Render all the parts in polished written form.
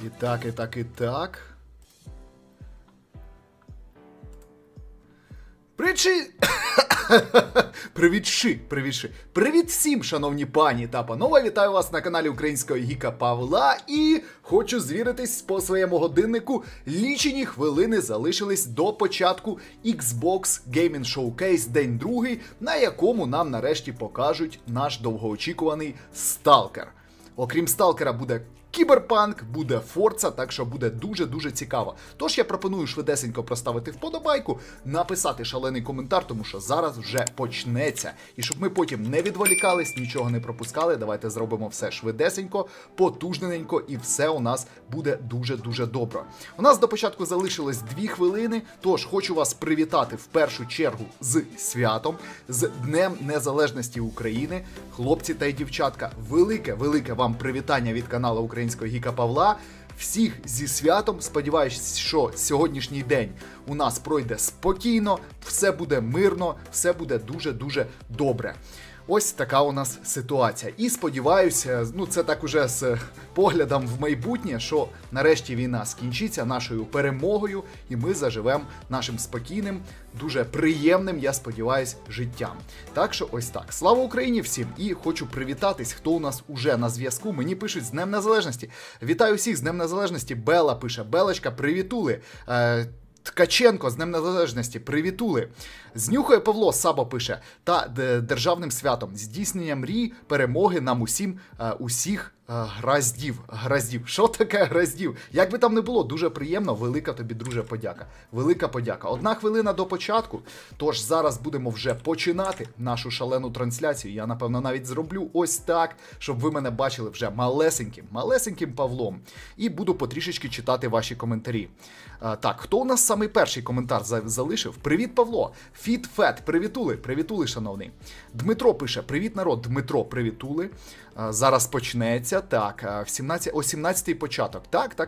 І так, і так, і так. Привіт всім, шановні пані та панове, вітаю вас на каналі українського гіка Павла і хочу звіритись по своєму годиннику. Лічені хвилини залишились до початку Xbox Gaming Showcase День Другий, на якому нам нарешті покажуть наш довгоочікуваний Stalker. Окрім Сталкера буде Cyberpunk, буде Forza, так що буде дуже-дуже цікаво. Тож я пропоную швидесенько проставити вподобайку, написати шалений коментар, тому що зараз вже почнеться. І щоб ми потім не відволікались, нічого не пропускали, давайте зробимо все швидесенько, потужненько, і все у нас буде дуже-дуже добре. У нас до початку залишилось 2 хвилини, тож хочу вас привітати в першу чергу з святом, з Днем Незалежності України. Хлопці та дівчатка, велике вам привітання від каналу українського гіка Павла. Всіх зі святом. Сподіваюсь, що сьогоднішній день у нас пройде спокійно, все буде мирно, все буде дуже-дуже добре. Ось така у нас ситуація. І сподіваюся, це так уже з поглядом в майбутнє, що нарешті війна скінчиться нашою перемогою, і ми заживемо нашим спокійним, дуже приємним, я сподіваюсь, життям. Так що ось так. Слава Україні всім! І хочу привітатись, хто у нас уже на зв'язку. Мені пишуть з Днем Незалежності. Вітаю всіх з Днем Незалежності. Бела пише. Белочка, привітули. Ткаченко з Днем Незалежності, привітули. Знюхає Павло, Сабо пише, та державним святом, здійснення мрій, перемоги нам усім, усіх граздів. Що таке граздів? Як би там не було, дуже приємно, велика тобі, друже, подяка. Велика подяка. 1 хвилина до початку, тож зараз будемо вже починати нашу шалену трансляцію. Я, напевно, навіть зроблю ось так, щоб ви мене бачили вже малесеньким Павлом. І буду потрішечки читати ваші коментарі. Так, хто у нас самий перший коментар залишив? Привіт, Павло! Фіт-фет, привітули, шановний. Дмитро пише, привіт, народ, Дмитро, привітули. Зараз почнеться, так, о 17-й початок,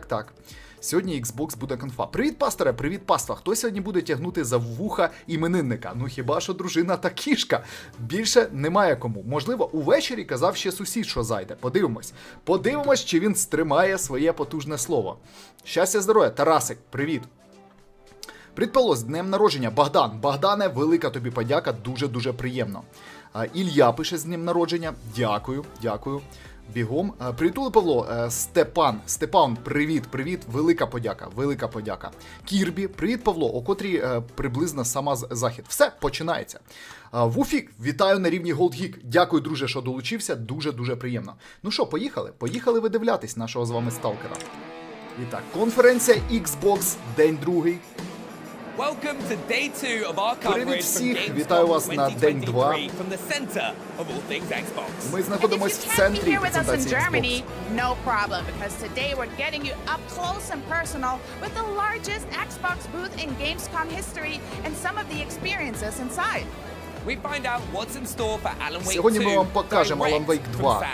так. Сьогодні Xbox буде конфа. Привіт, пасторе, привіт, паства. Хто сьогодні буде тягнути за вуха іменинника? Ну хіба що дружина та кішка? Більше немає кому. Можливо, увечері казав ще сусід, що зайде. Подивимось, чи він стримає своє потужне слово. Щастя, здоров'я, Тарасик, привіт. Привіт, Павло, з днем народження, Богдан. Богдане, велика тобі подяка, дуже-дуже приємно. Ілля пише з днем народження, дякую. Бігом. Привітули, Павло. Степан, привіт, велика подяка. Кірбі, привіт, Павло, о котрій приблизно сама захід. Все, починається. Вуфік, вітаю на рівні Gold Geek. Дякую, друже, що долучився, дуже-дуже приємно. Ну що, поїхали видивлятись нашого з вами Сталкера. І так, конференція Xbox, День Другий. Welcome to day 2 of our coverage from Gamescom 2023 from the center of all things Xbox. Ми знаходимося в центрі презентації Xbox. No problem, because today we're getting you up close and personal with the largest Xbox booth in Gamescom history and some of the experiences inside. We find out what's in store for Alan Wake 2. Сьогодні ми вам покажемо Alan Wake 2.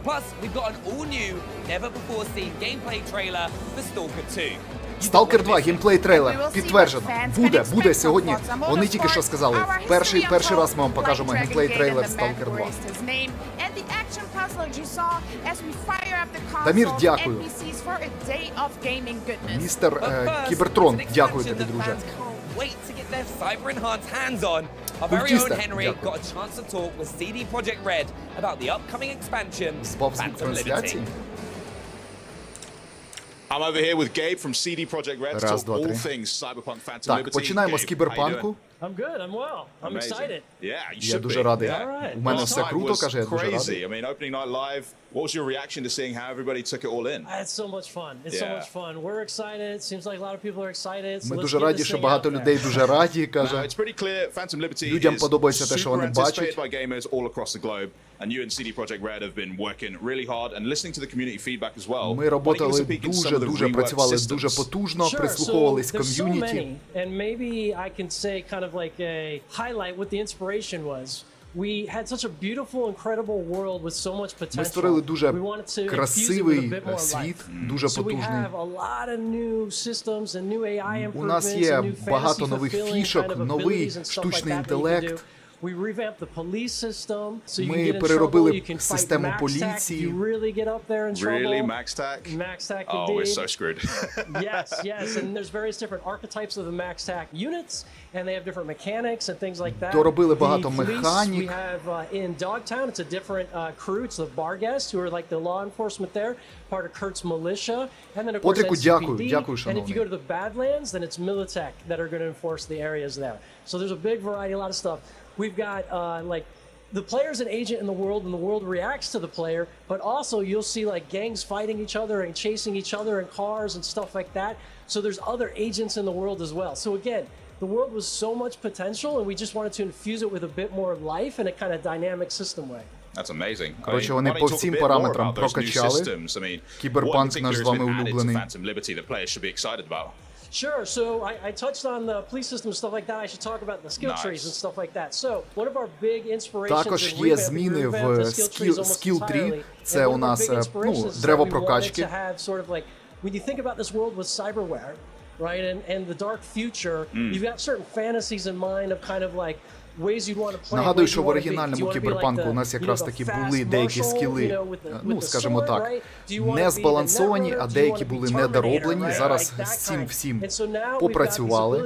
Plus, we've got an all-new, never-before-seen gameplay trailer for Stalker 2. Stalker 2, геймплей трейлер, підтверджено. Буде сьогодні. Вони тільки що сказали. Перший раз ми вам покажемо геймплей трейлер Stalker 2. Дамір, дякую. Містер Кібертрон, дякую тобі, друже. Our very own Henry got a chance to talk with CD Projekt Red about the upcoming expansion, Phantom Liberty. I'm over here with Gabe from CD Projekt Red to talk all things Cyberpunk Phantom Liberty. Так, починаємо з Кіберпанку. I'm good, I'm well. I'm excited. Yeah, you Я should дуже be. радий. Alright. У мене Last все night круто, was каже, я дуже crazy. радий. I mean, opening night live, what was your reaction to seeing how everybody took it all in? I had so much fun. It's so Yeah. much fun. We're excited. It seems like a lot of people are excited. So Ми let's дуже get раді, this що thing багато out there. людей дуже раді, No, каже. it's pretty clear Phantom Liberty Людям is подобається те, що super вони бачать. anticipated by gamers all across the globe. And you and CD Projekt Red have been working really hard and listening to the community feedback as well. Ми работали Why don't you give us a peek into some of the дуже reworked працювали systems? дуже потужно, Sure, прислуховувались so there's so ком'юніті. many, and maybe I can say kind of like a highlight what the inspiration was. We had such a beautiful, incredible world with so much potential. Ми створили дуже We wanted to infuse it with a красивий bit more світ, life. дуже So we потужний. have a lot of new systems and new AI У нас improvements є and new багато fantasy нових fulfilling фішок, kind of новий abilities and stuff like штучний that that you can інтелект. do. We revamped the police system, so you can Ми get in trouble, переробили you can fight систему max tack if поліції. you really get up there in trouble. Really, Max Tack? Max tack Oh, indeed. we're so screwed. Yes, and there's various different archetypes of the max tack units, and they have different mechanics and things like that. Доробили багато The police, механік. we have in Dogtown, it's a different crew. It's the bar guests who are like the law enforcement there, part of Kurt's militia, and then of course Патрику, дякую, NCPD. дякую, And if you шановний. go to the Badlands, then it's Militech that are going to enforce the areas there. So there's a big variety, a lot of stuff. We've got like the player's an agent in the world, and the world reacts to the player, but also you'll see like gangs fighting each other and chasing each other in cars and stuff like that. So there's other agents in the world as well. So again, the world was so much potential, and we just wanted to infuse it with a bit more life in a kind of dynamic system way. That's amazing. Коротше, вони по всім параметрам прокачали. Кіберпанк наш з вами улюблений. Phantom Liberty that players should be excited about? Sure. So I touched on the police system and stuff like that. I should talk about the skill trees and stuff like that. So one of our big inspirations Також є зміни в Skill Tree. Це у нас, древо прокачки. When you think about this world with cyberware, right, and the dark future, you've got certain fantasies in mind of kind of like ways you'd want to play. Нагадую, що в оригінальному Кіберпанку у нас якраз таки були деякі скіли, скажімо так, не збалансовані, а деякі були недороблені. Зараз з цим всім попрацювали.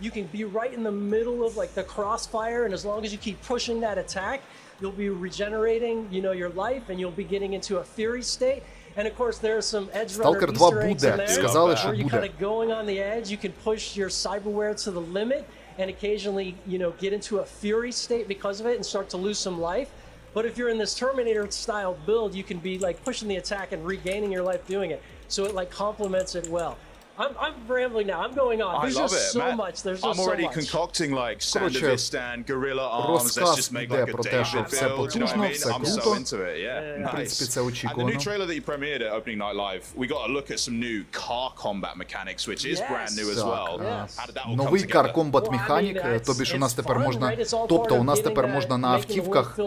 You can be right in the middle of like the crossfire, and as long as you keep pushing that attack, you'll be regenerating, your life, and you'll be getting into a fury state. And of course, there are some edge runner Easter eggs in there. Сказали, що where you буде. kind of going on the edge, you can push your cyberware to the limit, and occasionally, get into a fury state because of it and start to lose some life. But if you're in this Terminator-style build, you can be like pushing the attack and regaining your life doing it. So it like complements it well. I'm rambling now. I'm going on. There's just so much. There's just I'm already so much. concocting like Sandovist and Guerrilla Arms. Let's just make like a David build. You know what I mean? I'm so into it. Yeah, nice. And the new trailer that you premiered at Opening Night Live, we got a look at some new car combat mechanics, which is brand new as well. How did that all come Новий together? Car Combat механік, тобі ж у нас тепер можна, тобто у нас тепер можна на автівках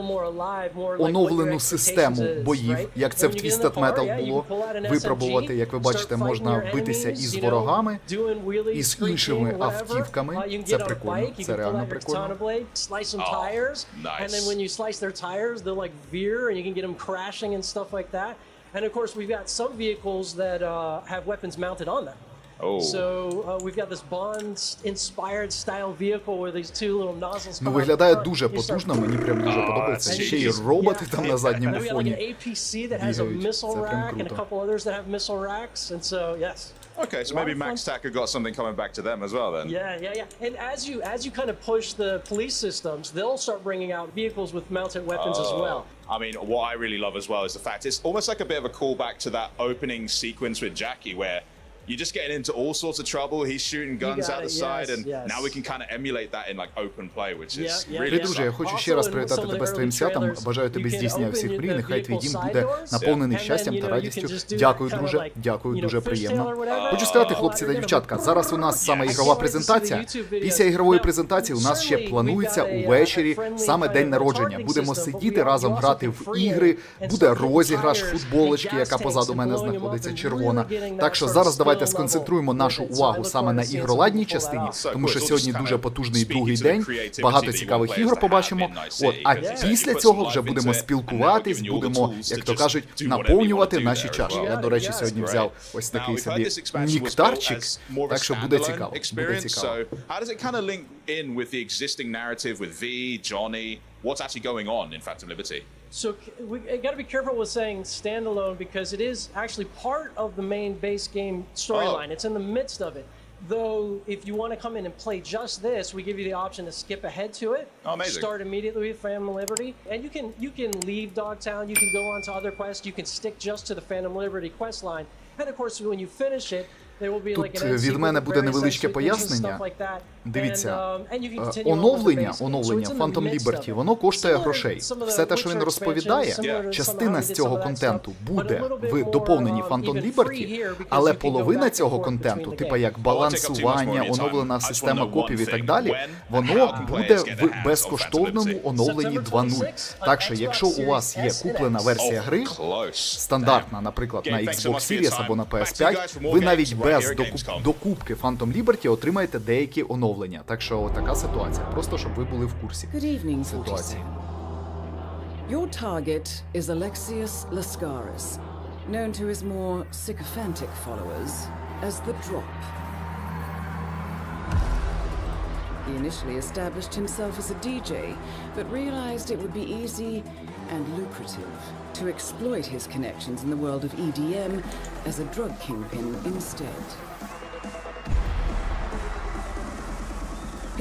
оновлену систему боїв, як це в Twisted Metal було, випробувати. Як ви бачите, можна битися із ворогами, із іншими автівками. Це прикольно, це реально прикольно. And of course, we've got some vehicles that have weapons mounted on them. So we've got this Bond-inspired style vehicle where these two little nozzles. Ну, виглядає дуже потужно, мені прям дуже подобається. Ще й роботи там на задньому фоні бігають. Це прям круто. Okay, so maybe Max Tacker got something coming back to them as well then. Yeah. And as you kind of push the police systems, they'll start bringing out vehicles with mounted weapons as well. I mean, what I really love as well is the fact it's almost like a bit of a callback to that opening sequence with Jackie where you're just getting into all sorts of trouble. He's shooting guns out the side, and now we can kind of emulate that in like open play, which is really Друже, я хочу ще раз привітати тебе з твоїм святом. Бажаю тобі здійснення всіх мрій. Нехай твій дім буде наповнений щастям та радістю. Дякую, друже. Дякую, дуже приємно. Хочу сказати, хлопці та дівчатка, зараз у нас саме ігрова презентація. Після ігрової презентації у нас ще планується увечері саме день народження. Будемо сидіти разом грати в ігри, буде розіграш футболочки, яка позаду мене знаходиться червона. Так що зараз давайте сконцентруємо нашу увагу саме на ігроладній частині, тому що сьогодні дуже потужний другий день, багато цікавих ігор побачимо. А після цього вже будемо спілкуватись, будемо, як то кажуть, наповнювати наші чаші. Я, до речі, сьогодні взяв ось такий собі ніктарчик, так що буде цікаво. Буде цікаво. So we got to be careful with saying standalone because it is actually part of the main base game storyline. It's in the midst of it. Though, if you want to come in and play just this, we give you the option to skip ahead to it. Start immediately with Phantom Liberty, and you can leave Dogtown. You can go on to other quests. You can stick just to the Phantom Liberty quest line, and of course, when you finish it. Тут від мене буде невеличке пояснення. Дивіться, оновлення Phantom Liberty, воно коштує грошей. Все те, що він розповідає, частина з цього контенту буде в доповненні Phantom Liberty, але половина цього контенту, типа як балансування, оновлена система копів і так далі, воно буде в безкоштовному оновленні 2.0. Так що, якщо у вас є куплена версія гри, стандартна, наприклад, на Xbox Series або на PS5, ви навіть без докупки Phantom Liberty отримаєте деякі оновлення. Так що така ситуація. Просто, щоб ви були в курсі ситуації. Your target is Alexius Lascaris, known to his more sycophantic followers as the Drop. He initially established himself as a DJ, but realized it would be easy and lucrative to exploit his connections in the world of EDM as a drug kingpin instead.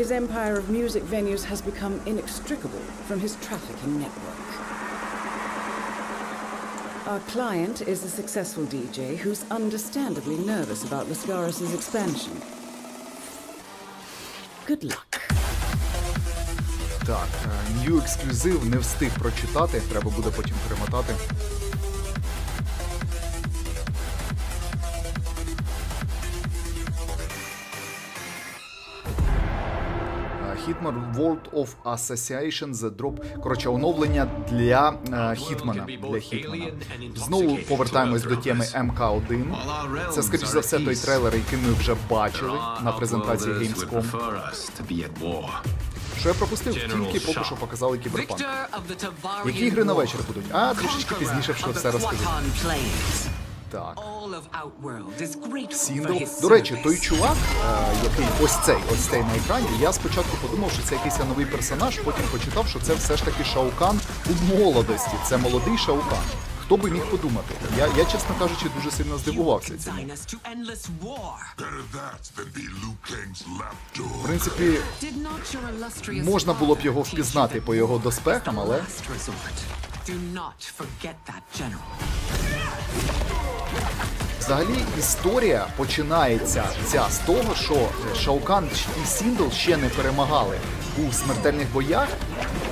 His empire of music venues has become inextricable from his trafficking network. Our client is a successful DJ who's understandably nervous about Lascaris' expansion. Good luck. Так, New ексклюзив не встиг прочитати, треба буде потім перемотати. Hitman World of Association The Drop. Коротше, оновлення для Хітмана. Знову повертаємось до теми МК1. Це, скоріш за все, той трейлер, який ми вже бачили на презентації Gamescom. Що я пропустив? Тільки поки що показали Cyberpunk. Які ігри на вечір будуть? А, трішечки пізніше все розкажу. Так. Сіндл. До речі, той чувак, який ось цей на екрані, я спочатку подумав, що це якийсь новий персонаж, потім почитав, що це все ж таки Шао Кан у молодості. Це молодий Шао Кан. Хто би міг подумати? Я, чесно кажучи, дуже сильно здивувався цьому. В принципі, можна було б його впізнати по його доспехам, але... Взагалі, історія починається з того, що Шао Кан і Сіндл ще не перемагали у смертельних боях.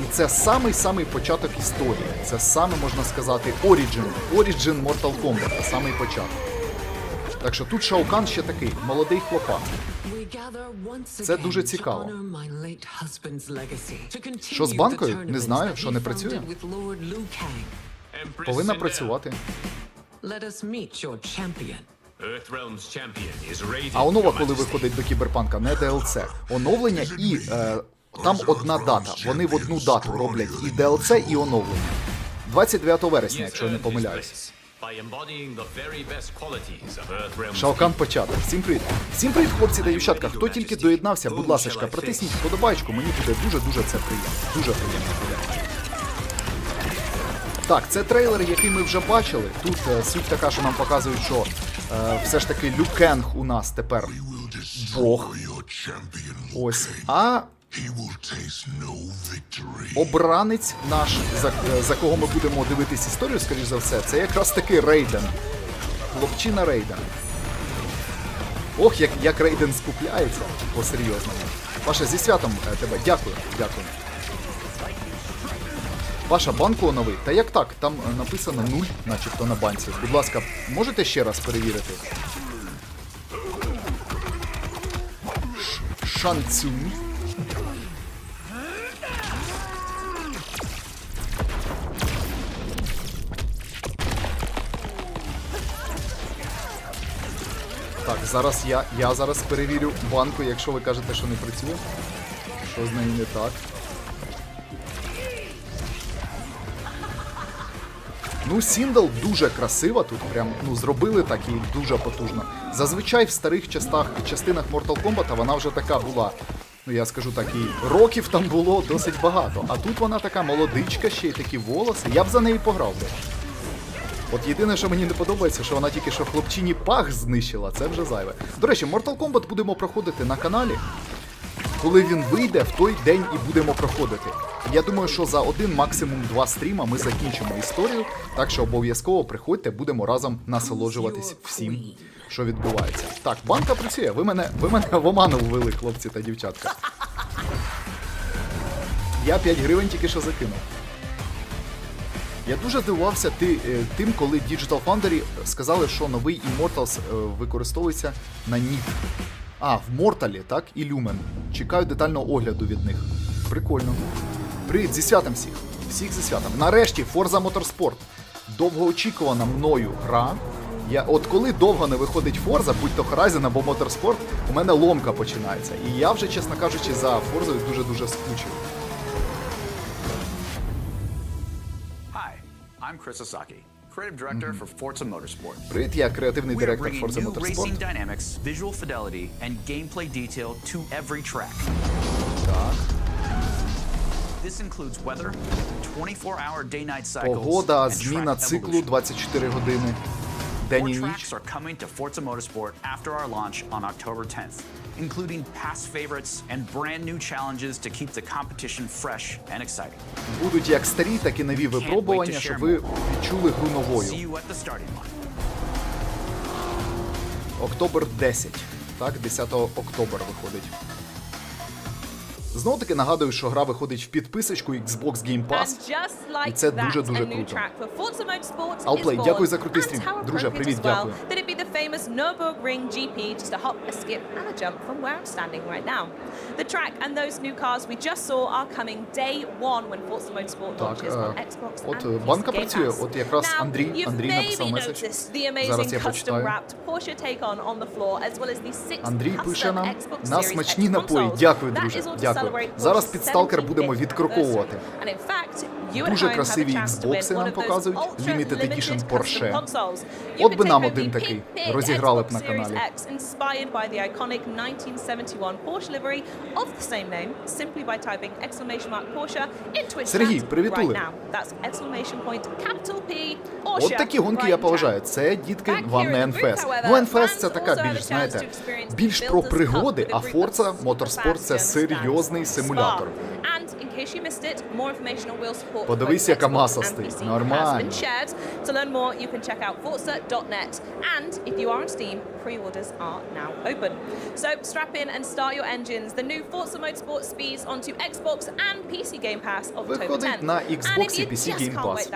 І це самий початок історії. Це саме, можна сказати, Origin Mortal Kombat, самий початок. Так що тут Шао Кан ще такий, молодий хлопак. Це дуже цікаво. Що з банкою? Не знаю, що не працює. Повинна працювати. А онова, коли виходить до Кіберпанка, не DLC. Оновлення і там одна дата. Вони в одну дату роблять і DLC, і оновлення. 29 вересня, якщо я не помиляюсь. Шао Кан початок. Всім привіт. Всім привіт, хлопці та дівчатка. Хто тільки доєднався, будь ласка, протисніть вподобайку, мені буде дуже-дуже це приємно. Дуже приємно буде. Так, це трейлер, який ми вже бачили. Тут суть така, що нам показують, що все ж таки Лю Кенг у нас тепер Бог. Ось. А обранець наш, за кого ми будемо дивитись історію, скоріш за все, це якраз таки Рейден. Хлопчина Рейден. Ох, як Рейден скупляється, по-серйозному. Паша, зі святом тебе. Дякую. Паша, банку оновий? Та як так? Там написано 0, начебто на банці. Будь ласка, можете ще раз перевірити? Шанцюнь. Так, зараз я зараз перевірю банку, якщо ви кажете, що не працює. Що з нею не так? Ну, Сіндл дуже красива тут, прям, зробили так і дуже потужно. Зазвичай в старих частинах Mortal Kombat вона вже така була, я скажу так, і років там було досить багато. А тут вона така молодичка, ще й такі волоси, я б за неї пограв би. От єдине, що мені не подобається, що вона тільки що хлопчині пах знищила, це вже зайве. До речі, Mortal Kombat будемо проходити на каналі. Коли він вийде, в той день і будемо проходити. Я думаю, що за один, максимум 2 стріма ми закінчимо історію, так що обов'язково приходьте, будемо разом насолоджуватись всім, що відбувається. Так, банка працює, ви мене в оману ввели, хлопці та дівчатка. Я 5 гривень тільки що закинув. Я дуже здивувався тим, коли Digital Foundry сказали, що новий Immortals використовується на ніт. А, в Морталі, так? І Люмен. Чекаю детального огляду від них. Прикольно. Привіт, зі святом всіх. Всіх зі святом. Нарешті, Forza Motorsport. Довгоочікувана мною гра. От коли довго не виходить Forza, будь-то Horizon або Motorsport, у мене ломка починається. І я вже, чесно кажучи, за Forza дуже-дуже скучив. Hi, I'm Chris Sasaki, creative director for Forza Motorsport. Привіт, я креативний директор We are Forza bringing new Motorsport. racing dynamics, visual fidelity, and gameplay detail to every track. Так. This includes weather, 24-hour day-night cycles, Погода, and зміна track циклу evolution. 24 години, день і More ніч. tracks are coming to Forza Motorsport after our launch on October 10th, including past favorites and brand new challenges to keep the competition fresh and exciting. Будуть як старі, так і нові випробування, щоб ви відчули гру See новою. you at the starting line. Октобер 10. Так, 10 октября виходить. Знову таки нагадую, що гра виходить в підписочку Xbox Game Pass. І це дуже-дуже круто. AL.Play, дякую за крутий стрім. Друже, привіт, дякую. Так, от банка працює, от якраз Андрій написав меседж. Зараз я почитаю. Андрій пише нам на смачні напої. Дякую, друже, дякую. Зараз під Stalker будемо відкроковувати. Дуже красиві Xboxи нам показують, Limited Edition Porsche. От би нам один такий розіграли б на каналі. Сергій, привітули. От такі гонки я поважаю. Це, дітки, вам не NFS. Ну, NFS це така більш, знаєте, більш про пригоди, а Forza Motorsport це серйозний симулятор. Подивись, яка маса стоїть. Нормально. Pre-orders are now open. So strap in and start your engines. The new Forza Motorsport speeds onto Xbox and PC Game Pass October 10th. Виходить на Xbox і PC Game Pass.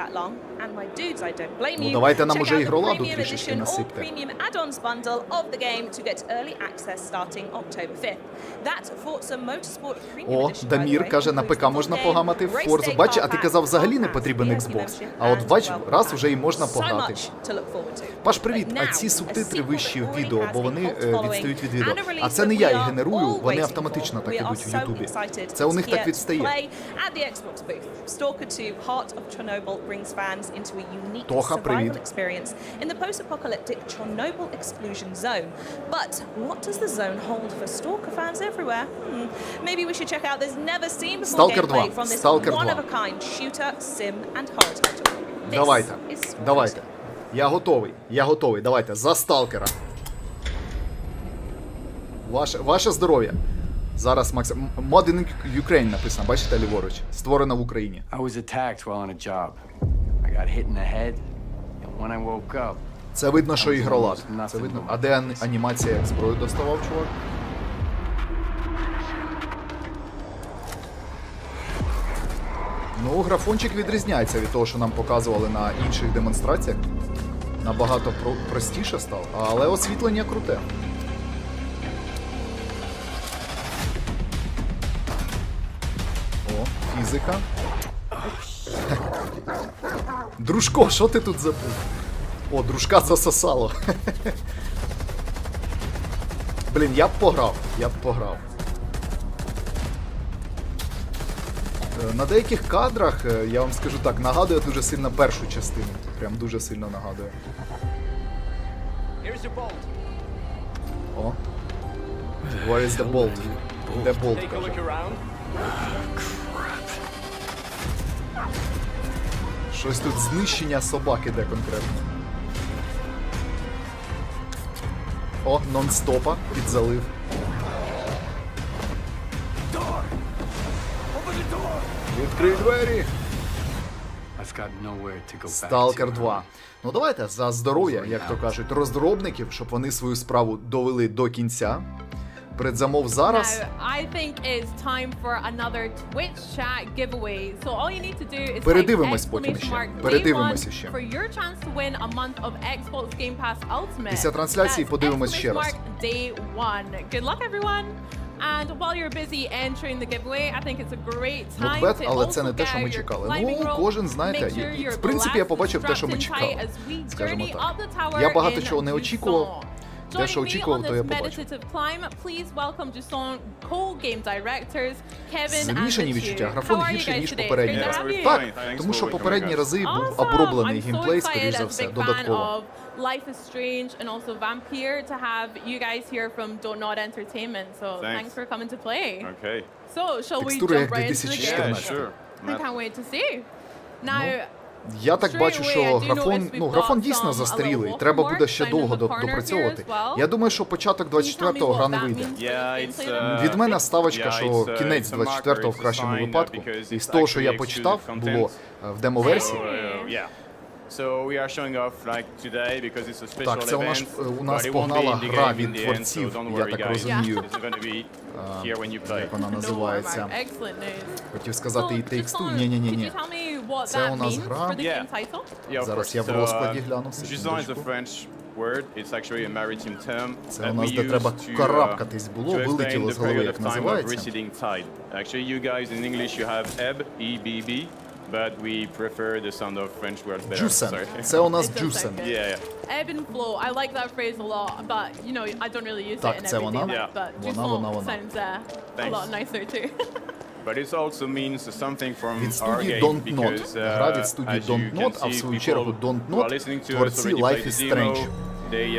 And my dudes, I don't blame you. Ну, давайте нам Check уже out the ігроладу premium трішечки edition or насипте. premium add-ons bundle of the game to get early access starting October 5th. That Forza Motorsport premium О, edition, by the Дамір way, каже, на includes ПК the можна full погамати game, в race Forza. day Бач, car а ти pass, казав, взагалі не car потрібен pass, Xbox. VIP А от membership, бач, and раз 12 уже і можна So пограти. much to look forward to. Паш, привіт, But а now, ці a субтитри sequel вищі that в already відео, has бо a вони cult following відстають від відео. and a А це release не that я we їх are генерую, all вони waiting автоматично for. так We are ідуть в so Ютубі. excited Це у них to так see відстає. play at the Xbox booth. Stalker 2 Heart of Chernobyl brings fans into a unique Тоха, привіт. survival experience in the post-apocalyptic Chernobyl exclusion zone. But what does the zone hold for Stalker fans everywhere? Maybe we should check out this never-seen-before Stalker gameplay 2. from this Stalker 2. one-of-a-kind shooter, sim, and horror title. This Давайте, is давайте. Я готовий. Давайте, за Сталкера. Ваше здоров'я. Зараз, Макс, Made in Ukraine написано, бачите, ліворуч. Створено в Україні. I was attacked while on a job. I got hit in the head, and when I woke up, Це видно, що ігролад. Це видно. А де анімація, як зброю доставав, чувак? Ну, графончик відрізняється від того, що нам показували на інших демонстраціях. Набагато простіше стало, але освітлення круте. О, фізика. Дружко, що ти тут забув? О, дружка засосало. Блін, я б пограв. На деяких кадрах, я вам скажу так, нагадує дуже сильно першу частину. Прям дуже сильно нагадує. О. Where is the bolt? Де болт, каже. Щось тут знищення собак іде конкретно. О, нон-стопа, підзалив. Відкрий двері! Stalker 2. Ну давайте за здоров'я, як то кажуть, розробників, щоб вони свою справу довели до кінця. Предзамов зараз. Передивимось потім ще. Передивимося ще. Після трансляції подивимось ще раз. Нотбет, але це не те, що ми чекали. Ну, кожен, знаєте, в принципі, я побачив те, що ми чекали, скажімо так. Я багато чого не очікував. Те, що очікував, то я побачив. Змішані відчуття. Графон гірший, ніж попередній раз. Так, тому що попередні рази був оброблений геймплей, скоріш за все, додатково. Life is Strange and also Vampire to have you guys here from Donut Entertainment. So thanks for coming to play. Okay. So shall we Текстура jump як right into the game? 2014. I can't wait to see. Now, Я так бачу, що графон дійсно застарілий. Треба буде ще довго допрацьовувати. Я думаю, що початок 24-го гра не вийде. Від мене ставочка, що кінець 24-го в кращому випадку. І з того, що я почитав, було в демо-версії. Так, це у нас погнала гра від творців, я так розумію. Як вона називається? Хотів сказати і Take-Two. Ні. Це у нас гра. Зараз я в розкладі гляну. Це у нас, де треба карабкатись було, вилетіло з голови, як називається. But we prefer the sound of French words better. Jusant. Це у нас Jusant. Ebb and flow. I like that phrase a lot, but you know, I don't really use it in everyday life. But Jusant sounds a lot nicer too. But it also means something from від our студії game Don't because Gra від студії Don't Not, а в свою чергу Don't Not творці Life is Strange.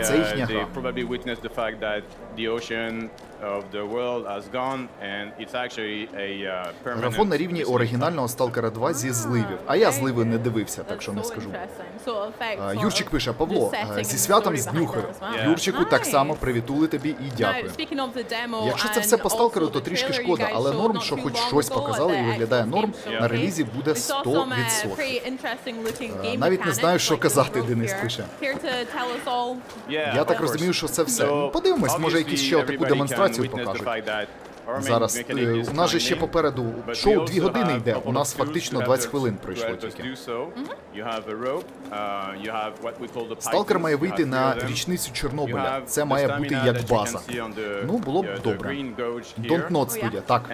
Це їхня гра. They probably witnessed the fact that the ocean of the world has gone and it's actually a permanent. Графон на рівні оригінального Stalker 2 зі зливів. А я зливи не дивився, так що не скажу. Юрчик пише: Павло, зі святом з днюхою. Юрчику, так само привітули тобі і дякую. Якщо це все по Сталкеру, то трішки шкода, але норм, що хоч щось показали і виглядає норм, на релізі буде 100%. Навіть не знаю, що казати, Денис пише. Я так розумію, що це все. Подивимось, може якісь ще таку демонстрацію покажуть. Зараз у нас же ще попереду шоу 2 години йде, у нас фактично 20 хвилин пройшло тільки. Сталкер має вийти на річницю Чорнобиля, це має бути як база. Ну, було б добре. Don't Not студія, так.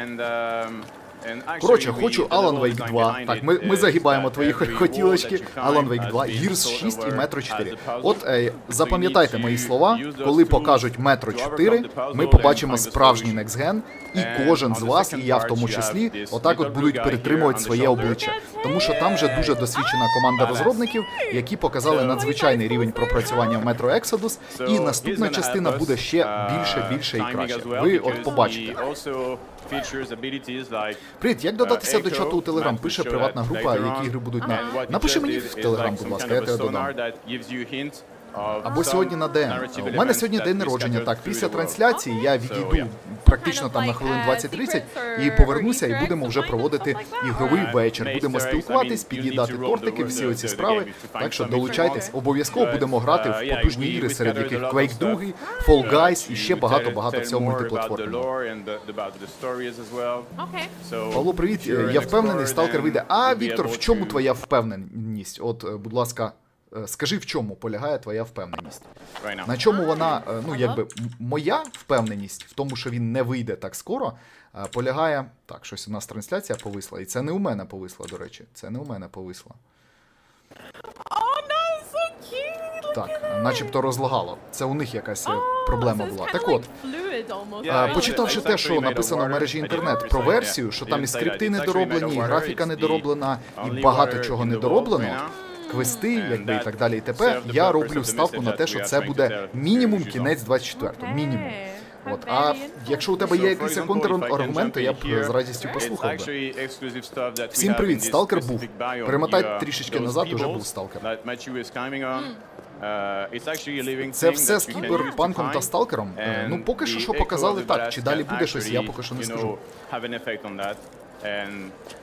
Коротше, хочу Alan Wake 2. Так, ми загибаємо твої хотілочки. Alan Wake 2, Gears 6 і Metro 4. От, запам'ятайте мої слова, коли покажуть Metro 4, ми побачимо справжній Next Gen, і кожен з вас, і я в тому числі, отак от будуть перетримувати своє обличчя. Тому що там вже дуже досвідчена команда розробників, які показали надзвичайний рівень пропрацювання в Metro Exodus, і наступна частина буде ще більше і краще. Ви от побачите. Привіт, як додатися до чату у Телеграм? Пише приватна група, які ігри будуть на... Напиши мені в Телеграм, будь ласка, я тебе додам. Або сьогодні на день. У мене сьогодні день народження, так, після трансляції я відійду практично там на хвилин 20-30 і повернуся, і будемо вже проводити ігровий вечір. Будемо спілкуватись, під'їдати тортики, всі оці справи. Так що долучайтесь, обов'язково будемо грати в потужні ігри, серед яких Quake 2, Fall Guys і ще багато всього мультиплатформного. Павло, привіт, я впевнений, Stalker вийде. А, Віктор, в чому твоя впевненість? От, будь ласка, скажи, в чому полягає твоя впевненість? На чому вона, ну, якби, моя впевненість в тому, що він не вийде так скоро, полягає... Так, щось у нас трансляція повисла, і це не у мене повисла, до речі. Це не у мене повисла. Так, начебто розлагало. Це у них якась проблема була. Так от, почитавши те, що написано в мережі інтернет про версію, що там і скрипти недороблені, і графіка недороблена, і багато чого недороблено, квести, якби і так далі і т.п., я роблю ставку на те, що це буде мінімум кінець 24-го. Мінімум. От. А якщо у тебе є якийсь контраргумент, то я б з радістю послухав би. Всім привіт, Сталкер був. Перемотай трішечки назад, уже був Сталкер. Це все з Кіберпанком та Сталкером? Ну, поки що показали так. Чи далі буде щось, я поки що не скажу.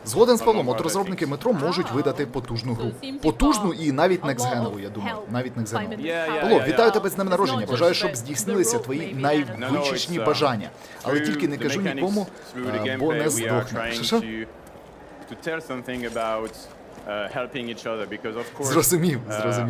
Згоден з Павлом, от розробники Метро можуть видати потужну гру. Потужну і навіть некстгенову, я думаю. Навіть некстгенову. Павло, вітаю тебе з днем народження. Бажаю, щоб здійснилися твої найвичічні бажання. Але тільки не кажу нікому, бо не здохне. Що? helping each other because of course Зрозумів.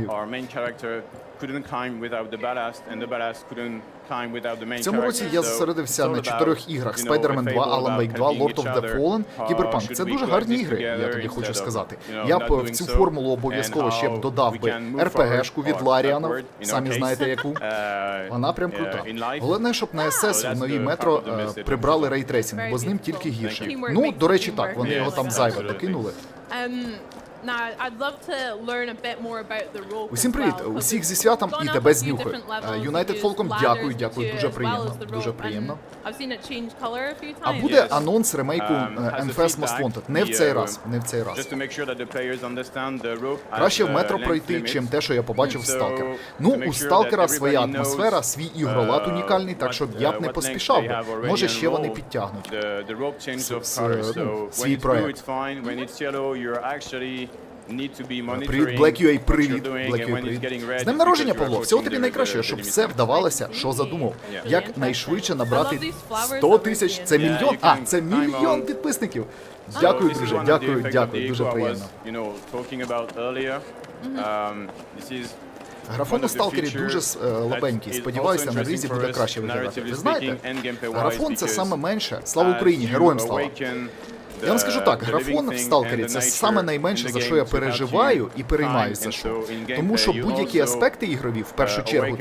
our main character couldn't climb without the ballast and the ballast couldn't climb without the main character. В цьому році я зосередився на 4 іграх: Spider-Man 2, Alan Wake 2, Lord of the Fallen, Cyberpunk. Це дуже гарні ігри, я тобі хочу сказати. Я б в цю формулу обов'язково ще б додав би РПГшку від Ларіана, самі знаєте яку. Вона прям крута. Головне, щоб на СС в новій метро прибрали рейтрейсинг, бо з ним тільки гірше. Ну, до речі, так, вони його там зайве докинули. Усім привіт, усіх зі святом і тебе знюхаю. United Falcon, дякую, дуже приємно. А буде анонс ремейку NFS Most Wanted, не в цей раз. Краще в метро пройти, чим те, що я побачив в Stalker. Ну, у Stalker своя атмосфера, свій ігролад унікальний, так що я б не поспішав би. Може, ще вони підтягнуть свій проект. Привіт, Black.ua, привіт. З днем народження, Павло. Всього тобі найкраще, щоб все вдавалося, що задумав. Як найшвидше набрати 100 тисяч, це мільйон, це мільйон підписників. Дякую, друже, дякую, дуже приємно. Графон у Сталкері дуже слабенький, сподіваюся, на релізі буде краще виглядати. Ви знаєте, графон це саме менше. Слава Україні, героям слава. Я вам скажу так, графон в Сталкері – це саме найменше, за що я переживаю і переймаюся, що. Тому що будь-які аспекти ігрові, в першу чергу,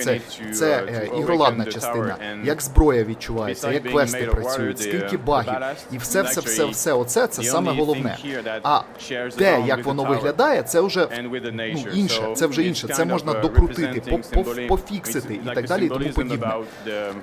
це ігроладна частина, як зброя відчувається, як квести працюють, скільки багів, і все оце, це саме головне. А те, як воно виглядає, це вже інше, це можна докрутити, пофіксити і так далі і тому подібне.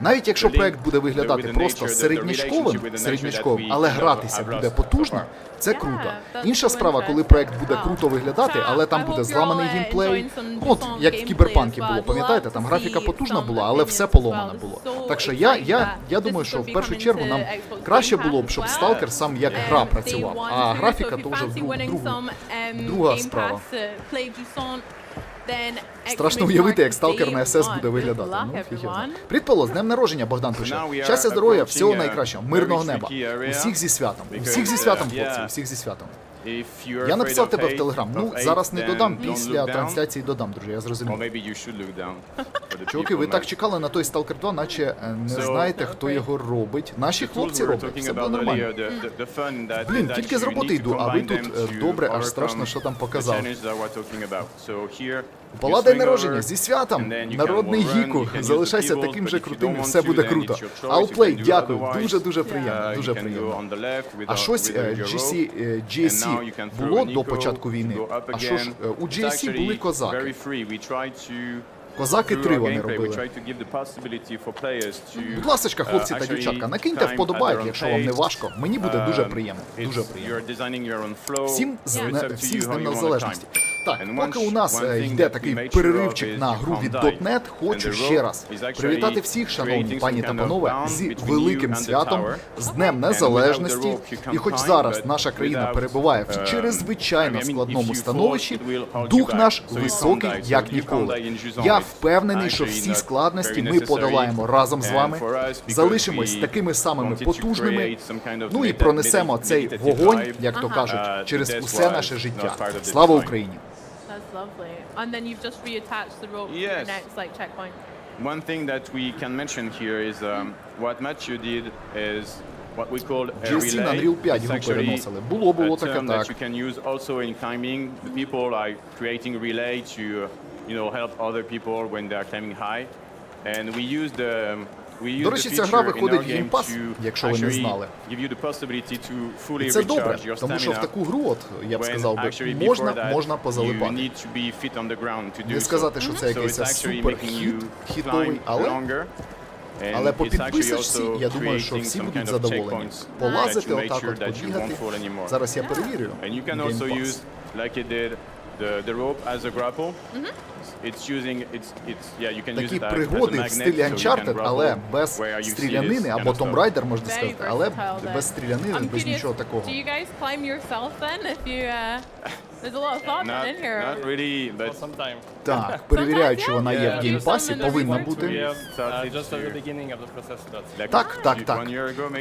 Навіть якщо проект буде виглядати просто середнячковим, але гратися буде потужно, це круто. Інша справа, коли проект буде круто виглядати, але там буде зламаний геймплей. От, як в Кіберпанкі було, пам'ятаєте, там графіка потужна була, але все поломане було. Так що я думаю, що в першу чергу нам краще було б, щоб Stalker сам як гра працював, а графіка то вже друга справа. Страшно уявити, як Stalker на СС буде виглядати. Ну, фіг його знає. Привіт, Павло, з днем народження, Богдан пише. Щастя, здоров'я, всього найкращого, мирного неба. Усіх зі святом. Усіх зі святом, хлопці, усіх зі святом. Я написав тебе в Телеграм. Ну, зараз не додам, після трансляції додам, друже, я зрозумів. Чуваки, ви так чекали на той Stalker 2, наче не знаєте, хто його робить. Наші хлопці роблять, все було нормально. Блін, тільки з роботи йду, а ви тут добре, аж страшно, що там показав. Пала день народження, зі святом! Народний гіку, залишайся таким же крутим і все буде круто. Allplay, дякую, дуже приємно, дуже приємно. А щось GSC було до початку війни? А що ж, у GSC були козаки. Козаки 3 вони робили. Будь ласочка, хлопці та дівчатка, накиньте вподобайк, якщо вам не важко. Мені буде дуже приємно, дуже приємно. Всім з Днем Незалежності. Так, поки у нас йде такий переривчик на гру від .NET, хочу ще раз привітати всіх, шановні пані та панове, з великим святом, з Днем Незалежності. І хоч зараз наша країна перебуває в чрезвичайно складному становищі, дух наш високий, як ніколи. Я впевнений, що всі складності ми подолаємо разом з вами, залишимось такими самими потужними, ну і пронесемо цей вогонь, як то кажуть, через усе наше життя. Слава Україні! That's lovely. And then you've just reattached the rope to the next checkpoint. One thing that we can mention here is what Matthew did is what we call a relay. It's actually a term that you can use also in climbing. People are creating relay to, help other people when they are climbing high. And we use the До речі, ця гра виходить в геймпас, якщо ви не знали. І це добре, тому що в таку гру, от, я б сказав би, можна позалипати. Не сказати, що це якийсь супер хітовий, але по підписочці, я думаю, що всі будуть задоволені. Полазити отак от, побігати. Зараз я перевірю. Геймпас. Такі пригоди в стилі Uncharted, але без стрілянини, або Tomb Raider, можна сказати, але без стрілянини, без нічого такого. There's a lot of thought in here. Not really, but Sometime. Так, перевіряю, чи вона є в геймпасі, повинна We бути. have just at the beginning of the process. That's Так.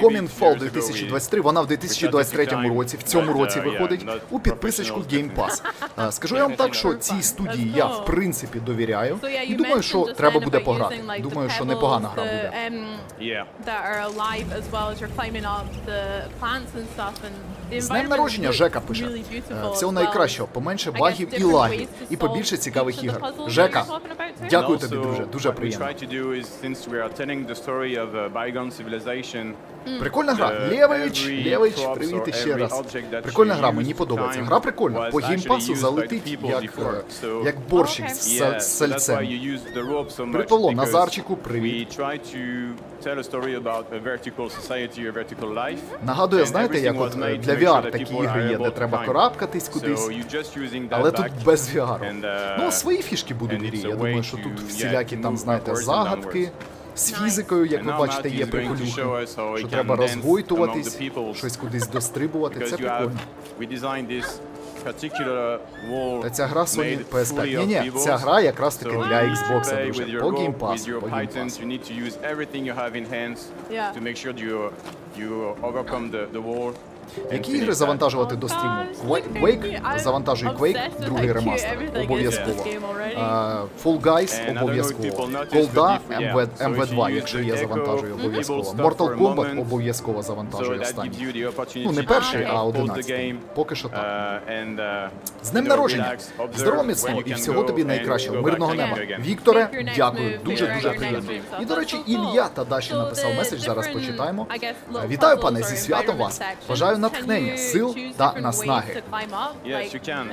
Coming Fall 2023, вона в 2023 році, в цьому році виходить у підписочку Game Pass. Скажу я вам так, що цій студії я в принципі довіряю і думаю, що треба буде пограти. Думаю, що непогана гра буде. З днем народження Жека пише. Всього найкращого, поменше багів і лагів, і побільше цікавих ігор. Жека, дякую тобі, друже, дуже приємно. Прикольна гра. Лєвич, привіт ще раз. Прикольна гра, мені подобається. Гра прикольна. По геймпасу залетить як борщик з сальцем. Притуло, Назарчику, привіт. Нагадує, знаєте, як от для VR такі ігри є, де треба карабкатись кудись, але тут без VR. Ну, свої фішки будуть в грі. Я думаю, що тут всілякі там, знаєте, загадки. З фізикою, як ви бачите, є приколюхи, що треба розгойтуватись, щось кудись дострибувати, це прикольно. Та ця гра Sony PS5. Ні, ця гра якраз таки для Xbox, друже, по геймпасу, Які ігри завантажувати до стріму? Quake, завантажуй Quake, другий ремастер, обов'язково. Fall Guys, обов'язково. Голда, M.2, якщо є, завантажуй обов'язково. Mortal Kombat, обов'язково завантажуй останній. Ну, не перший, а 11-й. Поки що так. З днем народження! Здорово, міцного і всього тобі найкращого. Мирного неба. Вікторе, дякую, дуже-дуже приємно. І, до речі, Ілля Тадаші написав меседж, зараз почитаємо. Вітаю, пане, зі святом вас. Бажаю натхнення, сил та наснаги.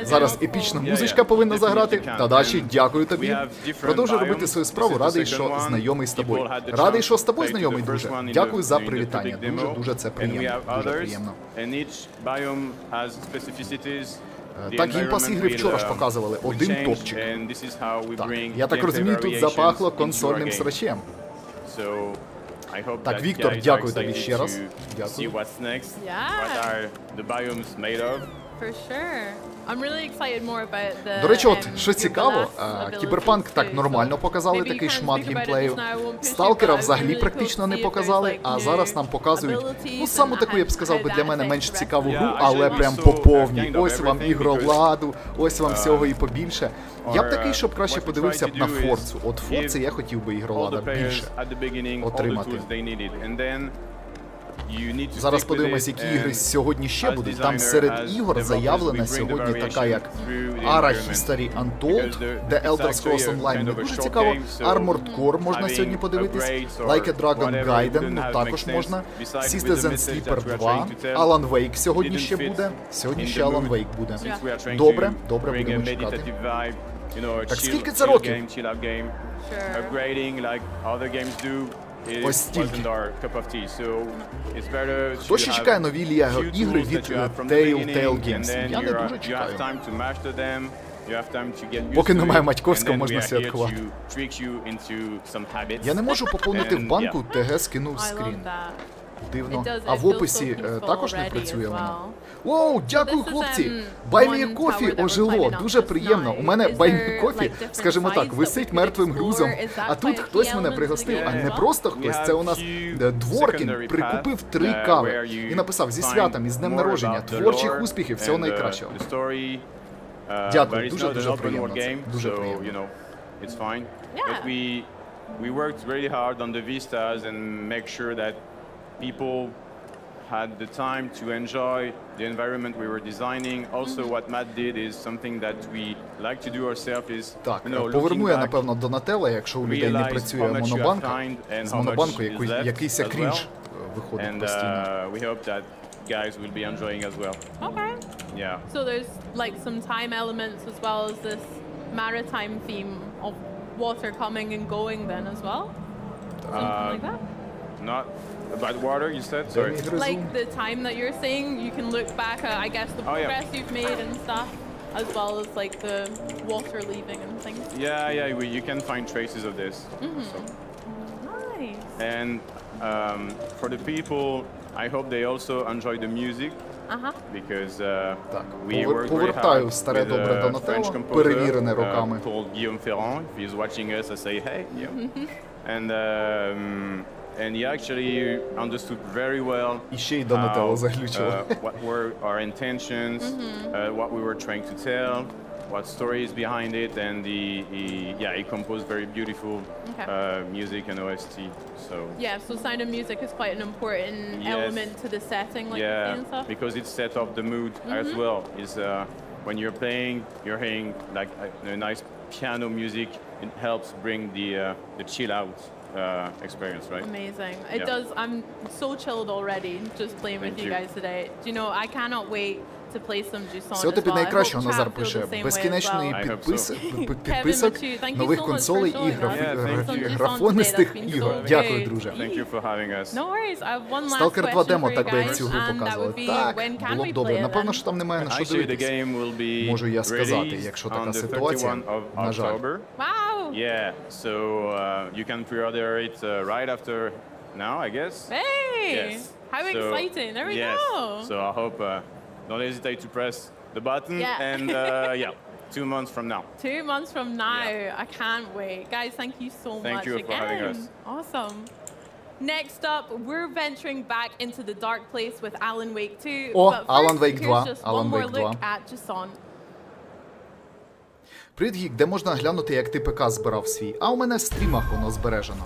Зараз епічна музичка повинна заграти. Тадаші, дякую тобі. Продовжуй робити свою справу, радий, що знайомий з тобою. Радий, що з тобою знайомий, друже. Дякую за привітання. Дуже це приємно. Дуже приємно. Так, геймпас ігри вчора ж показували. Один топчик. Так, я так розумію, тут запахло консольним срачем. Так, Віктор, дякую тобі ще раз. Дякую. До речі, от, що цікаво, Кіберпанк так нормально показали, такий шмат геймплею. Сталкера взагалі практично не показали, а зараз нам показують, ну, саму таку, я б сказав би, для мене менш цікаву гру, але прям по повній. Ось вам ігровладу, ось вам всього і побільше. Я б такий, щоб краще подивився б на Форцу. От Форці я хотів би ігровлада більше отримати. Зараз подивимось, які ігри сьогодні ще будуть. Там серед ігор заявлена сьогодні така, як History Untold, The Elder Scrolls Online, не дуже цікаво. Armored Core можна сьогодні подивитись. Like a Dragon Gaiden, ну також можна. Citizen Sleeper 2, Alan Wake сьогодні ще буде. Сьогодні ще Alan Wake буде. Добре, будемо чекати. Так скільки це років? Ось стільки. Хто ще чекає нові ігри від Telltale Games? Я не дуже чекаю. Поки немає Матьковського, можна святкувати. Я не можу поповнити в банку, ТГ скинув скрін. Дивно. А в описі також не працює воно. Оу, дякую, хлопці! Buy Me a Coffee ожило, дуже приємно. У мене Buy Me a Coffee, скажімо так, висить мертвим грузом. А тут хтось мене пригостив, а не просто хтось, це у нас Дворкін прикупив 3 кави і написав: зі святом, із днем народження, творчих успіхів, всього найкращого. Дякую, дуже приємно це, дуже приємно. We worked really hard on the vistas and make sure that people had the time to enjoy the environment we were designing. Also, what Matt did is something that we like to do ourselves is, так, поверну я, напевно, Донателла, якщо у людей не працює монобанка. З монобанку якийсь крінж виходить постійно. We hope that guys will be enjoying as well. Okay. Yeah. So there's like some time elements as well as this maritime theme of water coming and going then as well? Something like that? Not about water, you said? Sorry. Like the time that you're saying, you can look back at, I guess, the progress you've made and stuff, as well as like the water leaving and things. Yeah, you can find traces of this. So. Nice. And for the people, I hope they also enjoy the music. Because Так, we worked very повертаю hard старе with добре a French Донателло, composer перевірене роками. called Guillaume Ferrand. If he's watching us, I say hey. And he actually understood very well І ще й Донателло заглючило. what were our intentions, what we were trying to tell, what story is behind it, and he composed very beautiful music and OST. So yeah, so sound and music is quite an important element to the setting, like and stuff. Because it set up the mood as well. Is when you're playing, you're hearing like a nice piano music. It helps bring the chill out experience, right? Amazing. It does. I'm so chilled already just playing with you guys today. Do you know, I cannot wait to play some Jusant Всього тобі найкращого, Назар пише. Безкінечний підписок нових консолей і графонистих ігор. Дякую, друже. Stalker 2 демо, так би як цю гру показували. Так, було б добре. Напевно, що там немає на що дивитися. Можу я сказати, якщо така ситуація. На жаль. Wow! Yeah, so you can pre-order it right after now, I guess. Hey! Yes. How exciting! There we go. So I hope don't hesitate to press the button. And 2 months from now. 2 months from now. I can't wait. Guys, thank you so much Thank you again. for having us. Awesome. Next up, we're venturing back into the dark place with Alan Wake 2. О, but Alan first, Wake here's 2. just Alan one more Wake look 2. at Jusant. Привіт, Гік, де можна глянути, як ти ПК збирав свій? А у мене в стрімах воно збережено.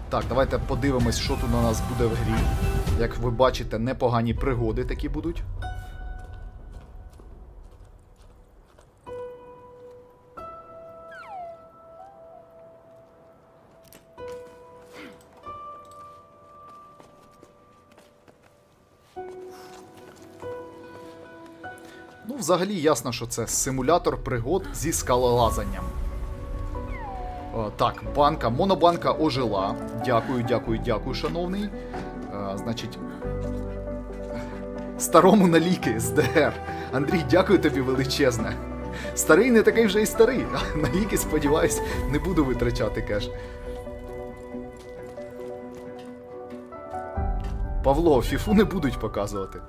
Так, давайте подивимось, що тут у нас буде в грі. Як ви бачите, непогані пригоди такі будуть. Ну, взагалі ясно, що це симулятор пригод зі скалолазанням. Так, банка, монобанка ожила. Дякую, дякую, дякую, шановний. Значить, старому на ліки, S.T.A.L.K.E.R. Андрій, дякую тобі величезне. Старий не такий вже й старий. На ліки, сподіваюсь, не буду витрачати кеш. Павло, фіфу не будуть показувати.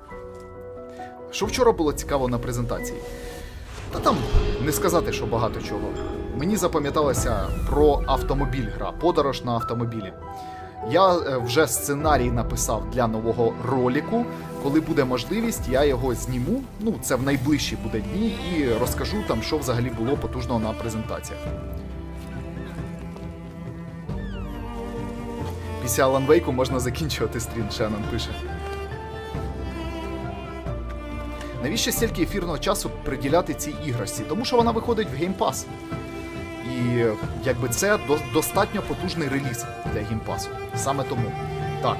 Що вчора було цікаво на презентації? Та там не сказати, що багато чого. Мені запам'яталася про автомобіль гра, подорож на автомобілі. Я вже сценарій написав для нового ролику. Коли буде можливість, я його зніму. Ну, це в найближчі буде дні і розкажу там, що взагалі було потужного на презентаціях. Після Alan Wake'у можна закінчувати стрім, Шеннон пише. Навіщо стільки ефірного часу приділяти цій іграшці? Тому що вона виходить в Game Pass. І якби це достатньо потужний реліз для Game Pass. Саме тому. Так,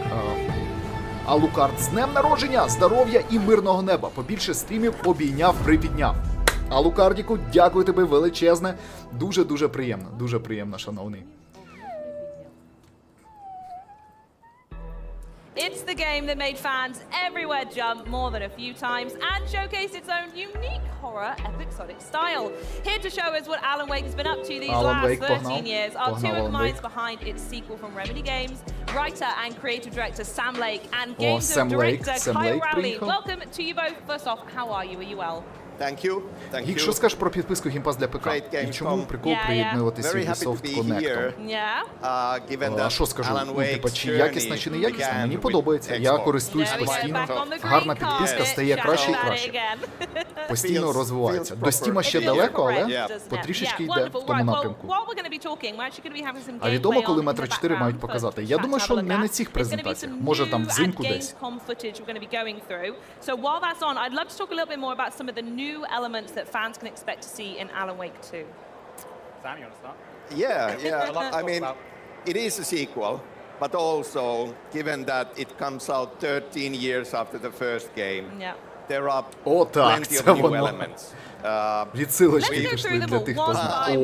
Алукард, з днем народження, здоров'я і мирного неба. Побільше стрімів обійняв, припідняв. Алукардіку, дякую тобі величезне. Дуже-дуже приємно, шановний. It's the game that made fans everywhere jump more than a few times and showcased its own unique horror episodic style. Here to show us what Alan Wake has been up to these last 13 years are two of the minds behind its sequel from Remedy Games, writer and creative director Sam Lake and games director Kyle Rowley. Welcome to you both. First off, how are you? Are you well? Thank you. Гік, що скажеш про підписку Game Pass для ПК? І чому прикол приєднуватися Ubisoft Connect? А що скажу? Типа, чи якісна, чи не якісна? Мені подобається. Я користуюсь постійно. Гарна підписка стає краще і краще. Постійно розвивається. До Стіма ще далеко, але потрішечки йде в тому напрямку. А відомо, коли Метро 4 мають показати? Я думаю, що не на цих презентаціях. Може там взимку десь. New elements that fans can expect to see in Alan Wake 2. Sam, you want to start? Yeah. I mean, it is a sequel, but also, given that it comes out 13 years after the first game, there are plenty of new elements. Відсилочки пішли для тих, хто знає.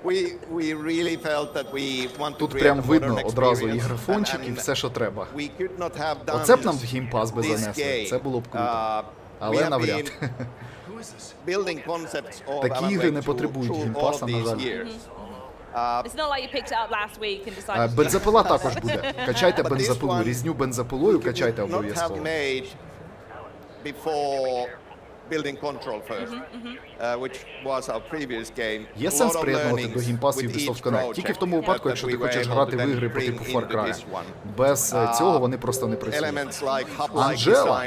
We really felt that we want to Тут create прям a modern видно одразу і experience, графончик, і все, що треба. we could not have done Оце б нам в Game Pass би this занесли. game. Це було б круто. We Але have навряд. been building concepts of Такі Alan ігри Wake не 2 потребують through Game all Pass'а, на these жаль. years. It's not like you picked it up last week and decided to Бензопила також буде. Качайте бензопилу, різню бензопилою качайте обов'язково. before building Control first, which was our previous game. Є сенс приєднувати до геймпасу Ubisoft Connect, тільки в тому випадку, якщо ти хочеш грати в ігри по типу Far Cry. Без цього вони просто не працюють. Анжела,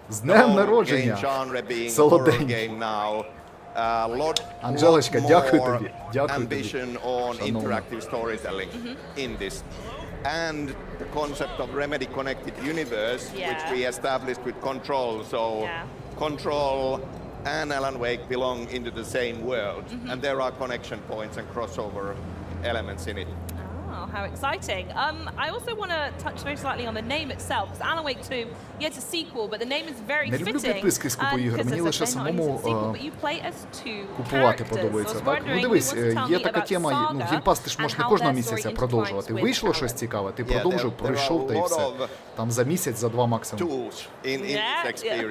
з днем народження, солодень. Анжелочка, дякую тобі, дякую тобі, шановна. And the concept of Remedy Connected Universe, which we established with Control. So Control and Alan Wake belong into the same world, and there are connection points and crossover elements in it. Oh, how exciting. I also want to touch very slightly on the name itself, because Alan Wake 2, yeah, it's a sequel, but the name is very fitting. Не люблю підписки з купу ігор, мені лише самому купувати подобається. Так? Ну дивись, є така тема, ну геймпас ти ж можеш не кожного місяця продовжувати. Вийшло щось цікаве, ти продовжив, пройшов та й все. Там за місяць, за 2 максимум.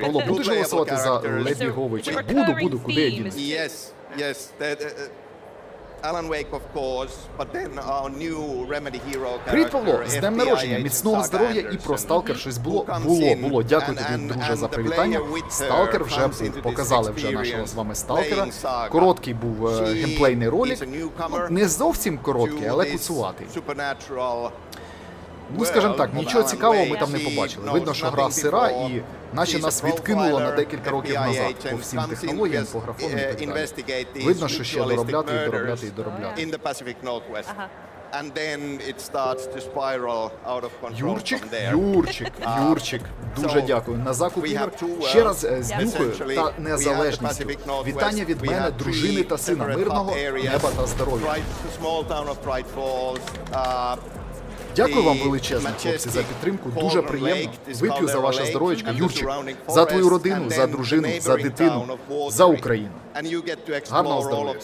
Павло, будеш голосувати за Лебі Говича? Буду, куди я дінусь? Yes. Alan Wake, of course, but then our new Remedy Hero character. Привіт, Павло, з днем народження, міцного здоров'я і про Сталкер щось було. Дякую тобі, друже, за привітання. Сталкер вже був, показали вже нашого з вами Сталкера. Короткий був геймплейний ролик, не зовсім короткий, але куцуватий. Ну, скажімо так, нічого цікавого ми там не побачили. Видно, що гра сира і наче нас відкинуло на декілька років назад по всім технологіям, по графону і так далі. Видно, що ще доробляти. Юрчик, дуже дякую. На закуп ігор ще раз з днюхою та незалежністю. Вітання від мене, дружини та сина, мирного неба та здоров'я. Дякую вам величезно, хлопці, за підтримку, дуже приємно. Вип'ю за ваше здоров'ячко, Юрчик, за твою родину, за дружину, за дитину, за Україну. Гарного здоров'я.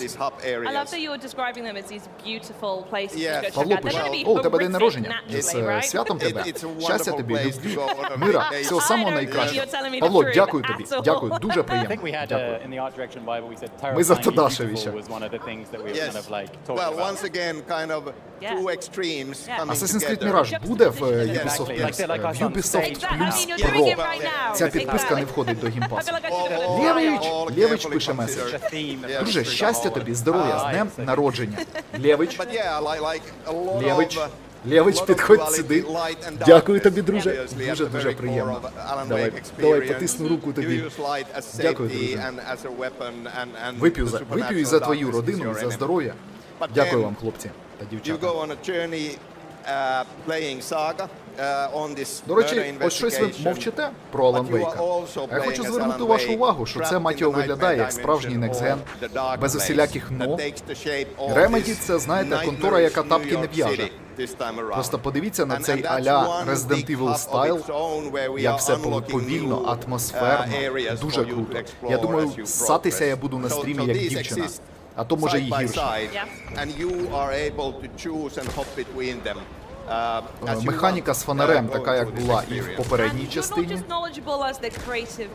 Павло пише, у тебе день народження, з святом тебе, щастя тобі, любві, мира, всього самого найкращого. Павло, дякую тобі, дякую, дуже приємно. Дякую. Ми за Тодашевича. Assassin's Creed Mirage буде в Ubisoft Plus? В Ubisoft Plus Pro. Ця підписка не входить до геймпасу. Лєвич пише меседж. Друже, щастя тобі, здоров'я, з днем народження. Лєвич, підходь сюди. Дякую тобі, друже. Дуже приємно. Давай потисну руку тобі. Дякую, друже. Вип'ю і за твою родину, і за здоров'я. Дякую вам, хлопці та дівчата. До речі, ось щось ви мовчите про Alan Wake. Я хочу звернути вашу увагу, що це, мать його, виглядає як справжній некстген, без усіляких «но». Remedy – це, знаєте, контора, яка тапки не в'яже. Просто подивіться на цей а-ля Resident Evil стайл, як все повільно, атмосферно, дуже круто. Я думаю, ссатися я буду на стрімі як дівчина. А то може і гірше. Механіка з фонарем така, як була і в попередній частині.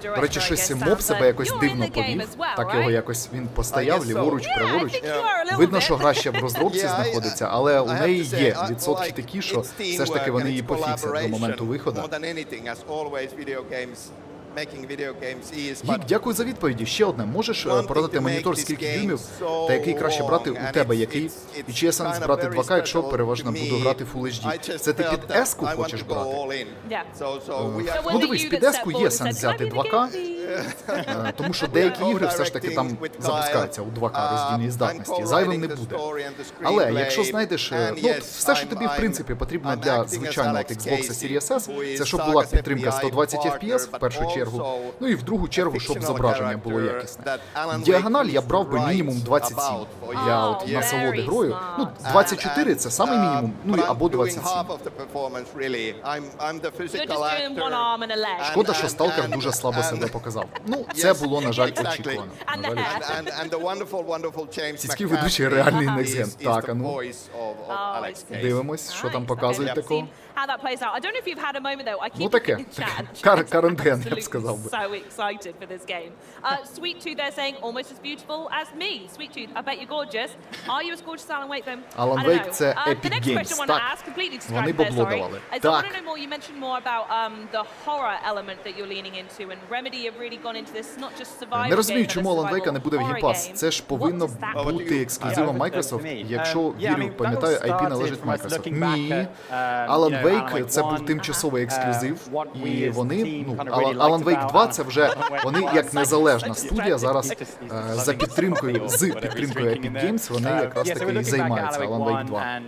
До речі, щось моб себе якось дивно повів. Так його якось він постояв ліворуч, праворуч. Видно, що гра ще в розробці знаходиться, але у неї є відсотки такі, що все ж таки вони її пофіксять до моменту виходу. Гік, дякую за відповіді. Ще одне. Можеш порадити монітор скільки дюймів та який краще брати у тебе, який? І чи є сенс брати 2К, якщо переважно буду грати Full HD? Це ти під S-ку хочеш брати? Ну дивись, під S-ку є сенс взяти 2К, тому що деякі ігри все ж таки там запускаються у 2К роздільній здатності. Зайвим не буде. Але якщо знайдеш, ну все, що тобі в принципі потрібно для звичайного Xbox Series S, це щоб була підтримка 120 FPS в першу чергу, ну і в другу чергу, щоб зображення було якісне. Діагональ я брав би мінімум 27 для от насолоди грою. Ну, 24 – це самий мінімум, ну або 27. Шкода, що Сталкер дуже слабо себе показав. сказав. Ну, це було, на жаль, очікувано. Сільський ведучий реальний некзен. Так, а ну. Дивимось, що там показують такого. Ну таке, карантин, я б сказав би. Alan Wake — це Epic Games, так. Вони бабло давали. Так. Не розумію, чому Alan Wake не буде в Game Pass. Це ж повинно бути ексклюзивом Microsoft. Якщо вірю, пам'ятаю, IP належить Microsoft. Ні. Alan Wake — це був тимчасовий ексклюзив, і вони, ну, Alan Wake 2 — це вже, вони як незалежна студія зараз за підтримкою, з підтримкою Epic Games, вони якраз таки і займаються Alan Wake 2.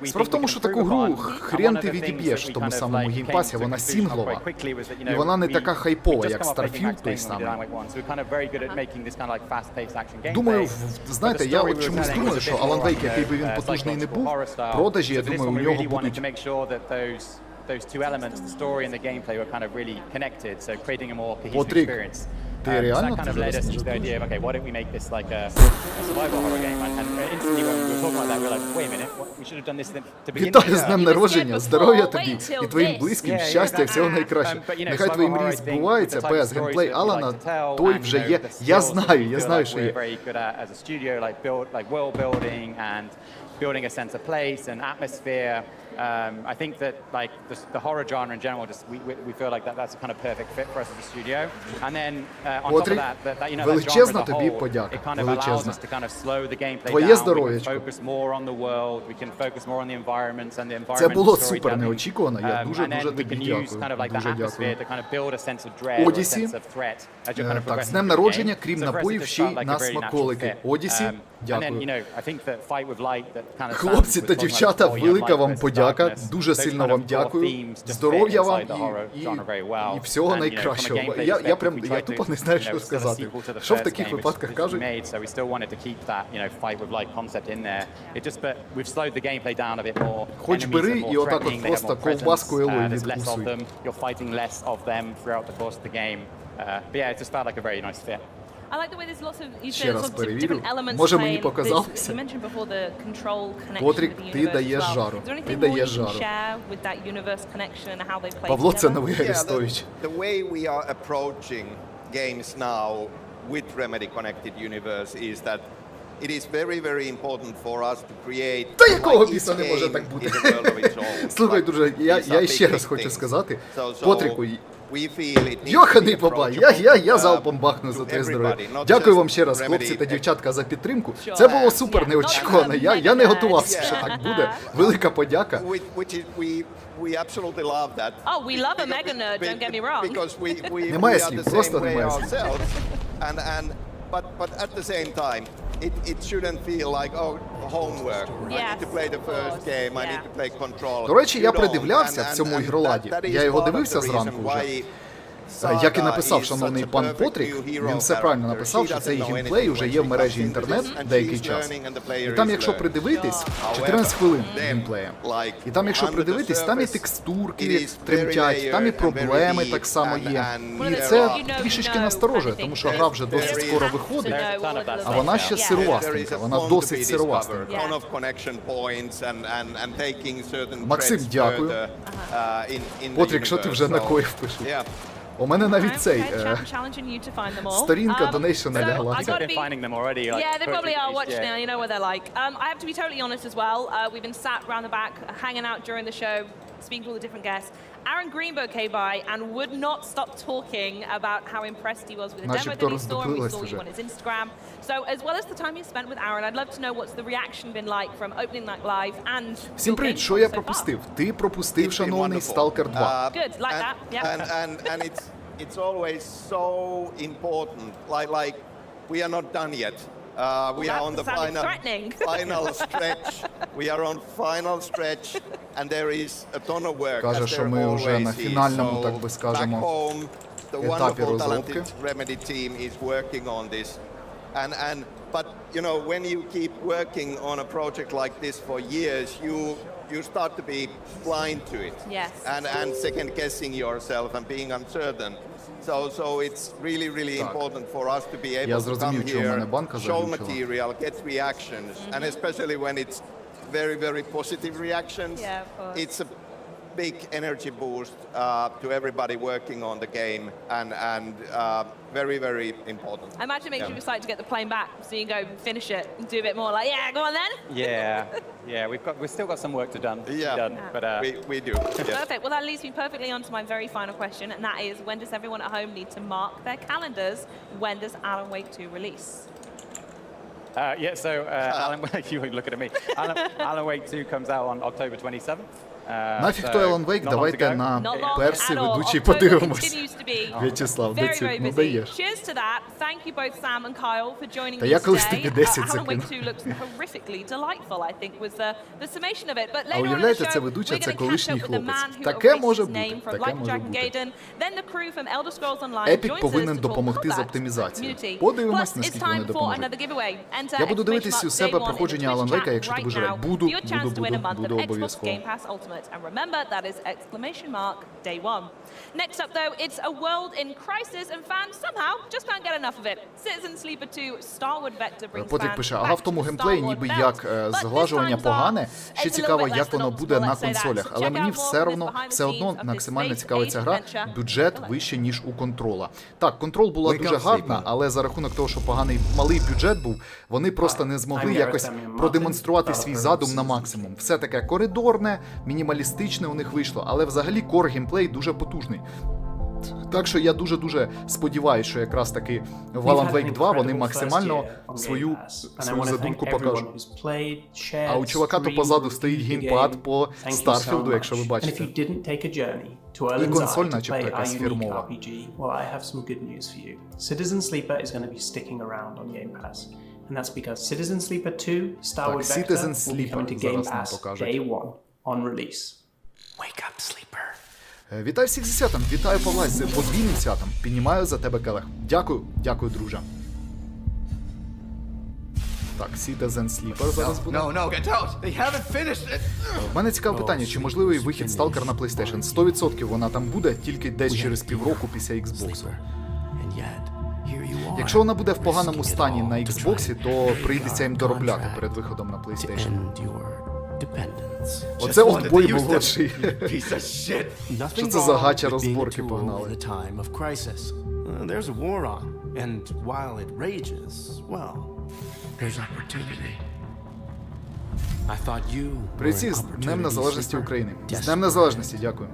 Справа в тому, що таку гру хрен ти відіб'єш в тому самому геймпасі, вона сінглова, і вона не така хайпова, як Starfield той самий. Думаю, знаєте, я от чомусь думаю, що Alan Wake, який би він потужний не був, продажі, я думаю, у нього будуть... Потрік, ти реально це зараз не Вітаю з днем народження, здоров'я тобі і твоїм близьким, щастя, всього найкращого. Нехай твої мрії збуваються, ПС, геймплей Алана, той вже є. Я знаю, що є. Building a sense of place and atmosphere. I think that like the horror genre in general, just we feel like that's a kind of perfect fit for us as a studio. And then on top of that, you know, that genre as a whole, it kind of allows us to kind of slow the gameplay down. We can focus more on the world. We can focus more on the environments and the environment. Це було супер неочікувано. Я дуже тобі дякую. Дуже дякую. Одісі. Так, з днем народження, крім напоїв, ще й на смаколики. Одісі, дякую. Хлопці та дівчата, велика вам подяка, дуже сильно вам дякую, здоров'я вам і всього найкращого. Я тупо не знаю, що сказати. Що в таких випадках кажуть? Хоч бери і отак от просто ковбаску Елой відкусуй. Ще раз перевірю. Може, мені показалося? Потрік, ти даєш жару. Ти даєш жару. Павло, це новий Арестович. Та якого біса не може так бути? Слухай, друже, я ще раз хочу сказати. Потріку, йоханий баба, я залпом бахну за твоє здоров'я. Дякую вам ще раз, хлопці та дівчатка, за підтримку. Це було супер неочікувано. Я не готувався, що так буде. Велика подяка. Немає слів, просто немає слів. It shouldn't feel like, oh, homework. I need to play the first game, I need to play Control. До речі, я придивлявся в цьому ігроладі. Я його дивився зранку вже. Як і написав шановний пан Потрік, він все правильно написав, що цей геймплей вже є в мережі інтернет деякий час. І там, якщо придивитись, 14 хвилин геймплея. І там, якщо придивитись, там і текстурки тремтять, там і проблеми так само є. І це трішечки насторожує, тому що гра вже досить скоро виходить, а вона ще сировастенька, вона досить сировастенька. Максим, дякую. Потрік, що ти вже накоїв, пишуть? У мене навіть цей сторінка донейшена лягла. Yeah, they probably are watching now, you know what they're like. I have to be totally honest as well. We've been sat around the back, hanging out during the show, speaking to all the different guests. Aaron Greenberg came by and would not stop talking about how impressed he was with the demo that he saw, and we saw you on his Instagram. So, as well as the time you spent with Aaron, I'd love to know what's the reaction been like from opening night live and... Всім привіт, що я пропустив? Ти пропустив, шановний, Stalker 2. Good, like that, yeah. And it's always so important, like we are not done yet. We are on the final stretch. We are on final stretch, and there is a ton of work. Каже, що ми вже на фінальному, так би скажемо, етапі розробки. Remedy team is working on this, and But you know, when you keep working on a project like this for years, you start to be blind to it. Yes. And second guessing yourself and being uncertain. So it's really important for us to be able to come here, show material, get reactions, and especially when it's very positive reactions. Yeah, of course. It's a big energy boost to everybody working on the game, and very important. I imagine it makes you excited to get the plane back, so you can go finish it and do a bit more like, yeah, go on then. Yeah, we've still got some work to done. But we do. Yes. Perfect. Well, that leads me perfectly on to my very final question, and that is, when does everyone at home need to mark their calendars? When does Alan Wake 2 release? Alan Wake, you look at me. Alan Wake 2 comes out on October 27th. Нафіг той Alan Wake, давайте на перси ведучий подивимось. В'ячеслав, де ці? Ну даєш. Cheers to that. Thank you both Sam and Kyle for joining Та me я колись today. тобі 10 Alan секунд. Wake 2 looks horrifically delightful, I think, was the summation of it. But А later on in the уявляєте, це show, ведуча, we're це going to catch колишній up with the man хлопець. who Таке erased може his бути, name from таке Like може Dragon бути. Gaiden. Then the crew from Elder Scrolls Online Епік joins us повинен to talk допомогти з combat оптимізацією. community. Подивимось, Plus, it's наскільки вони time for допоможуть. another giveaway. Enter Я буду дивитись у exclamation себе mark Day One проходження in the Alan Twitch Wake, якщо chat ти будеш right грати. now Буду for your chance to win a month of Xbox обов'язково. Game Pass Ultimate. And remember, that is exclamation mark Day One. Next up, though, it's a world in crisis, and fans somehow just can't get enough of it. Citizen Sleeper 2 Starward Vector brings Потик fans пише, back ага, в to тому the геймплеї Starward ніби belt. як But this зглажування time's погане. Ще it's a цікаво, little bit як less воно predictable, буде на let's say that. консолях. So Але check мені out more все from this одно, behind the все одно scenes of this максимально space цікавиться age гра. adventure. Бюджет вище, ніж у контрола. Так, контрол була дуже гарна, але за рахунок того, що поганий малий бюджет був, вони просто не змогли якось продемонструвати свій задум на максимум. Все таке коридорне, мінімалістичне у них вийшло, але взагалі кор геймплей дуже потужний. Так що я дуже сподіваюся, що якраз таки в Alan Wake 2 вони максимально свою задумку покажуть. А у чувака то позаду стоїть геймпад по Starfield, якщо ви бачите. І консоль начебто якась фірмова. Citizen Sleeper is going to be sticking around on Game Pass. And that's because Citizen Sleeper 2, Starward Vector will be coming to Game Pass Day 1 on release. Wake up, Sleeper. Вітаю всіх зі святом, вітаю Павла з подвійним святом, піднімаю за тебе келих. Дякую, друже. Так, Citizen Sleeper зараз буде. В мене цікаве питання, чи можливий вихід Stalker на PlayStation? 100% вона там буде, тільки десь через півроку після Xbox. Якщо вона буде в поганому стані на Xbox, то прийдеться їм доробляти перед виходом на PlayStation. Оце Олдбой молодший. Що це за гача розборки погнали? Привіт всіх, з Днем Незалежності України. З Днем Незалежності, дякую.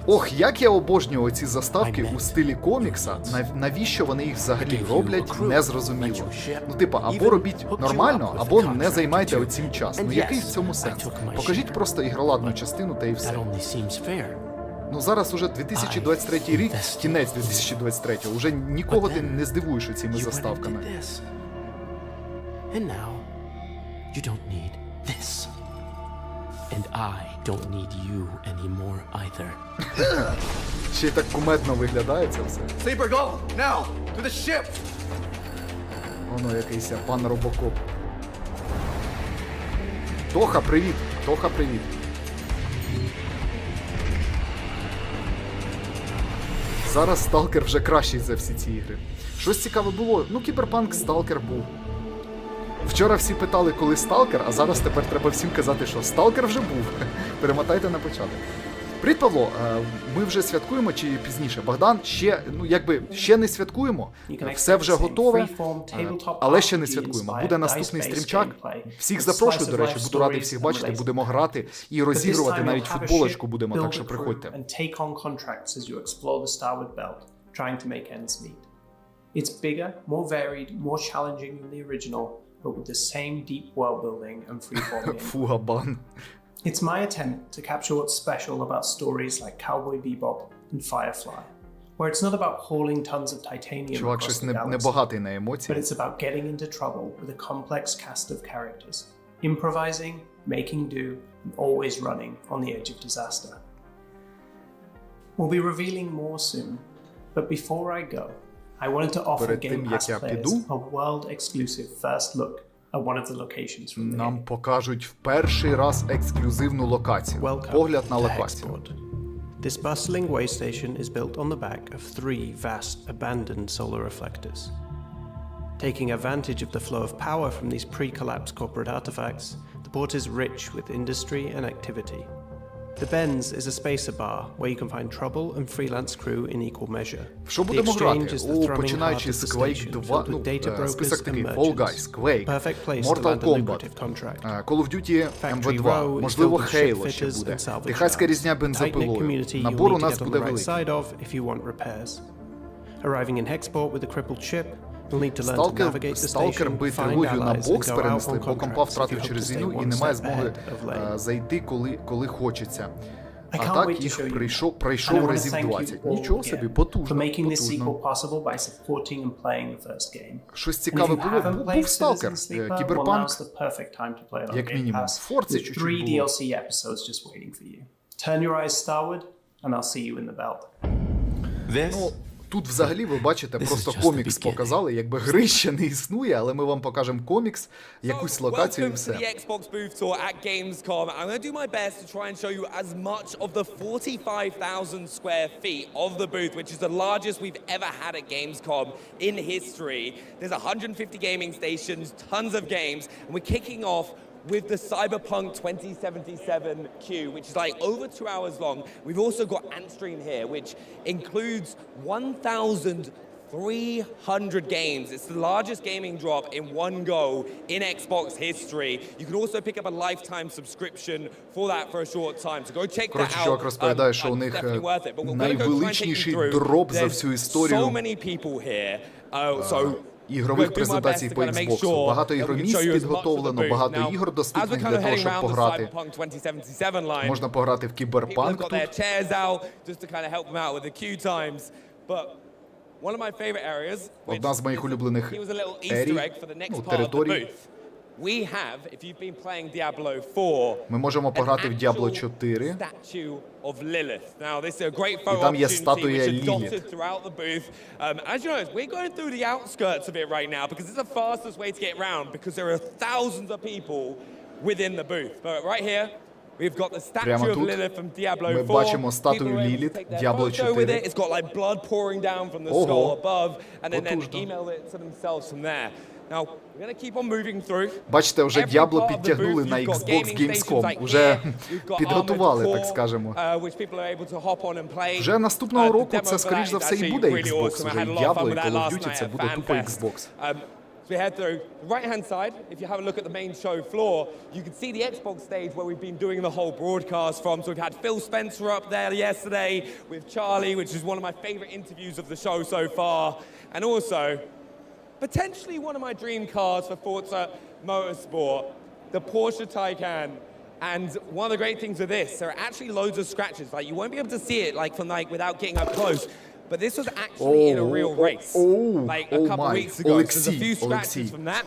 Ох, як я обожнюю оці заставки у стилі комікса. Навіщо вони їх взагалі роблять, не зрозуміло. Ну, типа, або робіть нормально, або не займайте оцім час. Ну який в цьому сенс? Покажіть просто ігроладну частину та і все. Ну зараз уже 2023 рік, кінець 2023-го, уже нікого ти не здивуєш оціми заставками. And I don't need you anymore either. Ще й так кумедно виглядає це все. Sleeper, go! Now! To the ship! Воно якийсь пан Робокоп. Тоха, привіт! Тоха, привіт! Зараз Сталкер вже кращий за всі ці ігри. Щось цікаве було. Ну, Кіберпанк, Сталкер був. Вчора всі питали, коли Сталкер, а зараз тепер треба всім казати, що Сталкер вже був. Перемотайте на початок. Привіт, Павло. Ми вже святкуємо чи пізніше? Богдан, ще не святкуємо. Все вже готове, але ще не святкуємо. Буде наступний стрімчак. Всіх запрошую, до речі, буду радий всіх бачити, будемо грати і розігрувати, навіть футболочку будемо, так що приходьте. It's bigger, more varied, more challenging than the original, but with the same deep world building and freeform gameplay. It's my attempt to capture what's special about stories like Cowboy Bebop and Firefly, where it's not about hauling tons of titanium across the galaxy, but it's about getting into trouble with a complex cast of characters, improvising, making do, and always running on the edge of disaster. We'll be revealing more soon, but before I go, I wanted to offer перед Game тим, Pass як я players піду, a world-exclusive first look at one of the locations from the нам game. покажуть в перший раз ексклюзивну локацію. Погляд на локацію. This bustling way station is built on the back of 3 vast, abandoned solar reflectors. Taking advantage of the flow of power from these pre-collapsed corporate artifacts, the port is rich with industry and activity. The Benz is a spacer bar where you can find trouble and freelance crew in equal measure. Що будемо грати? Починаючи з Quake 2, список такий: Fall Guys, Quake, Mortal Kombat, Call of Duty M.2, можливо Halo ще буде, Техаська різня бензопилою. Набор у нас буде великий. Arriving in Hexport with a crippled ship, Сталкер би трилогію на бокс перенесли, бо компа втратив через війну і немає змоги зайти, коли хочеться. А так їх пройшов разів 20. Нічого собі, потужно. Щось цікаве було. Був Сталкер, Кіберпанк, як мінімум. Форці чуть-чуть було. Turn your eyes starward, and I'll see you in the belt. Тут взагалі, ви бачите, просто комікс показали, якби гри ще не існує, але ми вам покажемо комікс, якусь локацію і все. Welcome to the Xbox booth tour at Gamescom. I'm going to do my best to try and show you as much of the 45,000 square feet of the booth, which is the largest we've ever had at Gamescom in history. There's 150 gaming stations, tons of games, and we're kicking off with the Cyberpunk 2077 queue, which is like over 2 hours long. We've also got Antstream here, which includes 1,300 games. It's the largest gaming drop in one go in Xbox history. You can also pick up a lifetime subscription for that for a short time. So go check that out. Чувак розповідає, що у них найвеличніший дроп за всю історію. So many people here. So ігрових презентацій по Xbox. Багато ігромісць підготовлено, багато ігор доступних для того, щоб пограти. Можна пограти в Cyberpunk тут. Одна з моїх улюблених територій. Ми можемо пограти в Diablo 4. І там є статуя Ліліт. Прямо тут ми бачимо статую Ліліт, Diablo 4. Ого, потужно. Бачите, вже Diablo підтягнули на Xbox Gamescom, вже підготували, так скажемо. Вже наступного року це, скоріш за все, і буде Xbox. Вже і Diablo, і Call of Duty це буде тупо Xbox. We head through the right-hand side. If you have a look at the main show floor, you can see the Xbox stage where we've been doing the whole broadcast from. So we've had Phil Spencer up there yesterday with Charlie, which is one of my favorite interviews of the show so far. And also, potentially one of my dream cars for Forza Motorsport, the Porsche Taycan. And one of the great things with this, there are actually loads of scratches. Like, you won't be able to see it like from like without getting up close. But this was actually in a real race, like a couple weeks ago. So there's a few scratches from that.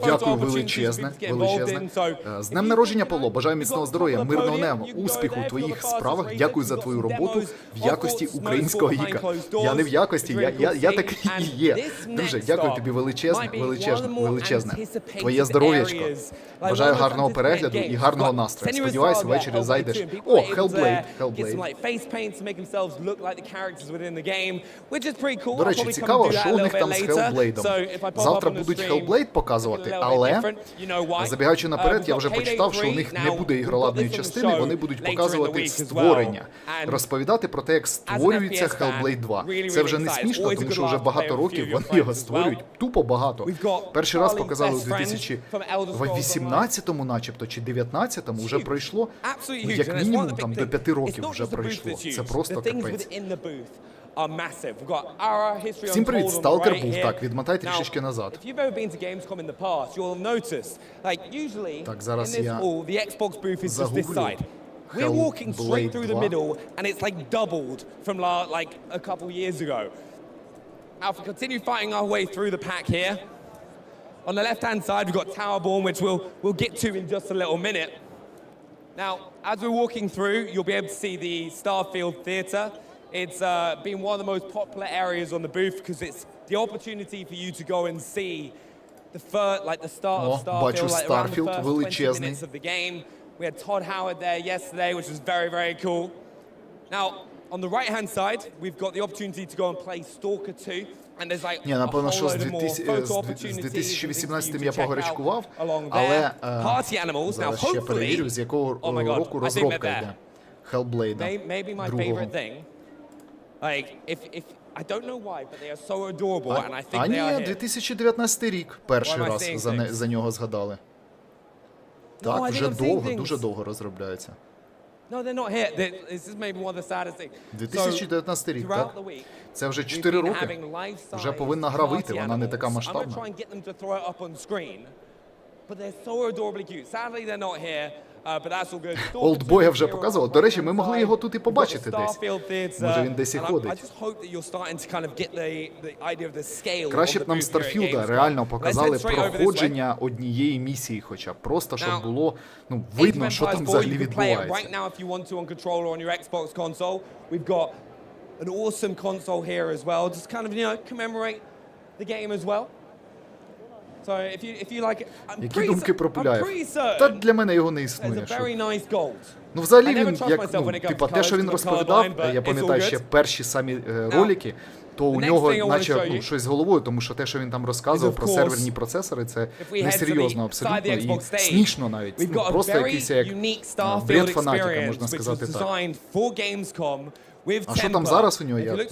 Дякую величезне. З днем народження, Павло. Бажаю міцного здоров'я, мирного неба, успіху у твоїх справах. Дякую за твою роботу в якості українського гіка. Я не в якості, я такий і є. Друже, дякую тобі величезне. Твоє здоров'ячко. Бажаю гарного перегляду і гарного настрою. Сподіваюсь, ввечері зайдеш. О, Hellblade. До речі, цікаво, що у них там з Hellblade'ом. Завтра будуть Hellblade показувати, але, забігаючи наперед, я вже почитав, що у них не буде ігроладної частини, вони будуть показувати створення, розповідати про те, як створюється Hellblade 2. Це вже не смішно, тому що вже багато років вони його створюють, тупо багато. Перший раз показали у 2018-му, начебто, чи 19-му, вже пройшло, як мінімум, там до 5 років вже пройшло. Це просто капець. Всім привіт, Stalker був, так, відмотай трішечки назад. Так, зараз я загуглю. We're walking straight through the middle, and it's like doubled from like a couple years ago. Now, if we continue fighting our way through the pack here, on the left-hand side we've got Towerborn, which we'll get to in just a little minute. Now, as we're walking through, you'll be able to see the Starfield Theatre. It's been one of the most popular areas on the booth because it's the opportunity for you to go and see the start of Starfield, like around the first 20 minutes of the game. We had Todd Howard there yesterday, which was very, very cool. Now, on the right-hand side, we've got the opportunity to go and play Stalker 2. Ні, напевно, що з 2018 я погорячкував, але зараз ще перевірю, з якого року розробка йде Hellblade другого. А ні, 2019 рік перший раз за нього згадали. Так, вже довго, дуже довго розробляється. No, they're not here. This is maybe one of the saddest things. 2019 рік, так? Це вже 4 роки. Вже повинна гра вийти, вона не така масштабна. Олдбоя вже показував. До речі, ми могли його тут і побачити десь. Може він десь і ходить. Краще б нам Старфілда реально показали проходження однієї місії хоча б. Просто, щоб було видно, що там взагалі відбувається. An awesome console here as well, just kind of, commemorate the game as well. So if you like it, Які думки про Пуляєв? Та для мене його не існує. Ну, взагалі він, як, те, що він розповідав, я пам'ятаю ще перші самі ролики, то у нього наче щось з головою, тому що те, що він там розказував про серверні процесори, це несерйозно абсолютно і смішно навіть. Просто якийсь як бред фанатика, можна сказати так. А що там зараз у нього є?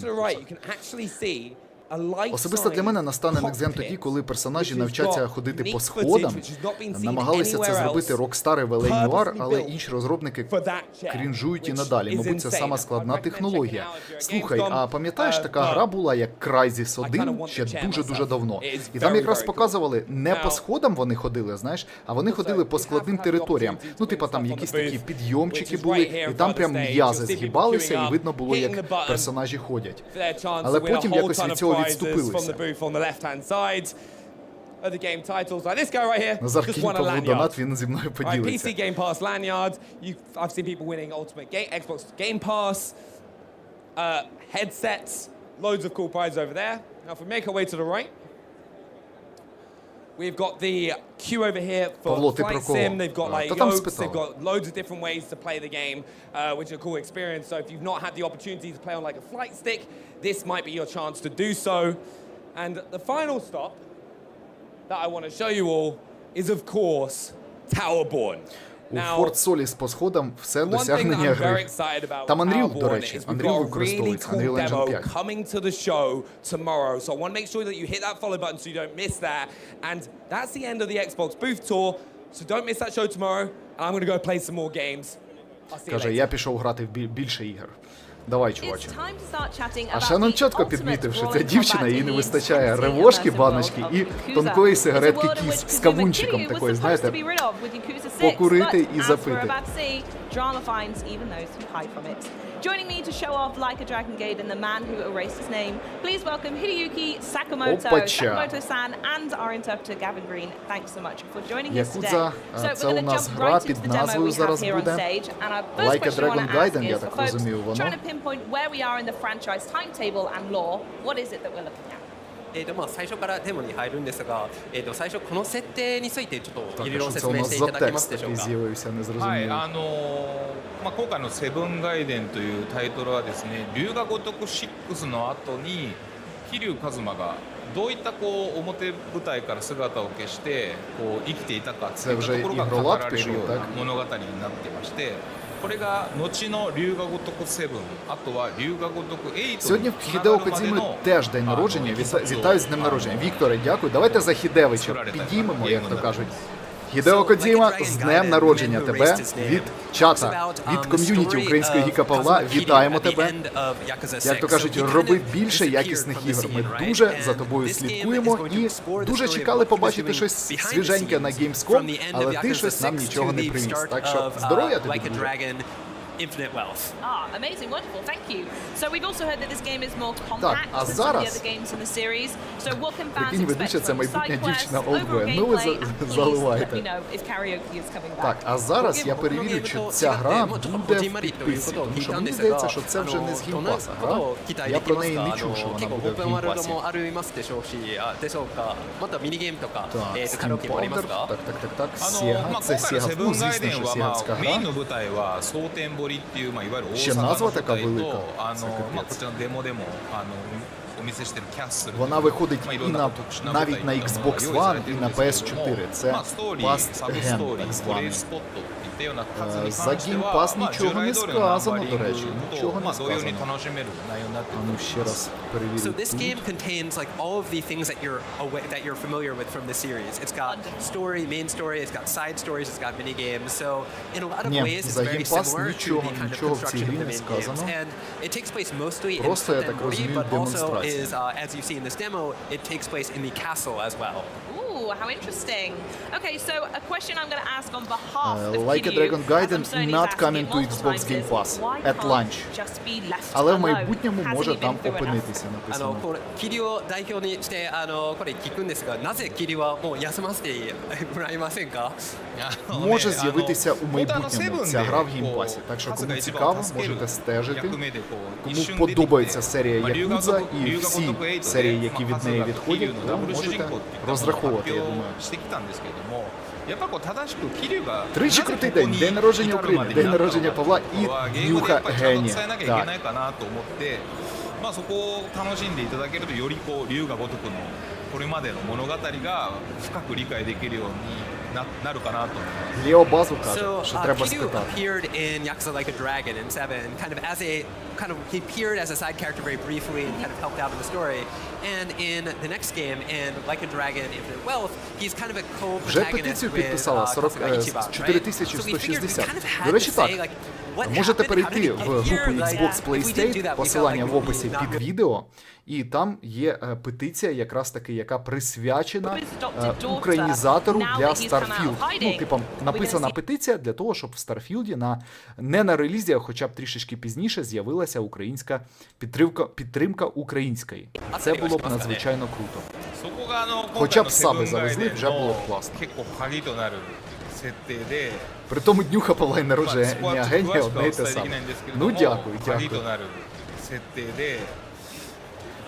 Особисто для мене настане Next Gen тоді, коли персонажі навчаться ходити по сходам. Намагалися це зробити Rockstar і L.A. але інші розробники крінжують і надалі. Мабуть, це сама складна технологія. Слухай, а пам'ятаєш, така гра була, як Crysis 1 ще дуже-дуже давно? І там якраз показували, не по сходам вони ходили, знаєш, а вони ходили по складним територіям. Ну, типа там якісь такі підйомчики були, і там прям м'язи згибалися, і видно було, як персонажі ходять. Але потім якось від цього відступилися. Назар кинь Павлу донат, він зі мною поділиться. PC Game Pass lanyard. I've seen people winning Ultimate Xbox Game Pass, headsets, loads of cool prizes over there. Now if we make our way to the right, we've got the queue over here for Flight Sim. They've got like yokes, they've got loads of different ways to play the game, which is a cool experience. So if you've not had the opportunity to play on like a flight stick, this might be your chance to do so. And the final stop that I want to show you all is, of course, Towerborn. У Fort Solis по сходам все досягнення гри. Там Unreal, до речі, Unreal використовується, Unreal Engine 5. Coming to the show tomorrow, so I want to make sure that you hit that follow button so you don't miss that. And that's the end of the Xbox booth tour, so don't miss that show tomorrow. And I'm going to go play some more games. Каже, я пішов грати в більше ігор. Давай, чуваче. А ще нам чітко підмітив, що ця дівчина, їй не вистачає ревошки, баночки і тонкої сигаретки кіс з кавунчиком такої, знаєте, покурити і запити. Joining me to show off Like a Dragon Gaiden, the man who erased his name, please welcome Hideyuki Sakamoto, Sakamoto-san, and our interpreter Gavin Green. Thanks so much for joining us today. So we're going to jump right into the demo we have here on stage, and our first question I want to ask is for folks trying to pinpoint where we are in the franchise timetable and lore. What is it that we're looking at? 最初からデモに入るんですが、最初この設定についてちょっといろいろ説明していただけますでしょうか。はい、今回のセブンガイデンというタイトルはですね、龍が如く6の後に桐生一馬がどういった表舞台から姿を消して生きていたかというところが語られるような物語になってまして。これが後の龍が如く7、あとは龍が如く8。Сьогодні в Хідео Кодзіми теж день народження. Вітаю з днем народження. Вікторе, дякую. Давайте за Хідевича підіймемо, як то кажуть. Хідео Кодзіма, з днем народження тебе від чата, від ком'юніті української гіка Павла. Вітаємо тебе. Як то кажуть, роби більше якісних ігор. Ми дуже за тобою слідкуємо і дуже чекали побачити щось свіженьке на Gamescom, але ти щось нам нічого не привіз. Так що здоров'я тобі, друже. infinite wealth. Ah, amazing, wonderful, thank you. So we've also heard that this game is more compact than some of the other games in the series. So what can fans expect from side quests, overall gameplay, and please let me know if karaoke is coming back. Так, а зараз я перевірю, чи ця гра буде в підписці, тому що мені здається, що це вже не з геймпаса гра. Я про неї не чув, що вона буде в геймпасі. Так, Sega, це Sega, ну звісно, що Sega-цька гра. Ще назва така велика, це капець. Вона виходить і навіть на Xbox One, і на PS4. Це Past Gen, так званий. За Game Pass нічого не сказано, до речі. Нічого не сказано. А ну ще раз перевірю. So this game contains like all of the things that you're familiar with from the series. It's got story, main story, it's got side stories, it's got mini games. So in a lot of ways it's very similar to the kind of construction of the main games. And it takes place mostly in S.T.A.L.K.E.R, but also is, as you see in this demo, it takes place in the castle as well. Ooh, how interesting. Okay, so a question I'm going to ask on behalf of Like a Dragon Gaiden not coming to Xbox Game Pass at launch. Але в майбутньому може там опинитися, написано. キリを代表にしてこれ聞くんですが、なぜキリはもう休ませてもらえませんか? Може з'явитися у майбутньому ця гра в геймпасі, так що кому цікаво, можете стежити. Кому подобається серія Якудза і всі серії, які від неї відходять, то можете розраховувати, я думаю. Тричі крутий день, день народження України, день народження Павла і Днюха Генія. Так. まあそこを楽しんでいただけるとよりこう龍が如くのこれまでの物語が深く理解できるようになるかなと思います。 Лео Базу каже, що треба Kiryu спитати. appeared in Yakuza Like a Dragon in 7, kind of he appeared as a side character very briefly and kind of helped out in the story. And in the next game, in Like a Dragon Infinite Wealth, he's kind of a Вже co-protagonist петицію with підписала Kasuga Ichiban, right? 4160. До речі, так. Можете перейти в групу Xbox PlayStation, посилання в описі під відео, і там є петиція, якраз таки, яка присвячена українізатору для Starfield. Ну, типу, написана петиція для того, щоб в Starfield не на релізі, а хоча б трішечки пізніше з'явилася українська підтримка української. Це було б надзвичайно круто. Хоча б саби завезли, вже було б класно. При тому Днюха Павла і народження Генія одне й те саме. Ну дякую.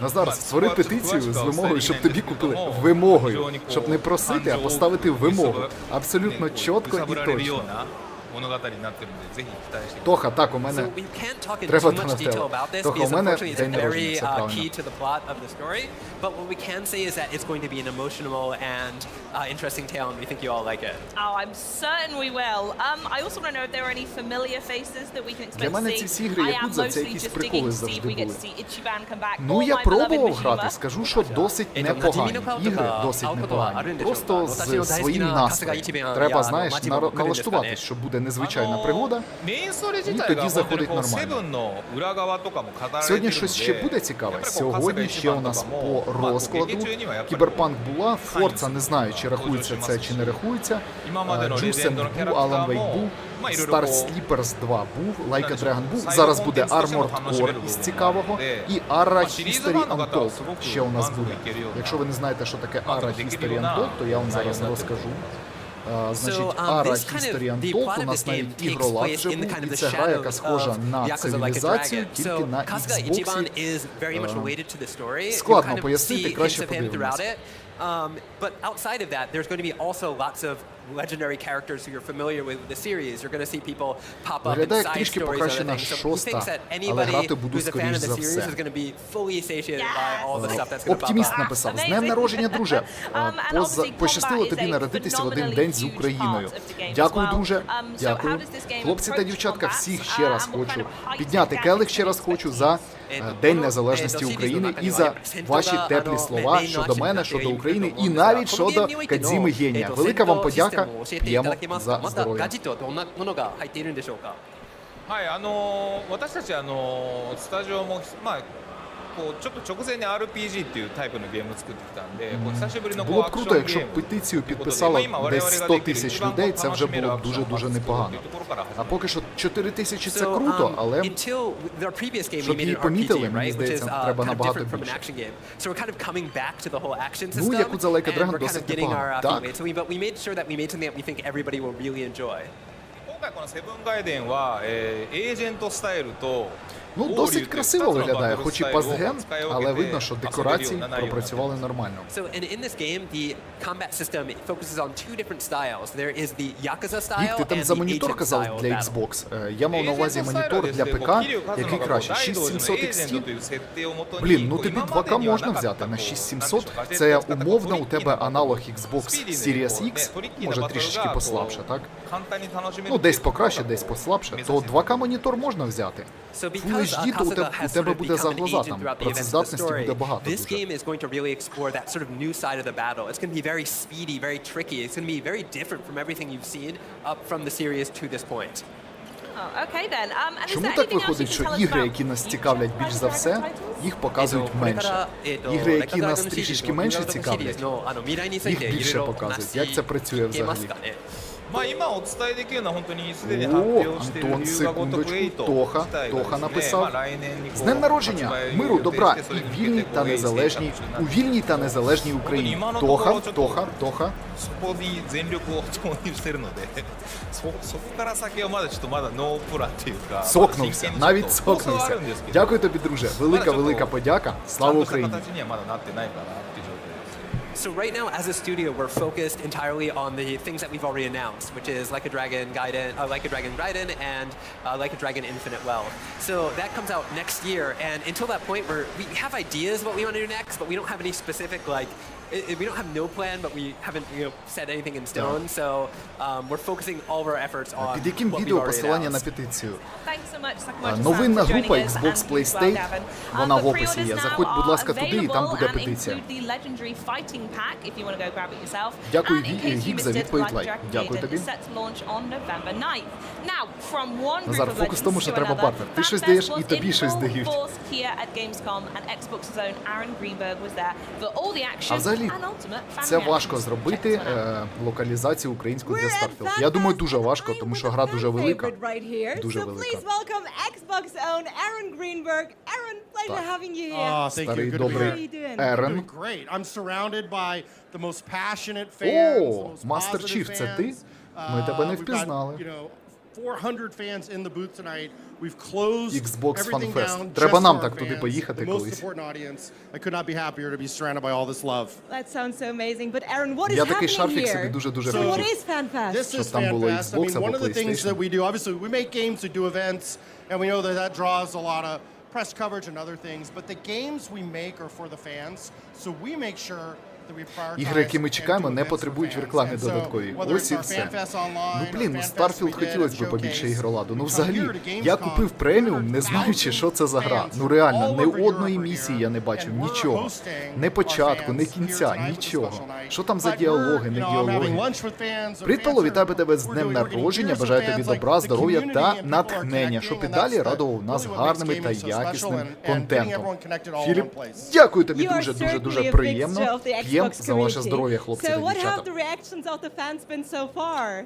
Назар, створи петицію з вимогою, щоб тобі купили. Вимогою. Щоб не просити, а поставити вимогу. Абсолютно чітко і точно. Тоха, так, у мене треба Донателло. Тоха, у мене день народження, це правильно. But what we can say is that it's going to be an emotional and interesting tale, and we think you all like it. Oh, I'm certain we will. I also want to know if there are any familiar faces that we can expect to see. I am mostly just digging to see if we get to see Ichiban come back. Ну, я пробував грати, скажу, що досить непогані. Ігри досить непогані. Просто з своїм настроєм. Треба, знаєш, налаштуватись, що буде незвичайна пригода, і тоді заходить нормально. Сьогодні щось ще буде цікаве. Сьогодні ще у нас по розкладу Cyberpunk була, Forza, не знаю, чи рахується це, чи не рахується, Jusant був, Alan Wake був, Starward 2 був, Like a Dragon був, зараз буде Armored Core із цікавого, і ARA Untold ще у нас буде. Якщо ви не знаєте, що таке ARA Untold, то я вам зараз розкажу. Значить, ARA Untold, у нас навіть ігролад вже був, і це гра, яка схожа на цивілізацію, тільки на Xbox. Складно пояснити, краще подивимося. But outside of that, there's going to be also lots of legendary characters who you're familiar with the series. You're going to see people pop up in side stories and other things. So we think that anybody who's a fan of the series is going to be fully satiated by all the stuff that's going to pop Оптиміст написав: з днем народження, друже. Пощастило тобі народитися в один день з Україною. Дякую, друже. Дякую. Хлопці та дівчатка, всіх ще раз хочу підняти келих, ще раз хочу за День Незалежності України і за ваші теплі слова щодо мене, щодо України і навіть щодо Кадзіми Генія. Велика вам подяка, п'ємо за здоров'я. はい、私たちスタジオもまあこうちょっと直前に RPG っていうタイプのゲームを作ってきたんで、こう久しぶりのこう Було ア б クシ круто, ョンゲ якщо ー б ム петицію ということで、 підписало 今我々 десь が 100 できる тисяч 一番 людей, це вже 楽しめる було ア б クション дуже-дуже を作る непогано. というところから始 А め поки що 4 тисячі це круто, але until our previous game, we щоб made її an помітили, RPG, мені right? Which is здається, треба kind of набагато different from an більше. action game. So we're kind of coming back to the whole action Ну, system, Yakuza Like a and Dragon we're kind of досить getting our непогано. feet Так. wet. So but we made sure that we made something that we think everybody will really enjoy. 今回このセブンガイデンは、エージェントスタイルと Ну, досить красиво виглядає, хоч і пастген, але видно, що декорації пропрацювали нормально. So in this game, the combat system focuses on two different styles. There is the Yakuza style Вік, ти там and за the монітор agent казав style для of battle. Xbox. Я мав на увазі монітор для ПК, який краще, 6700 XT. Блін, ну тобі 2К можна взяти на 6700. Це умовно у тебе аналог Xbox Series X, може трішечки послабше, так? Ну, десь покраще, десь послабше, то 2К монітор можна взяти. Full HD, то у тебе буде за глаза там, працездатності буде багато This дуже. game is going to really explore that sort of new side of the battle. It's going to be very speedy, very tricky. It's going to be very different from everything you've seen up from the series to this point. Oh, okay then. And is Чому there так anything else you виходить, can що tell us ігри, about які нас цікавлять більш за все, їх показують менше. Ігри, які нас трішечки менше цікавлять, їх більше показують. Як це працює взагалі? まあ今お伝えできるのは本当にすでに発 О, 表している Антон, 龍が如く секундочку. 8 Тоха 自体がですね、написав. まあ来年にこう З днем народження, 発売 миру, 予定 добра してそ і れに向け вільній て та こう незалежній, у вільній та незалежній Україні. Тоха. そこに全力を投入してるのでそこから先はまだちょっとまだノープランっていうか Сокнувся, навіть сокнувся. Дякую тобі, друже. Велика подяка. Слава Україні. 形にはまだなってないかなっていう状態です。 So right now, as a studio, we're focused entirely on the things that we've already announced, which is Like a Dragon Gaiden, and Like a Dragon Infinite Wealth. So that comes out next year, and until that point, we have ideas what we want to do next, but we don't have any specific we don't have no plan, but we haven't set anything in stone. So we're focusing all of our efforts on Під яким what we've відео already посилання на announced. петицію? Thanks so much, Sakamoto-san, Новинна for joining група us, Xbox and PlayStation, Gavin. вона в The описі є. pre-orders Заходь, now будь ласка, are туди, і там available буде and петиція. include the legendary fighting pack if you want to go grab it yourself. Дякую, And in case you Гік, за missed it, відповідь Like лайк. Dragon Дякую Gaiden тобі. is set to launch on November 9th. Now, from one group Назар, of фокус в legends тому, що to треба another, партнер. Ти щось FanFest даєш, was і тобі in щось full дають. force here at Gamescom, and Xbox's own Aaron Greenberg was there for all the action А взагалі, and ultimate fan це reactions. важко зробити локалізацію українську для Starfield. Я думаю, дуже важко, тому що гра дуже велика. Дуже велика. Please welcome Xbox's own Aaron Greenberg. Aaron, pleasure having you here. Oh, thank you. Старий Good to be добрий here. Ерен. Doing great. I'm surrounded by the most passionate fans, the О, most Мастер positive Чіф, це ти? fans. Ми тебе не We've got, впізнали. 400 fans in the booth tonight. We've closed Xbox everything FanFest. down Треба just нам for так our туди fans, поїхати the most колись. important audience. I could not be happier to be surrounded by all this love. That sounds so amazing. But Aaron, what is Я такий happening шарфік here? собі дуже-дуже So what хотів. is FanFest? This Щоб is там було FanFest. I Xbox mean, або one of the things PlayStation. that we do, obviously, we make games, we do events, and we know that that draws a lot of press coverage and other things, but the games we make are for the fans, so we make sure that we prioritize Ігри, які ми чекаємо, не and do events потребують for fans. реклами And so, додаткової. whether Ось і it's our все. FanFest online Ну блін, or ну FanFest Starfield we did хотілося б at побільше Showcase, ігроладу. Ну we come взагалі, here to я Gamescom, купив преміум, не знаючи, що це за гра. Ну реально, ні одної місії я не бачив, нічого. Не початку, не кінця, нічого. Що там за діалоги, не діалоги. Привіт, вітаю тебе з днем народження, бажаю тобі добра, здоров'я та натхнення, щоб і далі радував нас гарними та якісним контентом. Філіп, дякую тобі дуже приємно. П'єм за ваше здоров'я, хлопці та So what дівчата. have the reactions of the fans been so far?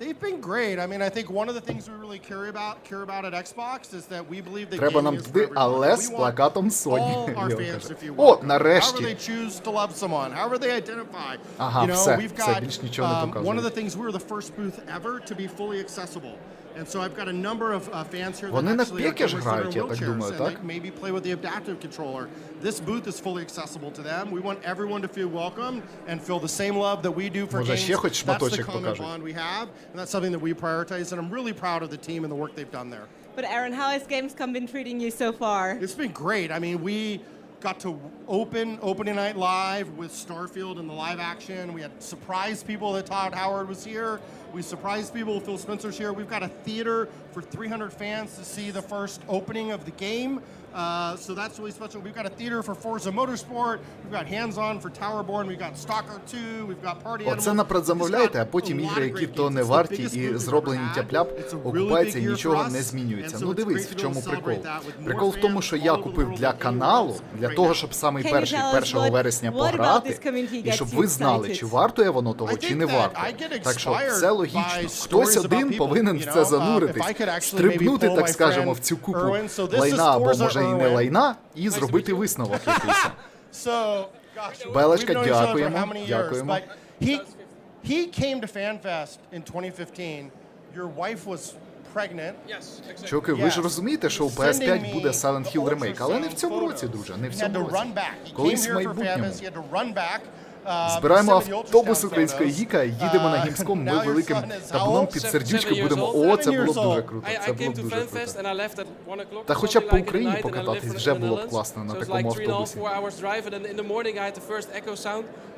They've been great. I mean, I think one of the things we really care about at Xbox is that we believe that Треба gaming нам is for туди, everyone. але з We want плакатом Sony. all our Лео fans каже. to feel О, welcome. However нарешті. they choose to love someone, however they identify. Ага, You know, все, we've все, got більш нічого не one of показують. the things, we were the first booth ever to be fully accessible. And so I've got a number of fans here that Вони на actually are п'єкі ж gamers that are грають, in я так wheelchairs, думаю, and так? they maybe play with the adaptive controller. This booth is fully accessible to them. We want everyone to feel welcome and feel the same love that we do for Може, games. ще хоч That's the шматочок common покажуть. bond we have, and that's something that we prioritize, and I'm really proud of the team and the work they've done there. But Aaron, how has Gamescom been treating you so far? It's been great. I mean, we got to opening night live with Starfield and the live action. We had surprised people that Todd Howard was here. We surprised people, Phil Spencer's here. We've got a theater for 300 fans to see the first opening of the game. So that's really special. We've got a theater for Forza Motorsport. We've got hands-on for Towerborn. We've got Stalker 2. We've got Party Animals. Оце напередзамовляйте, а потім ігри, які то не варті і зроблені тяп-ляп, окупація, нічого не змінюється. Ну дивись, в чому прикол. Прикол в тому, що я купив для каналу, для того, щоб самий перший 1 вересня пограти, і щоб ви знали, чи вартує воно того, чи не варто. Так що все логічно. Хтось один повинен в це зануритись, стрибнути, так скажемо, в цю купу лайна або, може, і не лайна, і зробити висновок якийсь. Белочка, дякуємо, дякуємо. He came to FanFest in 2015. Your wife was pregnant. Чуваки, ви ж розумієте, що у PS5 буде Silent Hill ремейк, але не в цьому році, друже, не в цьому році. Колись в майбутньому. Збираємо автобус українського гіка, їдемо на Gamescom, ми великим таблом під сердючкою будемо. О, це було б дуже круто, це було б дуже круто. Та хоча б по Україні покататись вже було б класно на такому автобусі.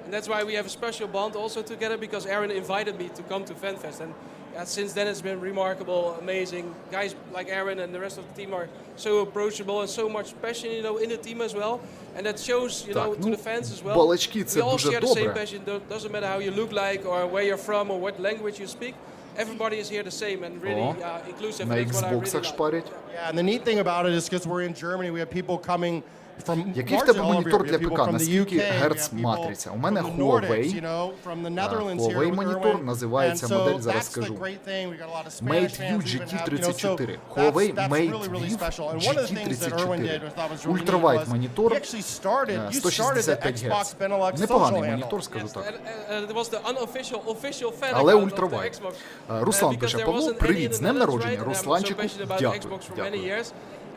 And that's why we have a special bond also together, because Aaron invited me to come to FanFest. And since then it's been remarkable, amazing. Guys like Aaron and the rest of the team are so approachable and so much passion, you know, in the team as well. And that shows, you know, to the fans as well. We all share the same passion. Doesn't matter how you look like or where you're from or what language you speak. Everybody is here the same and really inclusive. And that's what I really like. Yeah, and the neat thing about it is because we're in Germany, we have people coming. Який в тебе монітор для ПК? Наскільки герц матриця? У мене Huawei. Huawei монітор, називається модель, зараз скажу. Mate View GT34. Huawei Mate View GT34. Ультравайд монітор, 165 Гц. Непоганий монітор, скажу так. Але ультравайд. Руслан пише: Павло, привіт, з днем народження. Русланчику, дякую.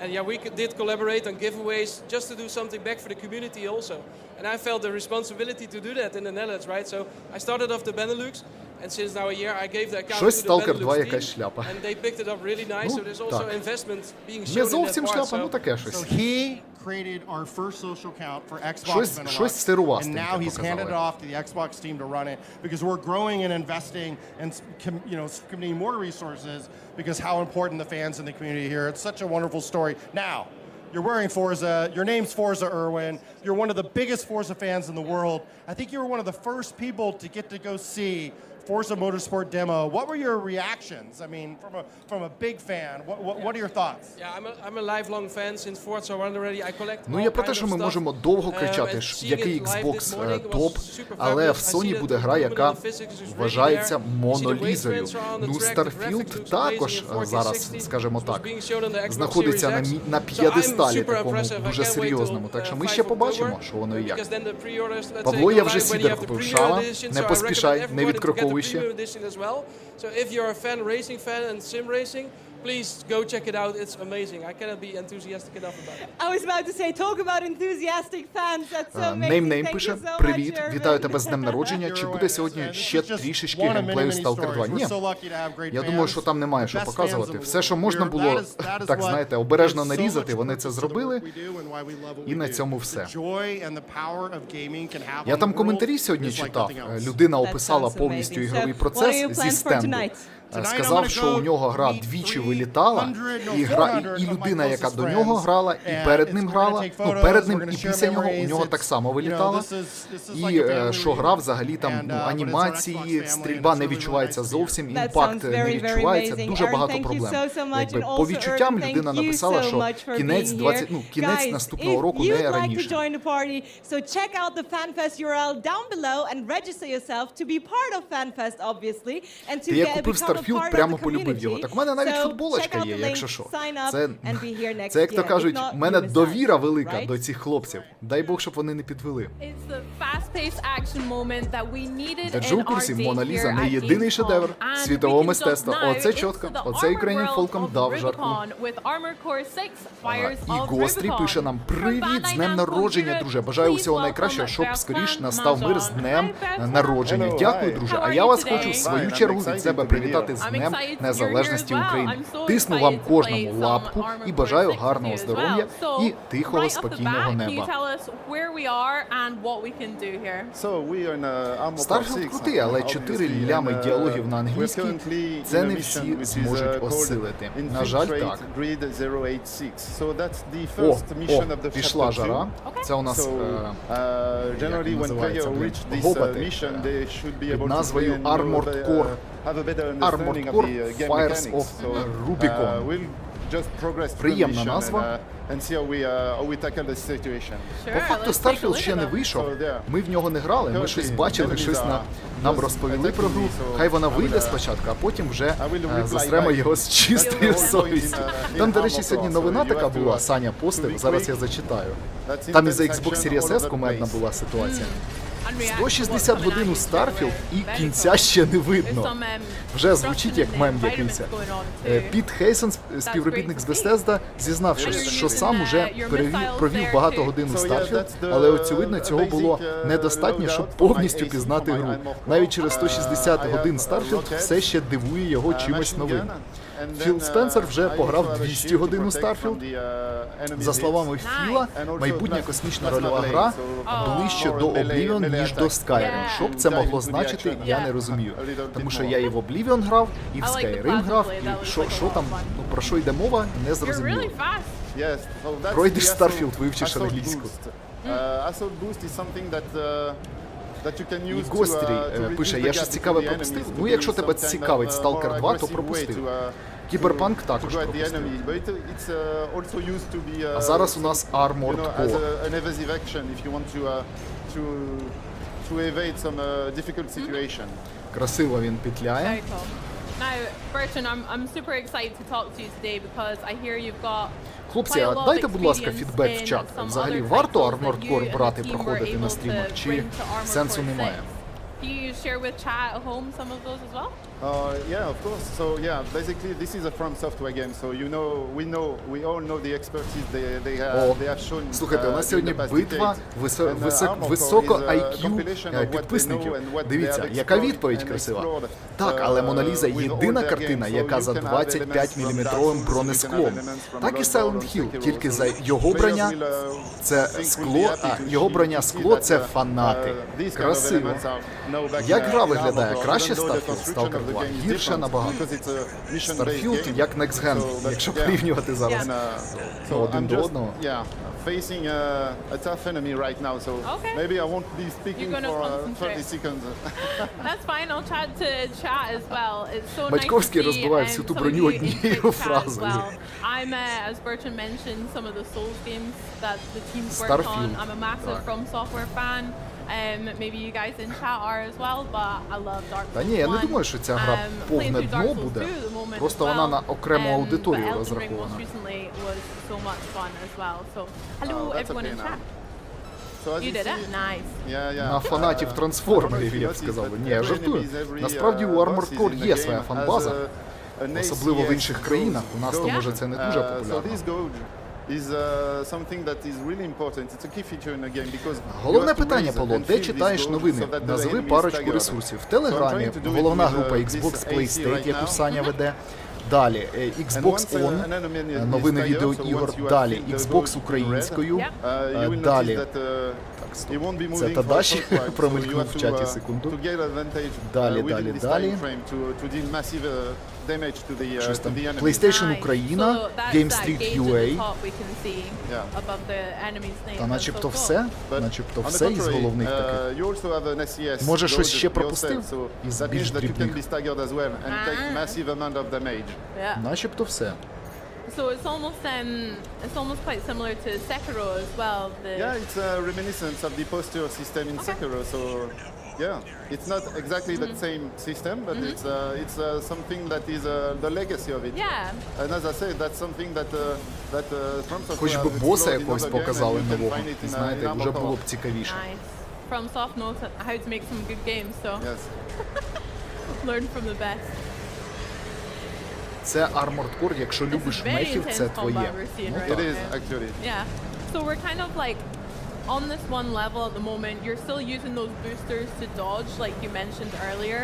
And yeah, we did collaborate on giveaways just to do something back for the community also. And I felt the responsibility to do that in the Netherlands, right? So I started off the Benelux, and since now a year I gave the account to the Benelux team, and they picked it up really nice. So there's also investment being shown in that part. So he created our first social account for Xbox Benelux, and now he's handed it off to the Xbox team to run it, because we're growing and investing and, you know, committing more resources because how important the fans in the community here. It's such a wonderful story. Now, you're wearing Forza, your name's Forza Irwin, you're one of the biggest Forza fans in the world. I think you were one of the first people to get to go see Forza Motorsport demo. What were your reactions? I mean, from a big fan, what are your thoughts? Yeah, I'm a lifelong fan since Forza 1 already. I collect Ну, я про те, що ми можемо довго кричати, який Xbox топ, але в Sony буде гра, яка вважається монолізою. Ну, Starfield також зараз, скажімо так, знаходиться на п'єдесталі такому дуже серйозному. Так що ми ще побачимо, що воно і як. Павло, я вже сідер купив. Шава, не поспішай, не відкроковуй ще. So if you're a fan, racing fan and sim racing, please go check it out. It's amazing. I cannot be enthusiastic enough about it. I was about to say, talk about enthusiastic fans. That's so amazing. Name пише: Привіт, вітаю тебе з днем народження. Чи буде сьогодні ще трішечки геймплею Stalker 2? Ні. Я думаю, що там немає що показувати. Все, що можна було, так знаєте, обережно нарізати, вони це зробили. І на цьому все. Я там коментарі сьогодні читав. Людина описала повністю ігровий процес зі стенду. Сказав, що у нього гра двічі вилітала, і людина, яка до нього грала, і перед ним грала, ну, перед ним і після нього у нього так само вилітала. І що гра взагалі там, анімації, стрільба не відчувається зовсім, імпакт не відчувається, дуже багато проблем. Якби, по відчуттям людина написала, що кінець наступного року не раніше. Я купив Starfield, прямо полюбив його. Так у мене навіть футболочка є, якщо що. Це, як то кажуть, у мене довіра велика до цих хлопців. Дай Бог, щоб вони не підвели. Держу у курсі, Мона Ліза не єдиний шедевр світового мистецтва. Оце чітко, оце Ukrainian Folk'ом дав жарку. І Гострій пише нам: привіт, з днем народження, друже. Бажаю усього найкращого, щоб скоріш настав мир з днем народження. Дякую, друже. А я вас хочу в свою чергу від себе привітати з Днем Незалежності України. Тисну вам кожному лапку і бажаю гарного здоров'я і тихого, спокійного неба. you here? Starfield крутий, але 4 лями діалогів на англійській – це не всі зможуть осилити. На жаль, так. О, пішла жара. Це у нас, як називається, гоботи під назвою Armored Core. Armored Core Fires of Rubicon. Приємна назва. По факту Starfield ще не вийшов, ми в нього не грали, ми щось бачили, щось нам розповіли про гру. Хай вона вийде спочатку, а потім вже засремо його з чистою совістю. Там, до речі, сьогодні новина така була, Саня постив, зараз я зачитаю. Там із-за Xbox Series S кумедна була ситуація. 160 годин у Starfield і кінця ще не видно. Вже звучить як мем якийсь. Піт Хейсон, співробітник з Bethesda, зізнався, що сам уже провів багато годин у Starfield, але очевидно цього було недостатньо, щоб повністю пізнати гру. Навіть через 160 годин Starfield все ще дивує його чимось новим. Філ Спенсер вже пограв 200 годин у Starfield. За словами Філа, майбутня космічна рольова гра ближче до Oblivion, ніж до Skyrim. Що б це могло значити, я не розумію. Тому що я і в Oblivion грав, і в Skyrim грав, і що там, про що йде мова, не зрозуміло. Пройдеш Starfield, вивчиш англійську. І Гострій пише, я щось цікаве пропустив. Ну, якщо тебе цікавить Stalker 2, то пропустив. Cyberpunk також пропустив. А зараз у нас Armored Core. Красиво він петляє. Хлопці, а дайте, будь ласка, фідбек в чат. Взагалі, варто Armored Core брати, проходити на стрімах, чи сенсу немає? Do you share with chat at home some of those as well? Yeah, of course. So yeah, basically this is a From Software game. So we all know the expertise they have shown. Слухайте, у нас сьогодні битва високо IQ підписників. Дивіться, яка відповідь красива. Так, але Мона Ліза єдина картина, яка за 25-мм бронесклом. Так і Silent Hill, тільки за його броня це скло, а його броня скло це фанати. Красиво. Як гра виглядає? Краще Starfield? Stalker 2? Гірше набагато. Starfield як Next Gen, якщо порівнювати зараз один до одного. Facing a tough enemy right now, so maybe I won't be speaking for 30 seconds. That's fine, I'll chat to chat as well. It's so Батьковський розбиває всю ту броню однією фразою. I'm, as Bertrand mentioned, some of the Souls games that the team's worked on. I'm a massive From Software fan. Maybe you guys in chat are as well, but I love Dark Souls 1. Та ні, я не думаю, що ця гра повне дно буде. Просто вона на окрему аудиторію розрахована. Hello everyone in chat. You did it? Nice. На фанатів трансформерів, я б сказав. Ні, я жартую. Насправді у Armored Core є своя фанбаза. Особливо в інших країнах. У нас то, може, це не дуже популярно. Головне питання, Павло, де читаєш новини? Назви парочку ресурсів. В Телеграмі, головна група Xbox PlayStation, яку Саня веде. Далі Xbox On, новини відео ігор. Далі Xbox українською. Далі це Тадаші промелькнув в чаті секунду. Далі. Щось там. PlayStation Україна, GameStreet.ua. Та начебто все. Начебто все із головних таких. Може щось ще пропустив? Із більш дрібних. Начебто все. So it's almost quite similar to Sekiro as well. Yeah, it's a reminiscence of the posture system in Sekiro. So yeah, it's not exactly the same system, but it's something that is the legacy of it. Yeah. And as I said, that's something that From Software. Хоч би боса якогось показали нового. Знаєте, вже було б цікавіше. Nice. From Soft knows how to make some good games, so learn from the best. Це Armored Core, якщо любиш мехів, це твоє. It is, actually. Yeah. So we're kind of like on this one level at the moment. You're still using those boosters to dodge, like you mentioned earlier,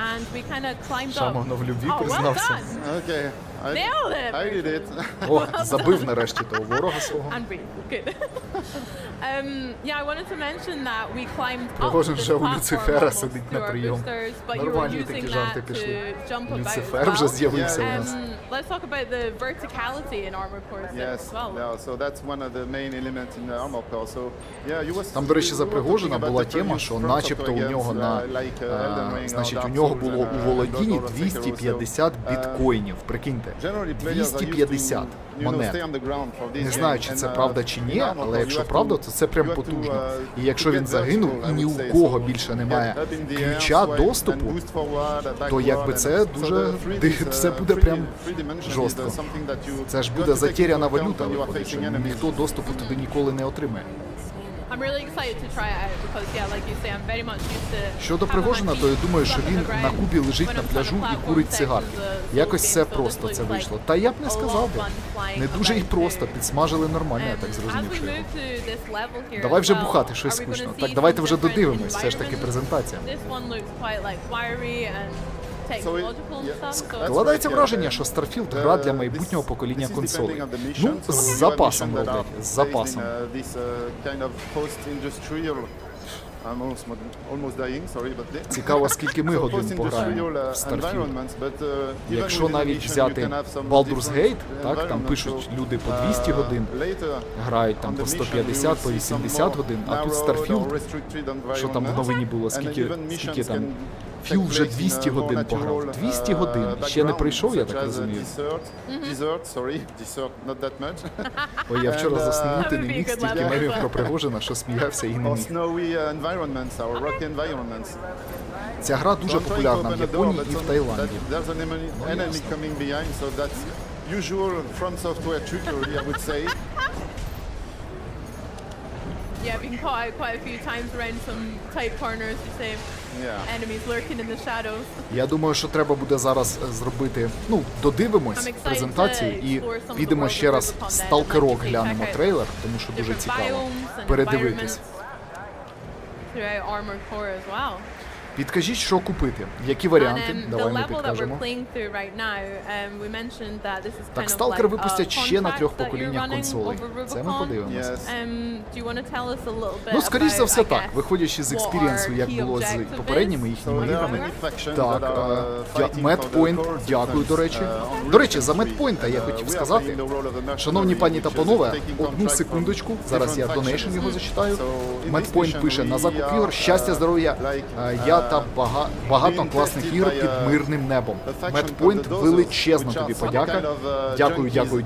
and we kind of climbed up. Шаманов в любві признався. Okay. Nailed it! I did it. О, забив нарешті того ворога свого. And breathe. Good. Yeah, I wanted to mention that we climbed up Пригожин this вже у platform Люцифера almost сидить through на our прийом. boosters, but you were Нормальні такі using жарти that пішли. to jump about as Люцифер вже well. з'явився у нас. Let's talk about the verticality in Armor Core Yes, as well. yeah, so that's one of the main elements in the Armor Core. So, yeah, you was, Там, до речі, за Пригожина була тема, що начебто у нього на, значить, у нього було у володінні 250 біткоїнів, прикиньте, 250 монет. Не знаю, чи це правда чи ні, але якщо правда, то це прям потужно. І якщо він загинув і ні у кого більше немає ключа доступу, то якби це дуже, це буде прям жорстко. Це ж буде затеряна валюта, виходить, що ніхто доступу туди ніколи не отримає. I'm really excited to try it out because, yeah, like you say, I'm very much used to. Щодо Пригожина, то я думаю, що він на кубі лежить на пляжу і курить цигарки. Якось все просто це вийшло. Та я б не сказав би. Не дуже і просто, підсмажили нормально, я так зрозумів, що його. Давай вже бухати, щось скучно. Так, давайте вже додивимось, все ж таки презентація. Складається враження, що Starfield – гра для майбутнього покоління консолей. Ну, з запасом роблять, з запасом. Цікаво, скільки ми годин пограємо в Starfield. Якщо навіть взяти Baldur's Gate, так, там пишуть люди по 200 годин, грають там по 150, по 80 годин, а тут Starfield, що там в новині було, скільки там, Філ вже 200 годин пограв. 200 годин. Ще не прийшов, я так розумію. Ой, я вчора заснути не міг, стільки мемів про Пригожина, що сміявся і не міг. Ця гра дуже популярна в Японії і в Таїланді. Yeah, being caught out quite a few times around some tight corners, you say. Enemies lurking in the shadows. Я думаю, що треба буде зараз зробити, ну, додивимось презентацію і підемо ще раз Stalker глянемо трейлер, тому що дуже цікаво передивитись. Підкажіть, що купити, які варіанти, давай ми підкажемо. Так, Stalker випустять ще на 3 поколіннях консолей. Це ми подивимося. Ну, скоріш за все так, виходячи з експірієнсу, як було з попередніми їхніми іграми. Так, Медпойнт, дякую, до речі. До речі, за Медпойнта я хотів сказати. Шановні пані та панове, одну секундочку, зараз я донейшн його зачитаю. Медпойнт пише: на закуп ігор, щастя, здоров'я, я та багато класних ігор під мирним небом. Медпойнт, величезна тобі подяка. Дякую.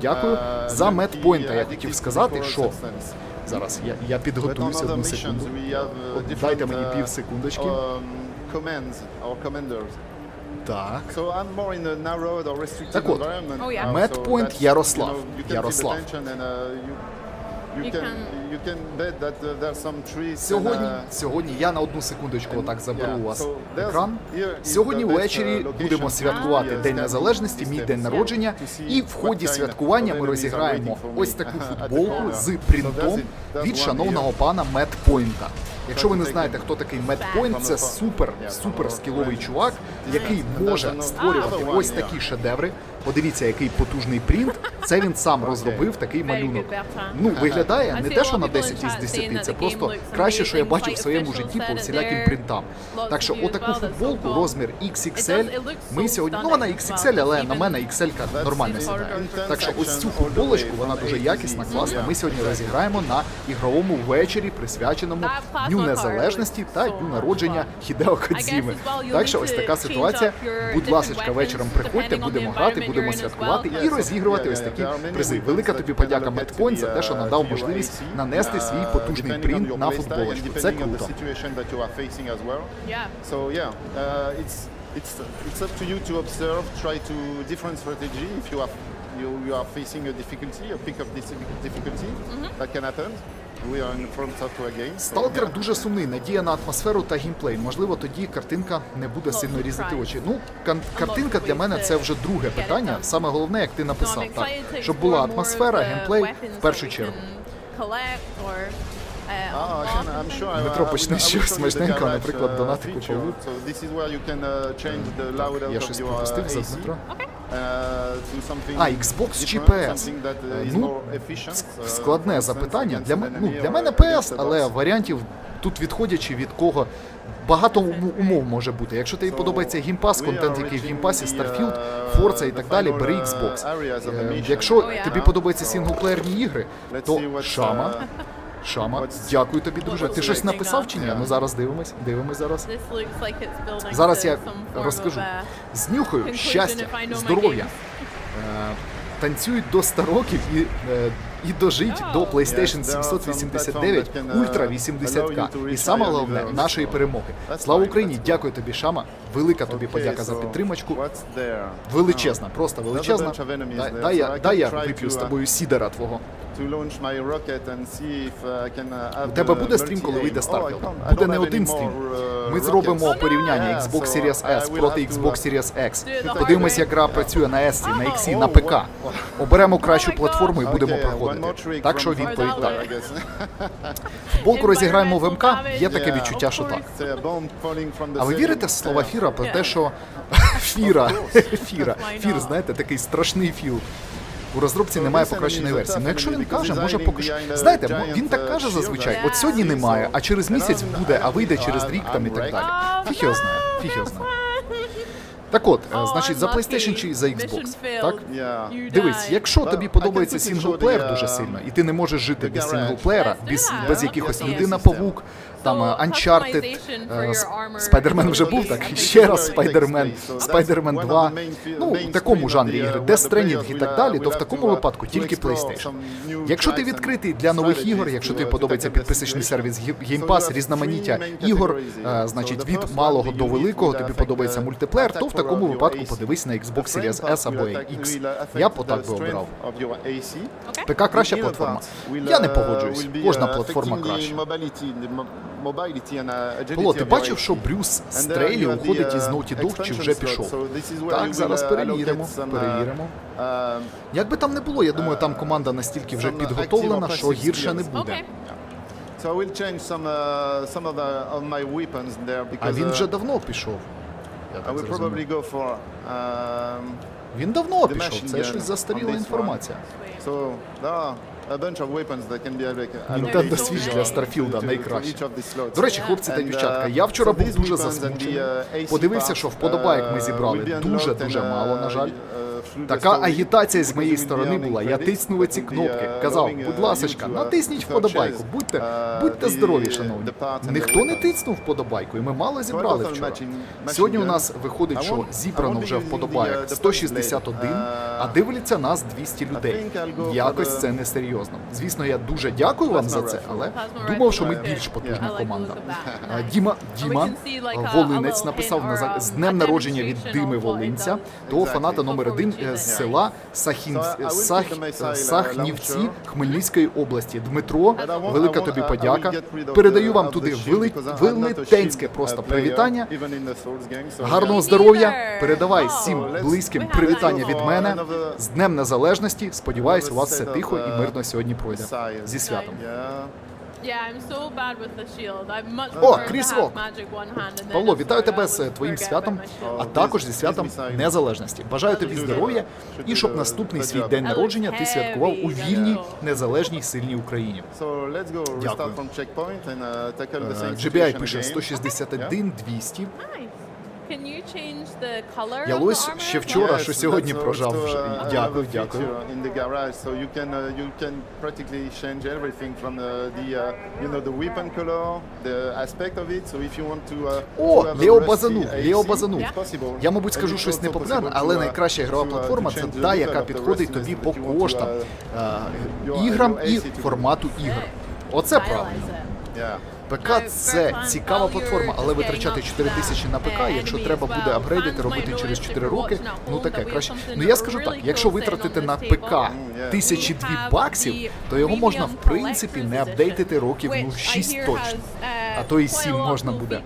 За Медпойнта я хотів сказати, що... Зараз, я підготуюся одну секунду. Дайте мені пів секундочки. Так. Так от, Медпойнт Ярослав. Сьогодні я на одну секундочку отак заберу у вас екран. Сьогодні ввечері будемо святкувати День Незалежності, мій день народження, і в ході святкування ми розіграємо ось таку футболку з принтом від шановного пана Медпойнта. Якщо ви не знаєте, хто такий Медпойнт, це супер скіловий чувак, який може створювати ось такі шедеври. Подивіться, який потужний принт. Це він сам розробив такий малюнок. Ну, виглядає не те, що на 10 із 10, це просто краще, що я бачив в своєму житті по всіляким принтам. Так що отаку футболку, розмір XXL, ми сьогодні, ну вона XXL, але на мене XL-ка нормально сідає. Так що ось цю футболочку, вона дуже якісна, класна, ми сьогодні розіграємо на ігровому вечорі, присвяченому Дню Незалежності та дню народження Хідео Кодзіми. Так що ось така ситуація. Будь ласочка, вечором приходьте, будемо грати, будемо святкувати і розігрувати ось такі призи. Велика тобі подяка Медпойнт за те, що надав можливість нанести свій потужний принт на футболочку. Це круто. It's up to you to observe, try to different strategy if you are facing a difficulty, a pick up difficulty, that can happen. Stalker дуже сумний, надія на атмосферу та геймплей. Можливо, тоді картинка не буде сильно різати очі. Ну, картинка для мене це вже друге питання. Саме головне, як ти написав, так, щоб була атмосфера, геймплей в першу чергу. Дмитро, почне щось смачненького, наприклад, донати купову. Я щось пропустив за Дмитро. Xbox чи PS? Ну, складне запитання. Для мене PS, але варіантів тут відходячи від кого багато умов може бути. Якщо тобі подобається геймпас, контент, який в геймпасі, Starfield, Forza і так далі, бери Xbox. Якщо тобі подобаються синглплеєрні ігри, то Шама, дякую тобі, друже. Ти щось написав чи ні? Ну зараз дивимось зараз. Зараз я розкажу. Знюхаю щастя, здоров'я. Танцюють до 100 років і дожить до PlayStation 789 Ultra 80K. І саме головне, нашої перемоги. Слава Україні, дякую тобі, Шама. Велика тобі подяка за підтримочку. Величезна, просто величезна. Дай я вип'ю з тобою сідера твого. У тебе буде стрім, коли вийде Starfield? Буде не один стрім. Ми зробимо порівняння Xbox Series S проти Xbox Series X. Подивимось, як гра працює на S, на X, на ПК. Оберемо кращу платформу і будемо проходити. Так що відповідь так. Футболку розіграємо в МК? Є таке відчуття, що так. А ви вірите в слова Фіра про те, що... Фір, знаєте, такий страшний філ. У розробці немає покращеної версії. Ну якщо він каже, може поки що... Знаєте, він так каже зазвичай, от сьогодні немає, а через місяць буде, а вийде через рік там і так далі. Фіг його знає. Так от, значить, за PlayStation чи за Xbox, так? Дивись, якщо тобі подобається синглплеєр дуже сильно, і ти не можеш жити без синглплеєра, без якихось Людина-павук, там Uncharted, Spider-Man вже був, так? Ще раз Spider-Man 2, ну, в такому жанрі ігри, Death Stranding і так далі, то в такому випадку тільки PlayStation. Якщо ти відкритий для нових ігор, якщо тобі подобається підписочний сервіс Game Pass, різноманіття ігор, значить, від малого до великого, тобі подобається мультиплеєр, то в такому випадку подивись на Xbox Series S або X. Я б отак би обирав. ПК краща платформа. Я не погоджуюсь. Кожна платформа краща. Павло, ти бачив, що Брюс Стрейлі уходить із Naughty Dog чи вже пішов? Так, зараз перевіримо. Як би там не було, я думаю, там команда настільки вже підготовлена, що гірше не буде. А він вже давно пішов. Він давно пішов, це щось застаріла інформація. Nintendo Switch для Starfield найкраще. До речі, хлопці та дівчатка, я вчора був дуже засмучений. Подивився, що вподобайок ми зібрали дуже мало, на жаль. Така агітація з моєї сторони була, я тиснув ці кнопки, казав, будь ласочка, натисніть вподобайку, будьте здорові, шановні. Ніхто не тиснув вподобайку, і ми мало зібрали вчора. Сьогодні у нас виходить, що зібрано вже вподобайок 161, а дивляться нас 200 людей. Якось це несерйозно. Звісно, я дуже дякую вам за це, але думав, що ми більш потужна команда. Діма Волинець написав з днем народження від Дими Волинця, того фаната номер 1 з села Сахнівці Хмельницької області. Дмитро, велика тобі подяка. Передаю вам туди велетенське просто привітання. Гарного здоров'я. Передавай всім близьким привітання від мене. З Днем Незалежності. Сподіваюсь, у вас все тихо і мирно сьогодні пройде. Зі святом. О, Кріс Рок. Павло, вітаю тебе з твоїм святом, а також зі святом Незалежності. Бажаю тобі здоров'я і щоб наступний свій день народження ти святкував у вільній, незалежній, сильній Україні. Дякую. GBI пише 161 200. Я лось ще вчора, що сьогодні прожав вже. Дякую. О, Лео Базанув. Я, мабуть, скажу щось непопулярне, але найкраща ігрова платформа – це та, яка підходить тобі по коштам, іграм і формату ігор. Оце правильно. ПК – це цікава платформа, але витрачати 4 тисячі на ПК, якщо треба буде апгрейдити, робити через 4 роки, ну таке краще. Ну я скажу так, якщо витратити на ПК $1002, то його можна в принципі не апдейтити років 6 точно, а то і 7 можна буде.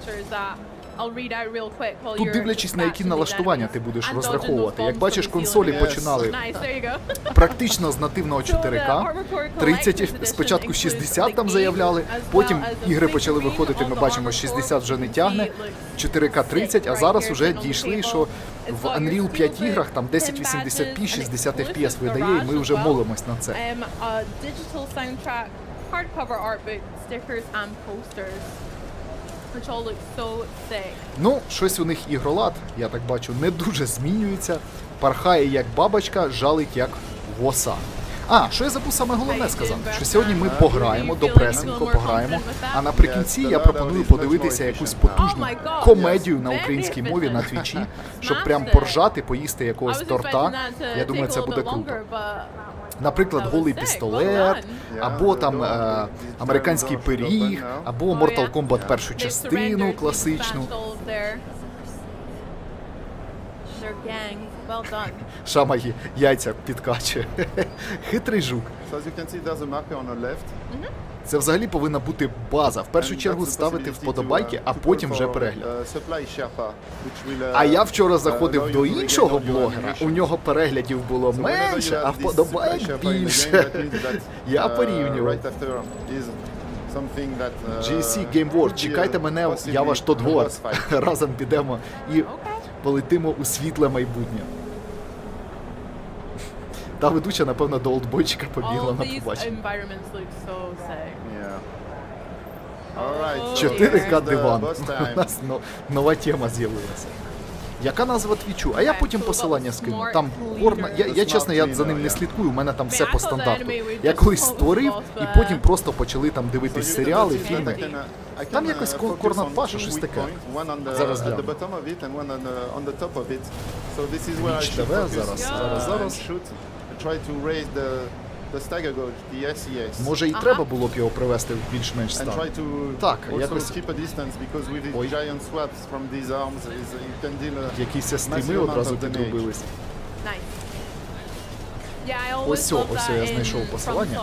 Тут дивлячись, на які налаштування ти будеш розраховувати. Як бачиш, консолі починали практично з нативного 4К, 30, спочатку 60 там заявляли, потім ігри почали виходити, ми бачимо, 60 вже не тягне, 4К 30, а зараз вже дійшли, що в Unreal 5 іграх там 1080p, 60 FPS видає, і ми вже молимось на це. Ну, щось у них ігролад, я так бачу, не дуже змінюється. Пархає як бабочка, жалить як воса. А, що я забув саме головне сказати, що сьогодні ми пограємо, добресенько пограємо, а наприкінці я пропоную подивитися якусь потужну комедію на українській мові на твічі, щоб прям поржати, поїсти якогось торта. Я думаю, це буде круто. Наприклад, голий пістолет, або там американський пиріг, або Mortal Kombat першу частину класичну. Шамагі яйця підкачує. Хитрий жук. Це взагалі повинна бути база. В першу чергу ставити вподобайки, а потім вже перегляд. А я вчора заходив до іншого блогера, у нього переглядів було менше, а вподобайок більше. Я порівнював. GC Game World, чекайте мене, я ваш Тодгор. Разом підемо і полетимо у світле майбутнє. Та ведуча, напевно, до олдбойчика побігла на побачення. 4К диван. У нас нова тема з'явилася. Яка назва твічу? А я потім посилання скину. Там порно. Я чесно, я за ним не слідкую, у мене там все по стандарту. Я колись створив, і потім просто почали там дивитись серіали, фільми. Там якось Корнат Паша, щось таке. Зараз гляну. Twitch TV, зараз. Може і треба було б його привести в більш-менш стан. Так, якось... Ой. Якісь стріми одразу підробились. Ось я знайшов посилання.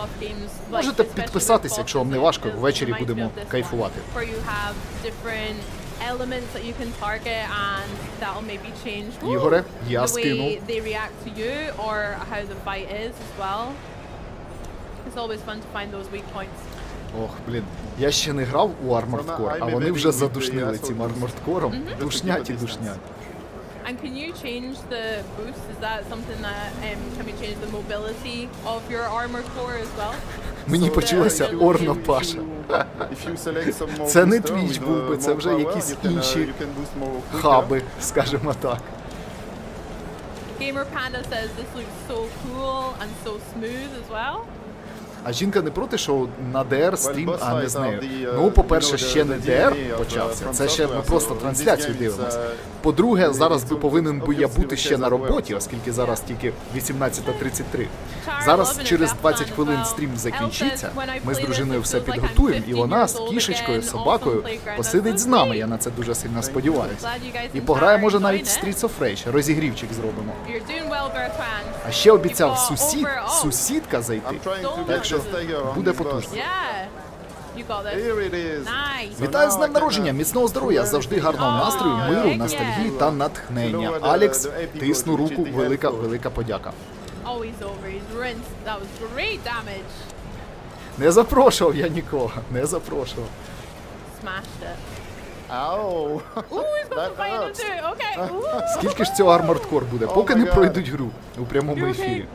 Можете підписатись, якщо вам не важко, ввечері будемо кайфувати. Ігоре, я скинув. Ох, блін, я ще не грав у Armored Core, а вони вже задушнили цим Armored Core. Душнять і душнять. And can you change the boost? Is that something that can we change the mobility of your Armored Core as well? Мені почулося Орно Паша. Це не Twitch був би, це вже якісь інші хаби, скажімо так. Gamer Panda says this looks so cool and so smooth as well. А жінка не проти, що на DR стрім, а не з нею. Ну, по-перше, ще не DR почався, це ще ми просто трансляцію дивимося. По-друге, зараз би повинен би я бути ще на роботі, оскільки зараз тільки 18:33. Зараз через 20 хвилин стрім закінчиться, ми з дружиною все підготуємо, і вона з кішечкою, собакою посидить з нами, я на це дуже сильно сподіваюся. І пограє, може, навіть Streets of Rage, розігрівчик зробимо. А ще обіцяв сусідка зайти. Так що буде потужно. Вітаю з днем народження, міцного здоров'я, завжди гарного настрою, миру, ностальгії та натхнення. Алекс, тисну руку, велика подяка. Не запрошував я нікого, не запрошував. Скільки ж цього Armored Core буде, поки не пройдуть гру у прямому ефірі.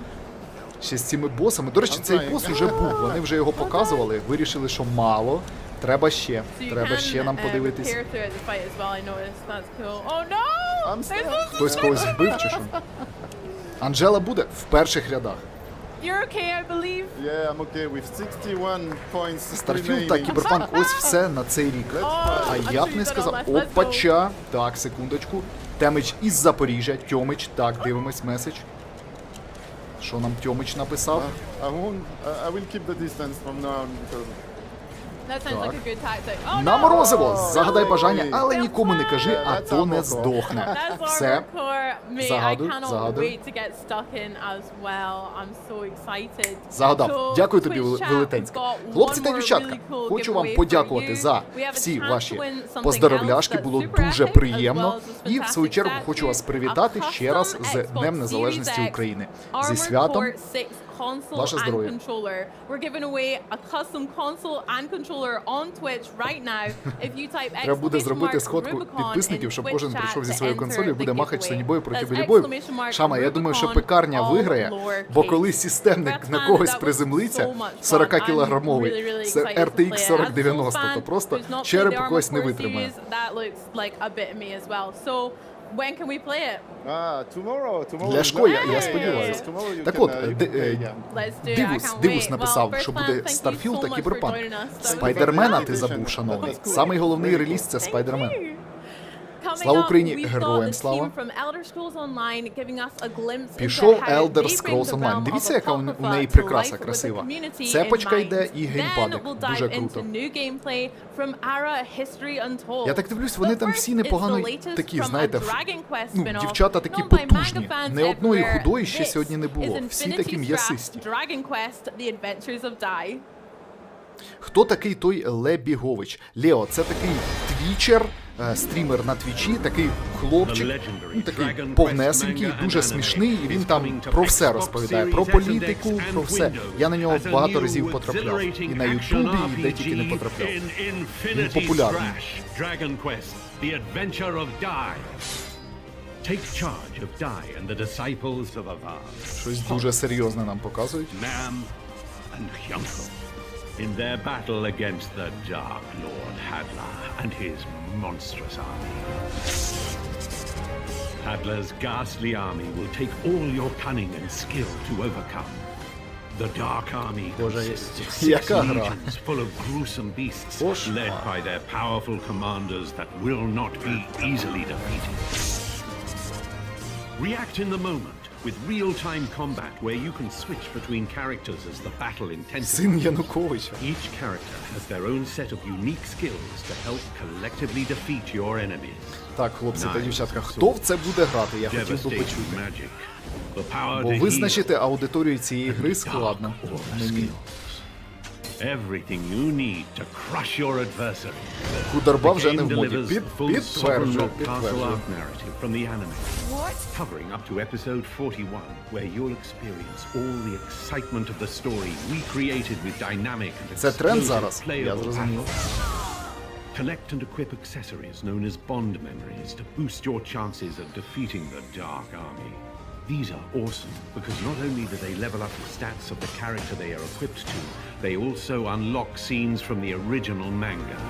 Ще з цими босами. До речі, цей бос вже був, вони вже його показували, вирішили, що мало. Треба ще нам подивитись. Хтось когось вбив чи що? Анджела буде в перших рядах. Starfield та Cyberpunk, ось все на цей рік. А я б не сказав. Опача. Так, секундочку. Темич із Запоріжжя. Тьомич. Так, дивимось меседж. Що нам Тьомич написав? На морозиво! Загадай бажання, але нікому не кажи, а то не здохне. Все. Загадуй. Загадав. Дякую тобі, велетенське. Хлопці та дівчатка, хочу вам подякувати за всі ваші поздоровляшки. Було дуже приємно. І в свою чергу хочу вас привітати ще раз з Днем Незалежності України. Зі святом. Ваше здоров'я. Треба буде зробити сходку підписників, щоб кожен прийшов зі своєю консолью і буде махати штанібою проти білібою. Шама, я думаю, що пекарня виграє, бо коли системник на когось приземлиться, 40-кілограмовий RTX 4090, то просто череп когось не витримає. When can we play it? Tomorrow. Ляшко, я сподіваюся. Так от, Дивус написав, що буде Starfield та Cyberpunk. Спайдермена ти забув, шановний. Самий головний реліз – це Спайдермен. Слава Україні, героям слава. Пішов Elder Scrolls Online. Дивіться, яка у неї прикраса красива. Цепочка йде і геймпадик. Дуже круто. Я так дивлюсь, вони там всі непогано такі, знаєте, дівчата такі потужні. Не одної худої ще сьогодні не було. Всі такі м'ясисті. Хто такий той Лебігович? Лео, це такий твічер, стрімер на твічі, такий хлопчик, такий повнесенький, дуже смішний, і він там про все розповідає, про політику, про все. Я на нього багато разів потрапляв. І на Ютубі, і де тільки не потрапляв. Він популярний. Щось дуже серйозне нам показують. In their battle against the Dark Lord Hadlar and his monstrous army. Hadlar's ghastly army will take all your cunning and skill to overcome. The Dark Army consists of 6 legions full of gruesome beasts led by their powerful commanders that will not be easily defeated. React in the moment with real-time combat where you can switch between characters as the battle intensifies. Each character has their own set of unique skills to help collectively defeat your enemies. Так, хлопці та дівчатка, хто в це буде грати? Я хотів би почути. Бо визначити аудиторію цієї гри складно. Мені. Everything you need to crush your adversary. Кударба вже не в моді. Підтверджую. From the anime. Covering up to episode 41, where you'll experience all the excitement of the story recreated with dynamic and explosive playable battles. Collect and equip accessories known as bond memories to boost your chances of defeating the Dark Army. These are awesome because not only do they level up the stats of the character they are equipped to, they also unlock scenes from the original manga.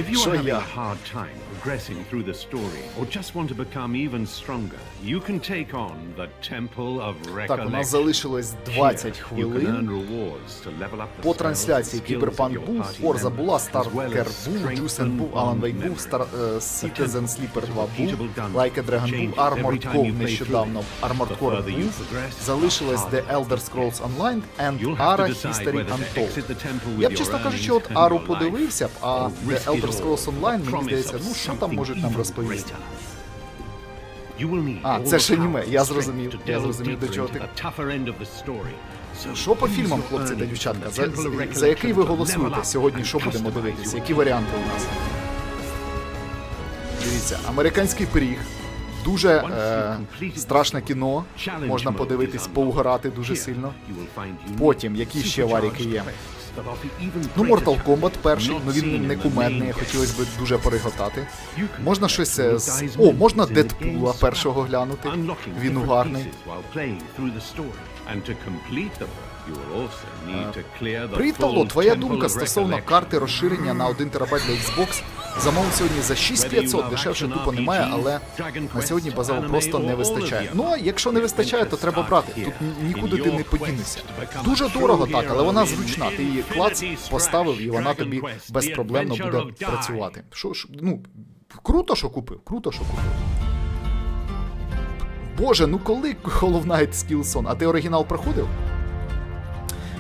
If you are having a hard time progressing through the story or just want to become even stronger, you can take on the Temple of Recollection. Так, у нас залишилось 20 хвилин. По трансляції Cyberpunk був, Forza була, Stark.E.R був, Jusant був, Alan Wake був, Citizen-Sleeper 2 був, Like a Dragon був, Armored Core нещодавно, Armored Core був. Залишилось The Elder Scrolls Online and ARA History Untold. Я б, чесно кажучи, от ARU подивився б, а The Elder Scrolls Online, мені здається, ну що там можуть нам розповісти? А, це ж аніме, я зрозумів, до чого ти. Що по фільмам, хлопці та дівчатка? За який ви голосуєте сьогодні, що будемо дивитися? Які варіанти у нас? Дивіться, американський пиріг. Дуже страшне кіно, можна подивитись, поугорати дуже сильно. Потім, які ще варіки є? Ну, Mortal Kombat перший, ну він не кумедний, хотілося б дуже пориготати. Можна щось з... О, можна Дедпула першого глянути, він угарний. Привіт, Павло, твоя думка стосовно карти розширення на 1 терабайт для Xbox? Замовив сьогодні за 6500, дешевше тупо немає, але на сьогодні базово просто не вистачає. Ну, а якщо не вистачає, то треба брати, тут нікуди ти не подінешся. Дуже дорого так, але вона зручна, ти її клац поставив і вона тобі безпроблемно буде працювати. Ну, круто, що купив, Боже, ну коли Hollow Knight Skillzone? А ти оригінал проходив?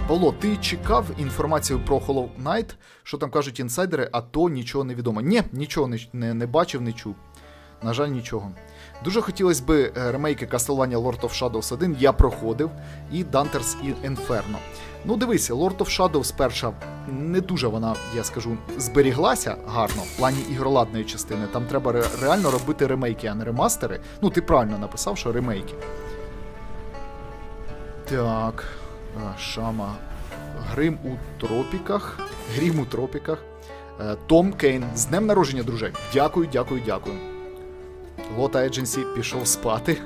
Павло, ти чекав інформацію про Hollow Knight? Що там кажуть інсайдери, а то нічого не відомо. Ні, нічого не бачив, не чув. На жаль, нічого. Дуже хотілося б ремейки Castlevania Lord of Shadows 1, я проходив, і Dante's Inferno. Ну дивись, Lord of Shadows перша, не дуже вона, я скажу, зберіглася гарно в плані ігроладної частини. Там треба реально робити ремейки, а не ремастери. Ну, ти правильно написав, що ремейки. Так, Шама. Грім у тропіках. Том Кейн. З днем народження, друже. Дякую. Лота Едженсі пішов спати.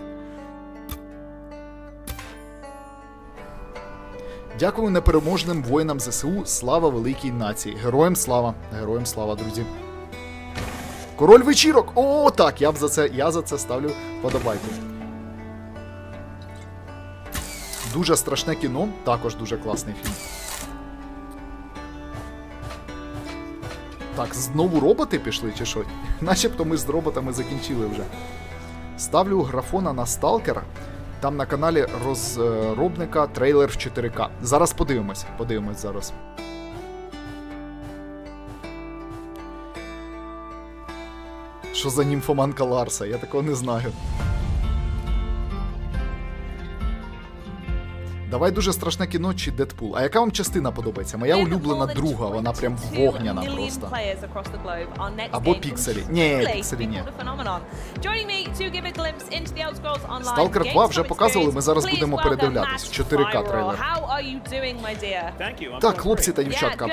Дякую непереможним воїнам ЗСУ. Слава великій нації. Героям слава, друзі. Король вечірок. О, так, я за це ставлю подобайку. Дуже страшне кіно, також дуже класний фільм. Так, знову роботи пішли, чи що? Начебто ми з роботами закінчили вже. Ставлю графона на Stalker. Там на каналі розробника трейлер в 4К. Зараз подивимось зараз. Що за німфоманка Ларса? Я такого не знаю. Давай дуже страшне кіно чи Дедпул. А яка вам частина подобається? Моя улюблена друга, вона прям вогняна просто. Або Пікселі. Ні, Пікселі ні. Stalker 2 вже показували, ми зараз будемо передивлятись. 4К трейлер. Так, хлопці та дівчатка,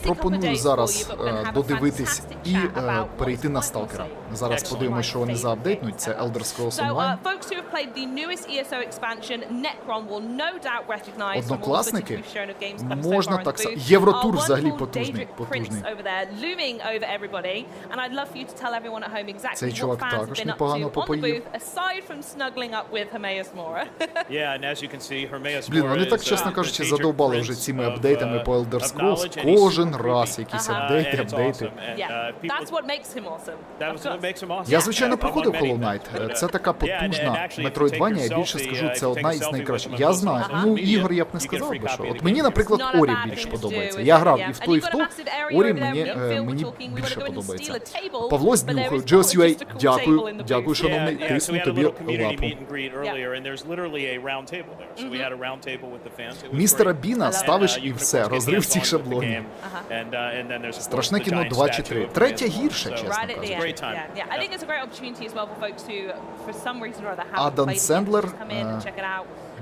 пропоную зараз додивитись і перейти на Stalker. Зараз подивимось, що вони заапдейтнуть. Це Elder Scrolls Online. Однокласники? Можна так само. Євротур взагалі потужний. Цей чувак також непогано попоїв. Блін, вони так, чесно кажучи, задовбали вже цими апдейтами по Elder Scrolls. Кожен раз якісь апдейти. Я, звичайно, проходив Hollow Knight. Це така потужна Metroidvania, я більше скажу, це одна із найкращих. Я знаю, ну, ігор я б не сказав би, що. От мені, наприклад, Орі більш подобається. Я грав і в то, Орі мені більше подобається. Павло Знюхаю, JOS.UA, дякую, шановний, тисну тобі лапу. Містера Біна ставиш і все, розрив цих шаблонів. Страшне кіно 2 чи 3. Третя гірше, чесно кажучи. Адам Сендлер,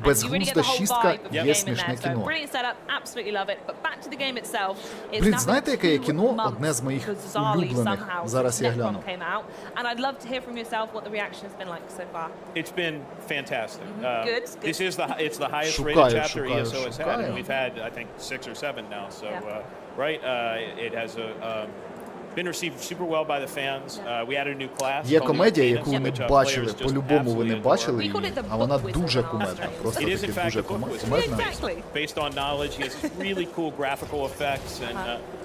безглузда шістка, є смішне кіно. Блін, знаєте, яке є кіно? Одне з моїх улюблених. Зараз я гляну. It's been fantastic. This is it's the highest rated chapter ESO has had, and we've had, I think, 6 or 7 now. So, it has been received super well by the fans. We added a new class. Є комедія, яку ви не бачили, по-любому ви не бачили її, а вона дуже кумедна, просто таки дуже кумедна. Based on knowledge, he has really cool graphical effects, and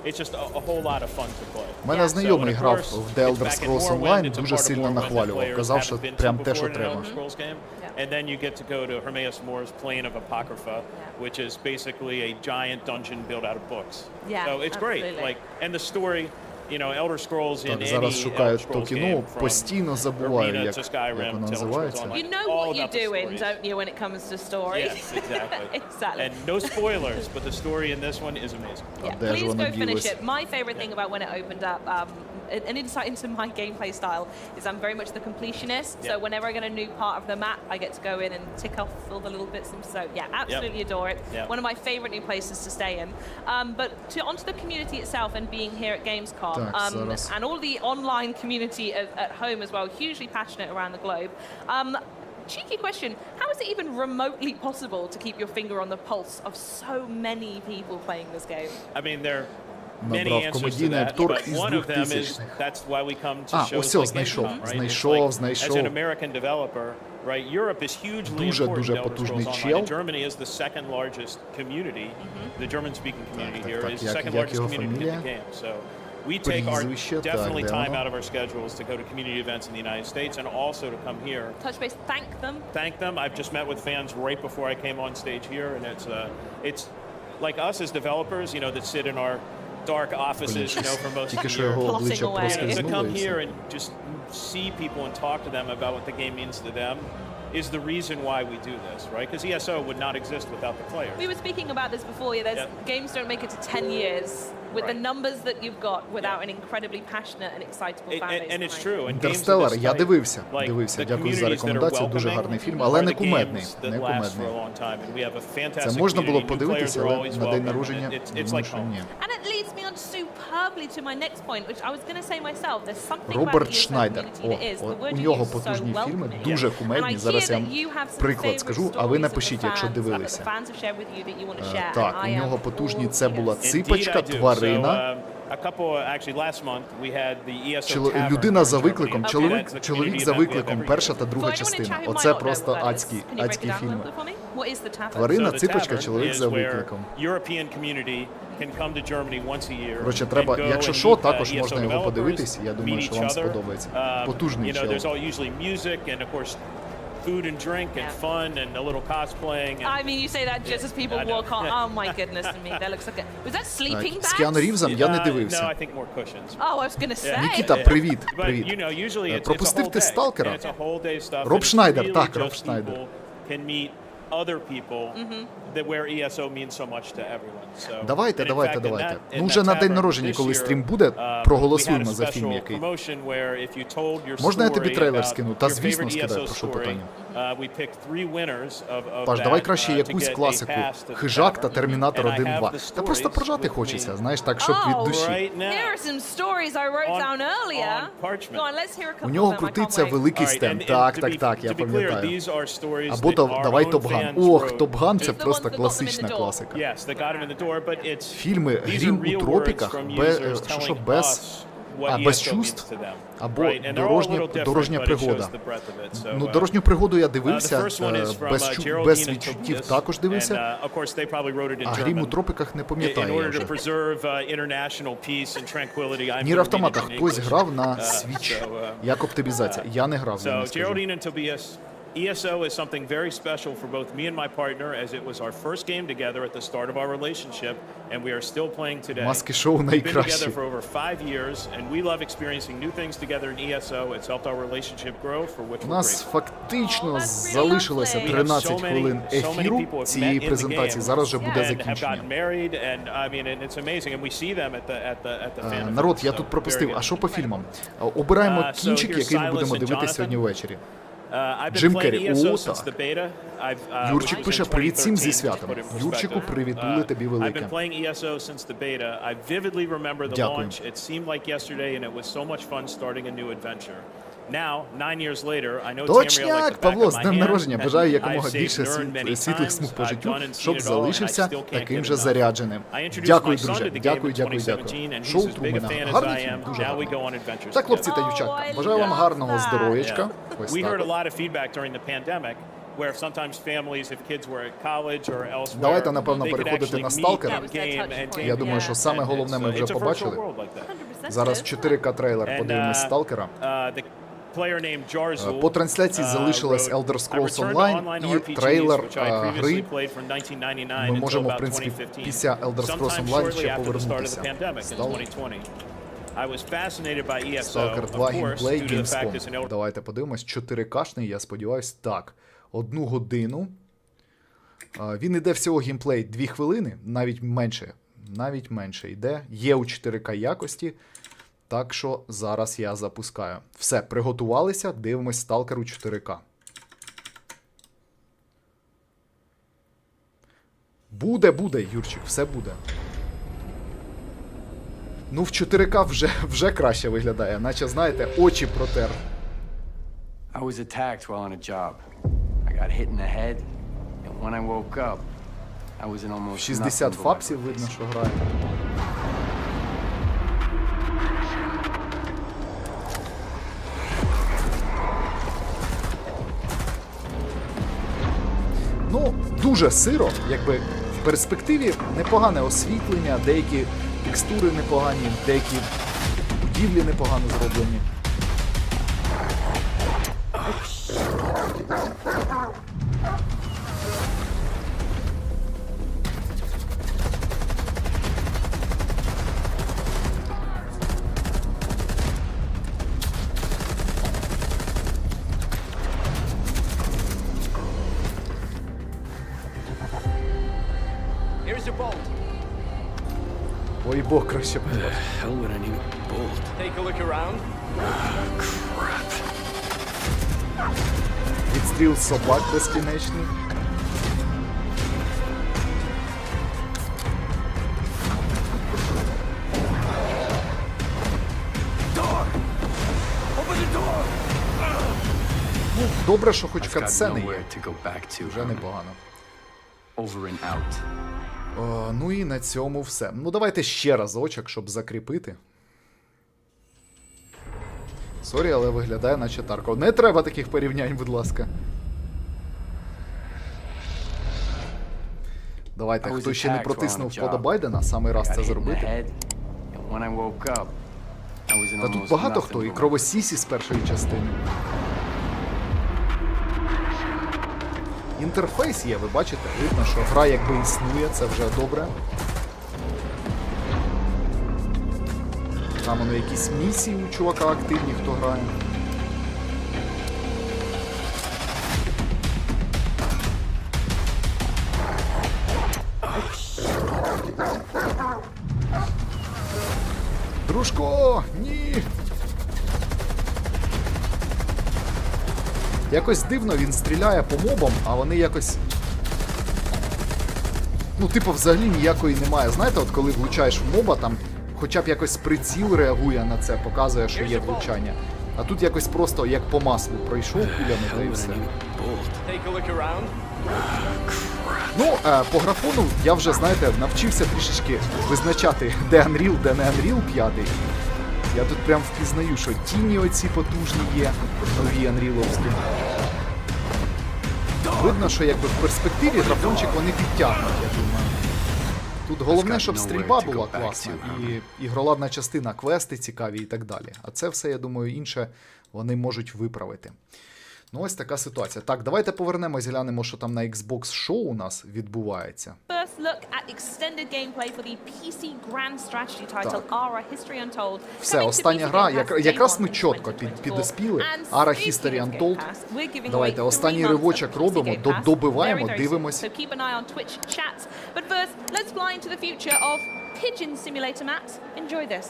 it's just a whole lot of fun to play. У мене знайомий грав в The Elder Scrolls Online, дуже сильно нахвалював, казав, що прям те, що треба. And then you get to go to Hermaeus Moore's Plane of Apocrypha, which is basically a giant dungeon built out of books. So it's great. Like, and the story, you know, Elder Scrolls in any зараз шукаю Elder то Scrolls кіно, game, постійно забуваю, як воно називається. You know what you're doing, don't you, when it comes to story? Yes, exactly. Exactly. And no spoilers, but the story in this one is amazing. Yeah, please go finish it. My favorite thing about when it opened up, an insight into my gameplay style, is I'm very much the completionist. So whenever I get a new part of the map, I get to go in and tick off all the little bits. And so yeah, absolutely adore it. One of my favorite new places to stay in. But onto the community itself and being here at Gamescom, and all the online community at home as well, hugely passionate around the globe. Cheeky question, how is it even remotely possible to keep your finger on the pulse of so many people playing this game? I mean, many answers to that, but one of them is that's why we come to shows like Gamescom, right? As an American developer, right, Europe is hugely important to Elder Scrolls Online, and Germany is the second largest community. The German-speaking community here is the second largest community to get the game. So we take our definitely time out of our schedules to go to community events in the United States and also to come here. Touch base, thank them. Thank them. I've just met with fans right before I came on stage here, and it's like us as developers, you know, that sit in our dark offices, you know, for most of the Тільки що його обличчя year, to проскользнуло come і все. here and just see people and talk to them about what the game means to them is the reason why we do this, right? Because ESO would not exist without the players. We were speaking about this before. Games don't make it to 10 years with the numbers that you've got without an incredibly passionate and excitable fan base. And it's true. Interstellar, я дивився. Дякую за рекомендацію, дуже гарний фільм, але не кумедний. Це можна було подивитися, але на день народження, думаю, що ні. And it leads me on superbly to my next point, which I was going to say myself. There's something about Роберт the ESO Шнайдер. community that is. The word У you нього use is so потужні фільми, welcoming. дуже And I кумедні. hear Зараз я that вам you have some приклад favorite скажу, а ви stories напишіть, of the якщо fans, дивилися. that the fans have shared with you that you want to share. Так, And у I нього am потужні. all Це була ears. ципочка, тварина. Людина за викликом, чоловік за викликом, перша та друга частина. Оце просто адські фільми. Тварина, ципочка, чоловік за викликом. Коротше, треба, якщо що, також можна його подивитись, я думаю, що вам сподобається. Потужний чел. Food and drink and fun and a little cosplaying. I mean, you say that just as people walk on. Oh my goodness me, that looks like a... Was that sleeping bags? З Кіану Рівзом я не дивився. No, I think more cushions. Oh, I was going to say. Нікіта, привіт. But, you know, usually it's Пропустив ти Сталкера? It's a whole day stuff. Роб Шнайдер, Really так, Роб just Шнайдер. people can meet other people that where ESO means so much to everyone. So, Давайте. Ну, вже на день народження, коли стрім буде, проголосуємо за фільм який. Можна я тобі трейлер скину? Та звісно скидай, прошу питання. Паш, давай краще якусь класику. Хижак та Термінатор 1-2. Та просто прожати хочеться, знаєш, так, щоб від душі. У нього крутиться великий стенд. Так, я пам'ятаю. Або давай Топ-Ган. Ох, Топ-Ган це просто класична класика. Фільми «Грім у тропіках», без чувств, або дорожня пригода. Ну, дорожню пригоду я дивився, без відчуттів також дивився, а «Грім у тропіках» не пам'ятаю вже. Нір Автомата хтось грав на Switch, як оптимізація. Я не грав, я не скажу. ESO is something very special for both me and my partner, as it was our first game together at the start of our relationship, and we are still playing today. Маски-шоу We've been together найкраще. for over 5 years, and we love experiencing new things together in ESO. It's helped our relationship grow, for which У we're нас grateful. фактично залишилося 13 хвилин ефіру цієї презентації. Зараз вже буде закінчення. Народ, я тут пропустив. А що по фільмам? Обираємо кінчик, який ми будемо дивитися сьогодні ввечері. Джим Керрі. О, так. Юрчик пише: привіт всім зі святом. Юрчику, привітули тобі велике. Дякую. Точняк, Павло, з днем народження. Бажаю якомога більше світлих смуг по життю, щоб залишився таким же зарядженим. Дякую, друже. Дякую. Шоу Трумена. Гарний фільм, дуже гарний. Так, хлопці та дівчатка, бажаю вам гарного здоров'ячка. Ось так. Давайте, напевно, переходити на Сталкера. Я думаю, що саме головне ми вже побачили. Зараз 4К трейлер, подивимось Сталкера. По трансляції залишилась Elder Scrolls Online і трейлер гри. Ми можемо, в принципі, після Elder Scrolls Online ще повернутися. Stalker 2 геймплей Gamescom. Давайте подивимось. 4К-шний, я сподіваюсь, так. 1 годину. Він іде всього геймплей 2 хвилини, навіть менше йде. Є у 4К якості. Так що зараз я запускаю. Все, приготувалися, дивимось Stalker у 4К. Буде, Юрчик, все буде. Ну, в 4К вже краще виглядає, наче, знаєте, очі протер. I was attacked while on a job. I got hit in the head, and when I woke up, I was in almost 60 фапсів видно, що грає. Ну, дуже сиро, якби в перспективі непогане освітлення, деякі текстури непогані, деякі будівлі непогано зроблені. Ой, Бог, краще б. Відстріл собак безкінечний. Добре, що хоч катсцени є. Вже непогано. Ну і на цьому все. Ну давайте ще разочок, щоб закріпити. Сорі, але виглядає наче Тарков. Не треба таких порівнянь, будь ласка. Давайте, хто ще не протиснув вподобайдена, самий раз це зробити. Та тут багато хто, і Кровосісі з першої частини. Інтерфейс є, ви бачите, видно, що гра якби існує, це вже добре. Там воно якісь місії у чувака активні, хто грає. Дружко, ні! Якось дивно він стріляє по мобам, а вони якось... Ну, типу, взагалі ніякої немає. Знаєте, от коли влучаєш в моба, там хоча б якось приціл реагує на це, показує, що є влучання. А тут якось просто як по маслу пройшов кулями, та і все. Ну, по графону я вже, знаєте, навчився трішечки визначати, де Unreal, де не Unreal 5. Я тут прям впізнаю, що тіні оці потужні є, нові Unreal-овські. Видно, що якби в перспективі графончик вони підтягнуть, я думаю. Тут головне, щоб стрільба була класна, і ігроладна частина, квести цікаві і так далі. А це все, я думаю, інше вони можуть виправити. Ну, ось така ситуація. Так, давайте повернемось, глянемо, що там на Xbox Show у нас відбувається. First look at extended gameplay for the PC grand strategy title ARA History Untold. Все, остання гра, якраз ми чітко підоспіли. ARA History Untold. Давайте останній ривочок робимо, добиваємо, дивимось. So keep an eye on Twitch chat. But first, let's fly into the future of Pigeon Simulator, Matt. Enjoy this.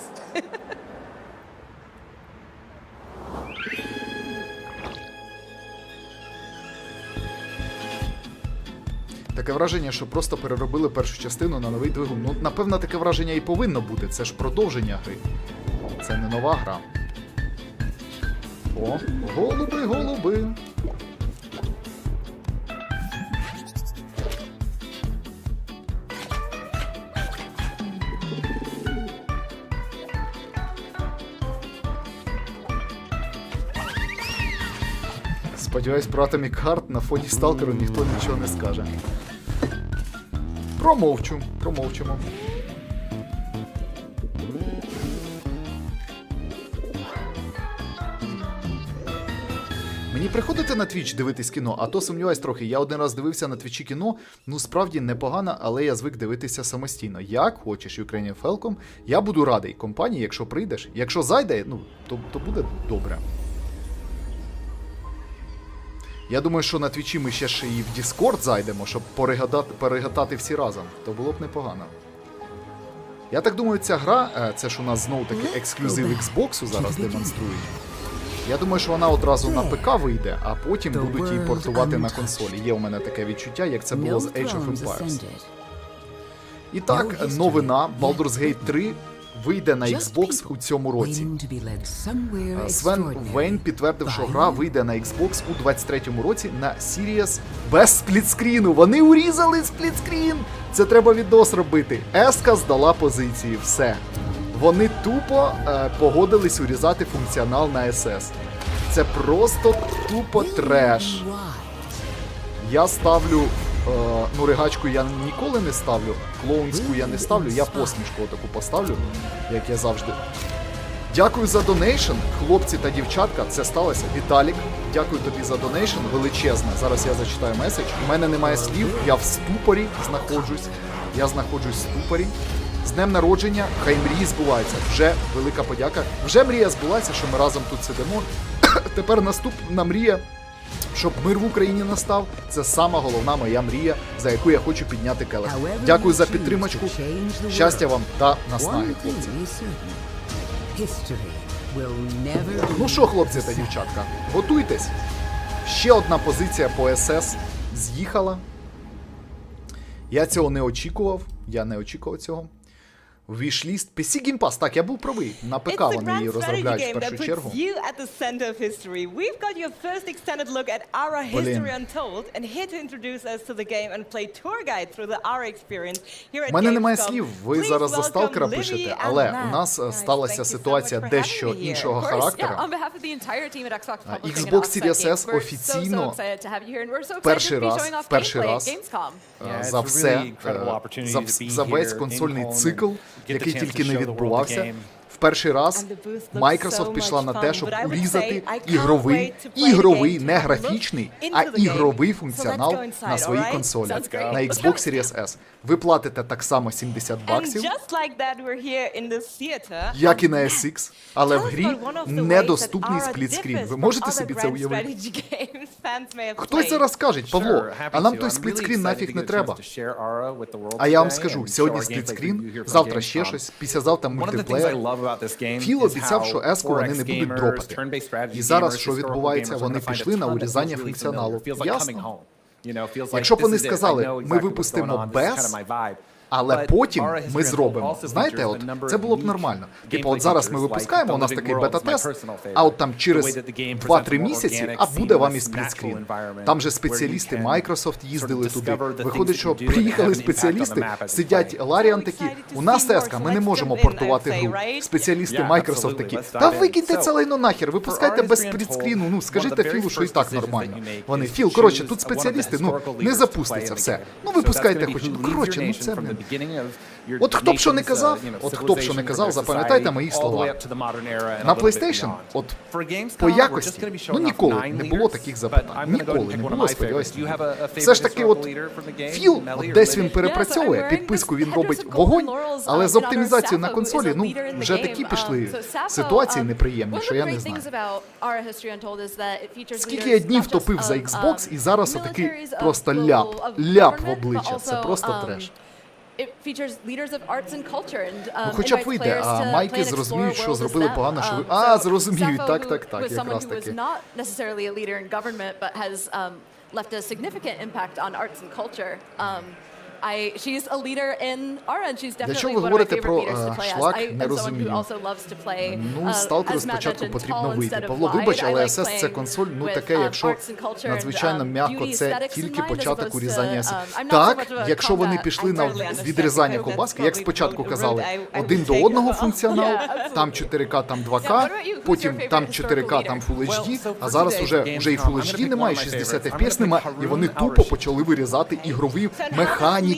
Таке враження, що просто переробили першу частину на новий двигун. Ну, напевно, таке враження і повинно бути. Це ж продовження гри. Це не нова гра. О, голуби, голуби. Сподіваюсь, про Atomic Heart на фоні Сталкеру ніхто нічого не скаже. Промовчимо. Мені приходити на Twitch дивитись кіно, а то сумніваюсь трохи. Я один раз дивився на Твічі кіно, ну справді непогано, але я звик дивитися самостійно. Як хочеш, Ukrainian Falcon, я буду радий компанії, якщо прийдеш. Якщо зайде, ну, то буде добре. Я думаю, що на Твічі ми ще і в Discord зайдемо, щоб перегадати всі разом. То було б непогано. Я так думаю, ця гра, це ж у нас знову-таки ексклюзив Xbox зараз демонструють. Я думаю, що вона одразу на ПК вийде, а потім будуть її портувати на консолі. Є у мене таке відчуття, як це було з Age of Empires. І так, новина, Baldur's Gate 3 вийде на Xbox у цьому році. Свен Вейн підтвердив, що гра вийде на Xbox у 23-му році на Series без сплітскріну. Вони урізали сплітскрін! Це треба відос робити. S.T.A.L.K.E.R здала позиції, все. Вони тупо погодились урізати функціонал на SS. Це просто тупо треш. Я ставлю... ну, ригачку я ніколи не ставлю, клоунську я не ставлю, я посмішку отаку поставлю, як я завжди. Дякую за донейшн, хлопці та дівчатка, це сталося. Віталік, дякую тобі за донейшн, величезне. Зараз я зачитаю меседж. У мене немає слів, я в ступорі знаходжусь. Я знаходжусь в ступорі. З днем народження, хай мрії збуваються. Вже велика подяка. Вже мрія збулася, що ми разом тут сидимо. Тепер наступна мрія щоб мир в Україні настав, це сама головна моя мрія, за яку я хочу підняти келих. Дякую за підтримочку, щастя вам та наснаги, хлопці. Ну що, хлопці та дівчатка, готуйтесь. Ще одна позиція по СС з'їхала. Я цього не очікував, цього. Вішліст PC Game Pass, так, я був правий. На ПК вони її розробляють в першу чергу. У мене немає слів, ви зараз за Сталкера пишете, але у нас сталася ситуація дещо іншого характера. Xbox Series S офіційно перший раз за все, за весь консольний цикл, який тільки не відбувався, в перший раз Microsoft пішла на те, щоб урізати ігровий, не графічний, а ігровий функціонал на своїй консолі, на Xbox Series S. Ви платите так само $70, як і на SX, але в грі недоступний сплітскрін. Ви можете собі це уявити? Хтось зараз скаже, Павло, а нам той сплітскрін нафіг не треба. А я вам скажу, сьогодні сплітскрін, завтра ще щось, післязавтра мультиплеєр. Філ обіцяв, що S-ку вони не будуть дропати. І зараз що відбувається? Вони пішли на урізання функціоналу. Ясно? Якщо б вони сказали, ми випустимо без, але потім ми зробимо. Знаєте, от це було б нормально. Типу, от зараз ми випускаємо, у нас такий бета-тест, а от там через 2-3 місяці, а буде вам і сплітскрін. Там же спеціалісти Microsoft їздили туди. Виходить, що приїхали спеціалісти, сидять Larian такі, у нас теска, ми не можемо портувати гру. Спеціалісти Microsoft такі, та викиньте це лайно нахер, випускайте без сплітскріну, ну скажіть Філу, що і так нормально. Вони, Філ, коротше, тут спеціалісти, ну не запуститься все. Ну випускайте хоч, ну коротше, ну це не... От хто б що не казав, запам'ятайте мої слова. На PlayStation, от по якості, ну ніколи не було таких запитань. Ніколи не було, сподіваюся. Все ж таки, от Філ, от десь він перепрацьовує, підписку він робить вогонь, але з оптимізацією на консолі, ну, вже такі пішли ситуації неприємні, що я не знаю. Скільки я днів топив за Xbox, і зараз отакий просто ляп в обличчя, це просто треш. Ну, хоча б вийде, а майки зрозуміють, що зробили погано, що ви... А, зрозуміють, так, якраз таки. Для чого ви говорите про шлак, не розумію. Ну, Сталкеру спочатку потрібно вийти. Павло, вибач, але SS це консоль, ну таке, якщо надзвичайно м'яко, це тільки початок урізання. Так, якщо вони пішли на відрізання ковбаски, як спочатку казали, один до одного функціонал, там 4К, там 2К, потім там 4К, там Full HD, а зараз уже і Full HD немає, 60 FPS немає, і вони тупо почали вирізати ігрові механіки.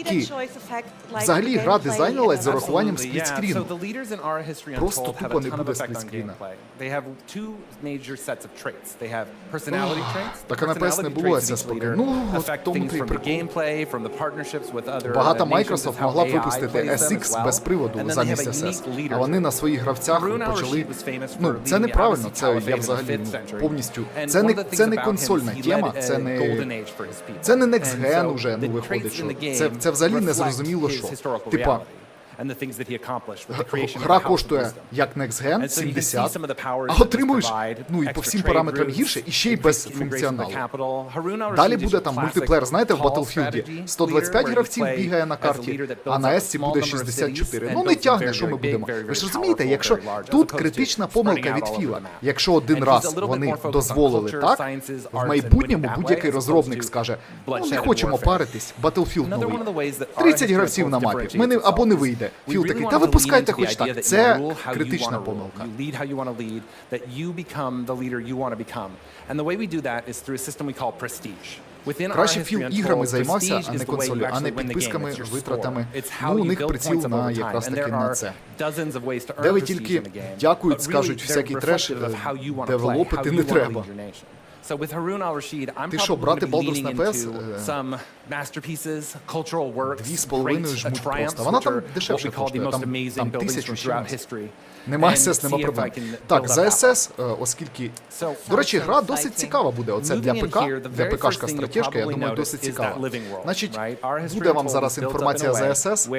Взагалі гра дизайнилась з урахуванням сплітскріну. Просто тупо не буде сплітскріна. Так на PS не було SSPK. Ну, от тому ти прикол. Багато Microsoft могла б випустити SX без приводу замість SS. А вони на своїх гравцях почали... Ну, це неправильно, це я взагалі повністю... Це не консольна тема, це не Next Gen уже, ну, виходить, що... Це взагалі не зрозуміло, що. Типа, гра коштує як Next Gen 70, а отримуєш, ну і по всім параметрам гірше, і ще й без функціоналу. Далі буде там мультиплеєр, знаєте, в Battlefield 125 гравців бігає на карті, а на S буде 64. Ну не тягне, що ми будемо. Ви ж розумієте, якщо тут критична помилка від Філа, якщо один раз вони дозволили так, в майбутньому будь-який розробник скаже, ну не хочемо паритись, Battlefield новий. 30 гравців на мапі, або не вийде. Філ такий, та випускайте хоч так. Це критична помилка. Краще Філ іграми займався, а не консолью, а не підписками, витратами. Ну, у них приціл на якраз таки на це. Де ви тільки дякують, скажуть всякий треш, девелопити не треба. So with Harun al-Rashid, I'm Ти що, probably брати going to be Baldur's leaning на into some masterpieces, cultural works, 2,5 great жмуть triumphs, просто. Вона which там are what we дешевше call the коштує, most amazing там buildings 1000 from чи throughout чимось. history. Нема And СС, нема see if проблем. I can Так, build за up that СС, оскільки... So, До речі, гра досить цікава буде. Оце для ПК, для ПКшка стратежка, я думаю, досить цікава. Значить, буде вам зараз інформація за СС.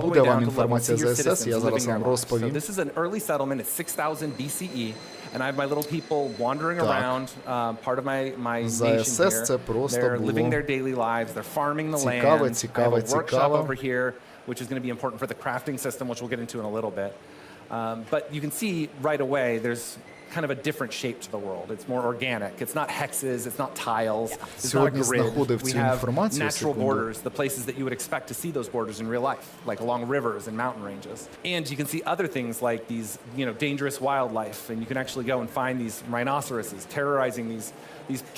Буде вам інформація за СС, я зараз вам розповім. This is an early settlement, it's 6000 BCE. And I have my little people wandering around, part of my nation here. They're living their daily lives, they're farming the land. I have a workshop over here, which is going to be important for the crafting system, which we'll get into in a little bit. But you can see right away, there's kind of a different shape to the world. It's more organic. It's not hexes, it's not tiles, it's not a grid. We have natural borders, the places that you would expect to see those borders in real life, like along rivers and mountain ranges. And you can see other things like these, dangerous wildlife, and you can actually go and find these rhinoceroses terrorizing these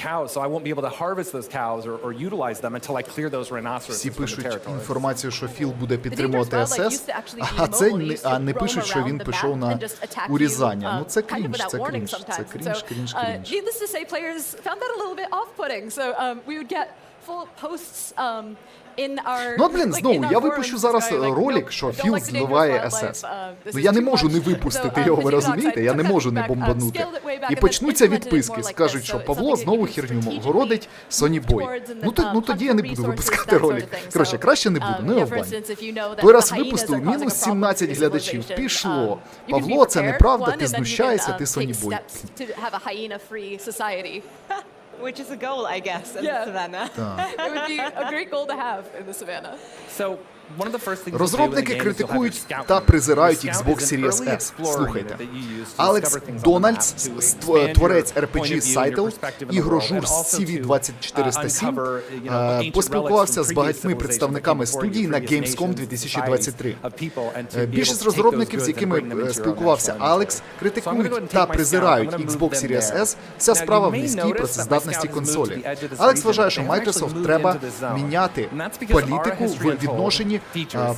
cows, so I won't be able to harvest those cows or utilize them until I clear those rhinoceroses Всі from the пишуть territory. інформацію, що Філ буде підтримувати СС, а не пишуть, що він пішов на урізання. Ну це крінж, це крінж, це крінж. Needless to say, players found that a little bit off-putting, so we would get full posts Ну, блін, знову, я випущу зараз ролик, що Філ зливає СС. Ну, я не можу не випустити його, ви розумієте? Я не можу не бомбанути. І почнуться відписки, скажуть, що Павло знову херню городить Sony Boy. Ну, тоді я не буду випускати ролик. Коротше, краще не буду, не обманю. Той раз випустив, мінус 17 глядачів, пішло. Павло, це неправда, ти знущаєшся, ти Sony Boy. Which is a goal, I guess, in the savannah. It would be a great goal to have in the savannah. So, розробники критикують та презирають Xbox Series S. Слухайте. Алекс Дональдс, творець RPG Cyberpunk, ігрожур CV2407, поспілкувався з багатьма представниками студії на Gamescom 2023. Більшість розробників, з якими спілкувався Алекс, критикують та презирають Xbox Series S. Вся справа в низькій працездатності консолі. Алекс вважає, що Microsoft треба міняти політику в відношенні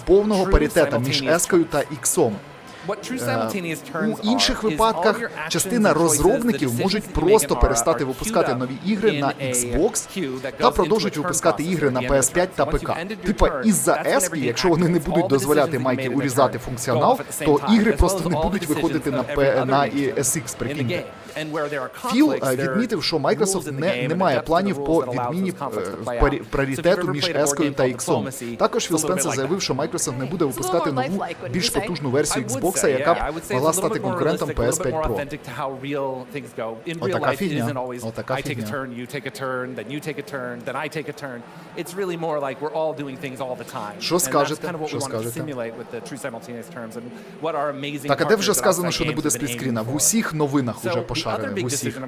повного паритету між S-кою та X-ом. У інших випадках частина розробників можуть просто перестати випускати нові ігри на Xbox та продовжують випускати ігри на PS5 та ПК. Типа із-за S-ки, якщо вони не будуть дозволяти Майки урізати функціонал, то ігри просто не будуть виходити на SX, прикиньте. Філ відмітив, що Microsoft не має планів по відміні паритету між S-кою та X-ом. Також Філ Спенсер заявив, що Microsoft не буде випускати нову, більш потужну версію Xbox, яка б могла стати конкурентом PS5 Pro. Отака фігня. Отака фігня. Що скажете? Що скажете? Так, а де вже сказано, що не буде сплітскріна? В усіх новинах уже пошарили. В усіх.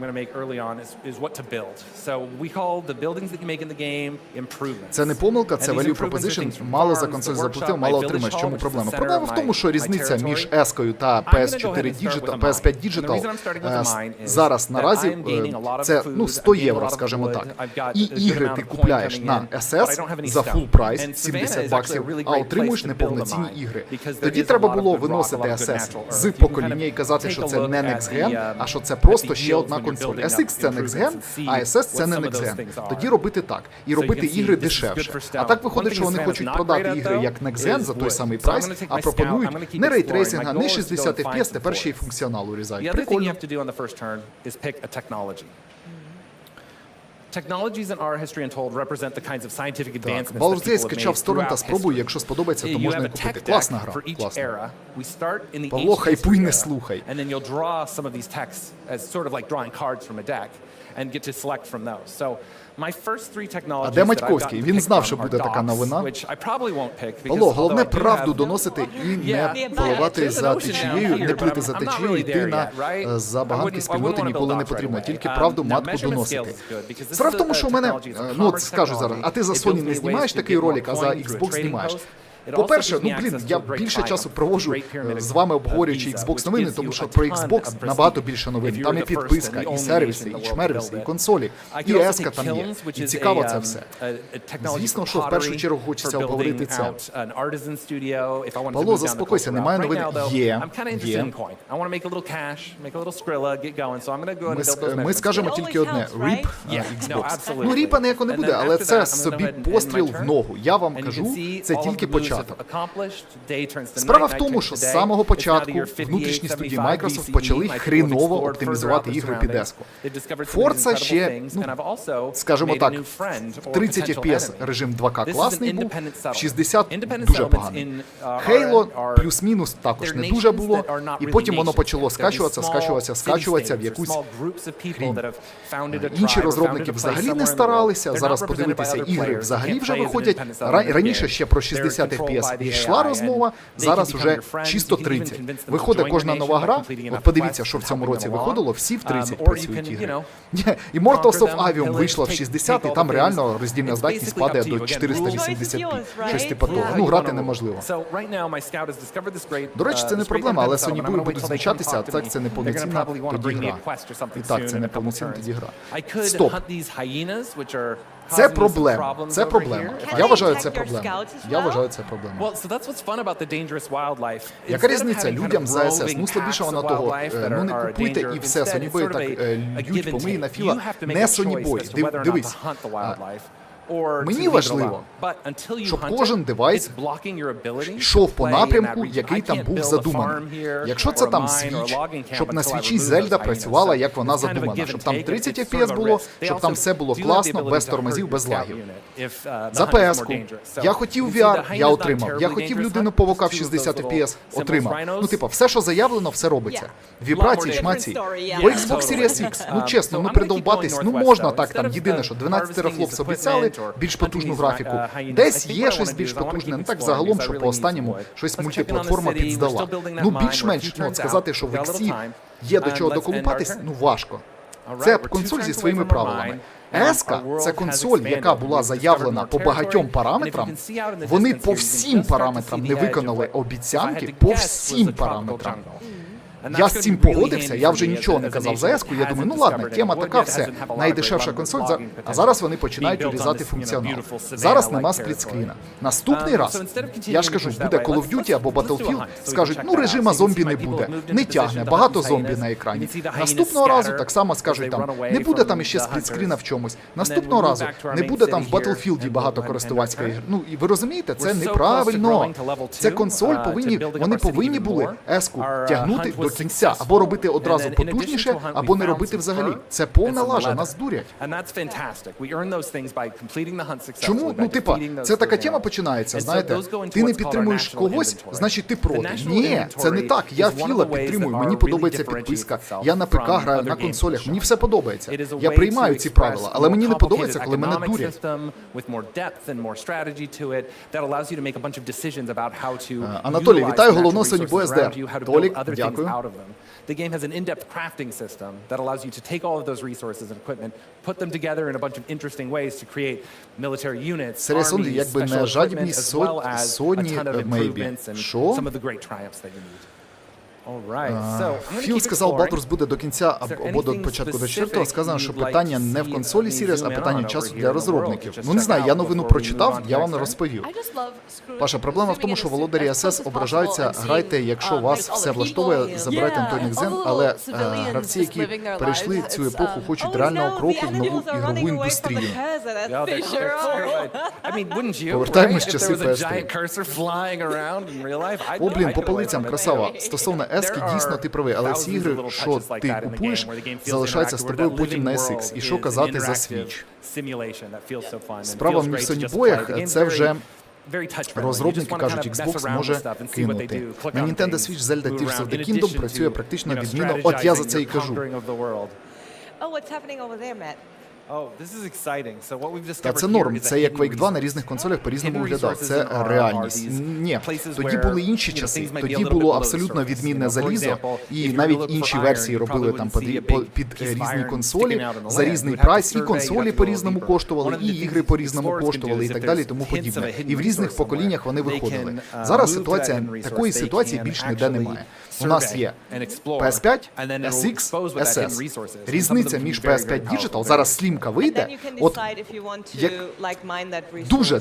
Це не помилка, це value proposition. Мало за консоль заплатив, мало отримаєш. Чому проблема? Проблема в тому, що різниця між S-кою та PS4 Digital, PS5 Digital зараз наразі це 100 євро, скажімо так. І ігри ти купляєш на SS за full прайс, 70 баксів, а отримуєш неповноцінні ігри. Тоді треба було виносити SS з покоління і казати, що це не Next Gen, а що це просто ще одна консоль. SX це Next Gen, а SS це не Next Gen. Тоді робити так. І робити ігри дешевше. А так виходить, що вони хочуть продати ігри як Next Gen за той самий прайс, а пропонують не рейтрейсинга, не 60 FPS, тепер ще й функціонал урізають. Прикольно. Baldur's Gate скачав з торрента, спробуй, якщо сподобається, то можна і купити. Класна гра. Класна. Павло, хайпуй, не слухай. А де Матьковський? Він знав, що буде така новина. Павло, головне правду доносити і не пливати за течією, не плити за течією, йти на забаганки спільноти ніколи не потрібно, тільки правду матку доносити. Справа в тому, що у мене, скажу зараз, а ти за Sony не знімаєш такий ролик, а за Xbox знімаєш. По-перше, я більше часу проводжу з вами обговорюючи Xbox новини, тому що про Xbox набагато більше новин. Там і підписка, і сервіси, і чмервіси, і консолі, і S.K.E.R там є. І цікаво це все. Звісно, що в першу чергу хочеться обговорити це. Павло, заспокойся, немає новин. Є. Ми скажемо тільки одне. RIP Xbox. Ну, ріпа ніяко не буде, але це собі постріл в ногу. Я вам кажу, це тільки початок. Справа в тому, що з самого початку внутрішні студії Microsoft почали хріново оптимізувати ігри під S.K.E.R. Forza ще, скажімо так, 30 FPS режим 2К класний був, 60 дуже поганий. Halo плюс-мінус також не дуже було, і потім воно почало скачуватися в якусь хрінь. Інші розробники взагалі не старалися, зараз подивитися, ігри взагалі вже виходять. Раніше ще про 60 FPS йшла розмова, зараз уже чисто 30. Виходить кожна нова гра, от подивіться, що в цьому році виходило, всі в 30 працюють ігри. Immortals of Aveum вийшла в 60, і там реально роздільна здатність падає до 480p. Щось типу того. Ну, грати неможливо. До речі, це не проблема, але Sony Boy будуть звучатися, а так це не повноцінна тоді гра. І так, це не повноцінна тоді гра. Стоп. Це проблема. Це проблема. Я вважаю, це проблема. Яка різниця людям за СС? Ну, слабіше вона того. Ну, не купуйте і все. Sony Boy так льють помиї на філа. Не Sony Boy. Дивись. Мені важливо, щоб кожен девайс йшов по напрямку, який там був задуманий. Якщо це там Switch, щоб на Switch Зельда працювала, як вона задумана. Щоб там 30 FPS було, щоб там все було класно, без тормозів, без лагів. За PS-ку. Я хотів VR, я отримав. Я хотів людину павука в 60 FPS, отримав. Ну, типу, все, що заявлено, все робиться. Вібрації, шмаці. По Xbox Series X, ну чесно, ну придовбатись, ну можна так там. Єдине, що 12 терафлопс обіцяли, більш потужну графіку. Десь є щось більш потужне, не так загалом, що по останньому щось мультиплатформа підздала. Ну, більш-менш, ну, сказати, що в X є до чого доколупатись, ну, важко. Це консоль зі своїми правилами. S.K.E.R це консоль, яка була заявлена по багатьом параметрам. Вони по всім параметрам не виконали обіцянки, по всім параметрам. Я з цим погодився, я вже нічого не казав за S.K.E.R, я думаю, ну ладно, тема така, все, найдешевша консоль, а зараз вони починають урізати функціонал. Зараз нема сплітскріна. Наступний раз, я ж кажу, буде Call of Duty або Battlefield, скажуть, ну режима зомбі не буде, не тягне, багато зомбі на екрані. Наступного разу так само скажуть там, не буде там іще сплітскріна в чомусь. Наступного разу не буде там в Battlefield багато користувацької ігри. Ну, і ви розумієте, це неправильно. Це консоль вони повинні були S.K.E.R тягнути до кінця, або робити одразу потужніше, або не робити взагалі. Це повна лажа, нас дурять. Чому? Ну, типа, це така тема починається, знаєте, ти не підтримуєш когось, значить ти проти. Ні, це не так, я Філа підтримую, мені подобається підписка, я на ПК граю, на консолях, мені все подобається. Я приймаю ці правила, але мені не подобається, коли мене дурять. Анатолій, вітаю головного Sony Boy SDR. Толік, дякую. The game has an in-depth crafting system that allows you to take all of those resources and equipment, put them together in a bunch of interesting ways to create military units, armies, special equipment, as well as a ton of improvements and some of the great triumphs that you need. Філ сказав, Baldur's буде до кінця або до початку до 4-го. Сказано, що питання не в консолі Series, а питання часу для розробників. Ну не знаю, я новину прочитав, я вам розповів. Паша, проблема в тому, що володарі СС ображаються, грайте, якщо вас все влаштовує, забирайте Антонік Зен, але гравці, які перейшли цю епоху, хочуть реального кроку в нову ігрову індустрію. Повертаємось в часи PS3. О, блін, по полицям, красава. Стосовно S.K.E.R дійсно ти правий, але ці ігри, що ти купуєш, залишаються з тобою потім на SX. І що казати за Switch? Справа в Sony Boy'ах, це вже розробники кажуть, Xbox може кинути. На Nintendo Switch Zelda Tears of the Kingdom працює практично відмінно, от я за це і кажу. Та це норм, це як Quake 2 на різних консолях по-різному виглядав, це реальність. Ні, тоді були інші часи, тоді було абсолютно відмінне залізо, і навіть інші версії робили там під різні консолі, за різний прайс, і консолі по-різному коштували, і ігри по-різному коштували, і так далі, і тому подібне. І в різних поколіннях вони виходили. Зараз ситуація, такої ситуації більш ніде немає. У нас є PS5, SX, SS. Різниця між PS5 Digital, зараз Slim-ка вийде, от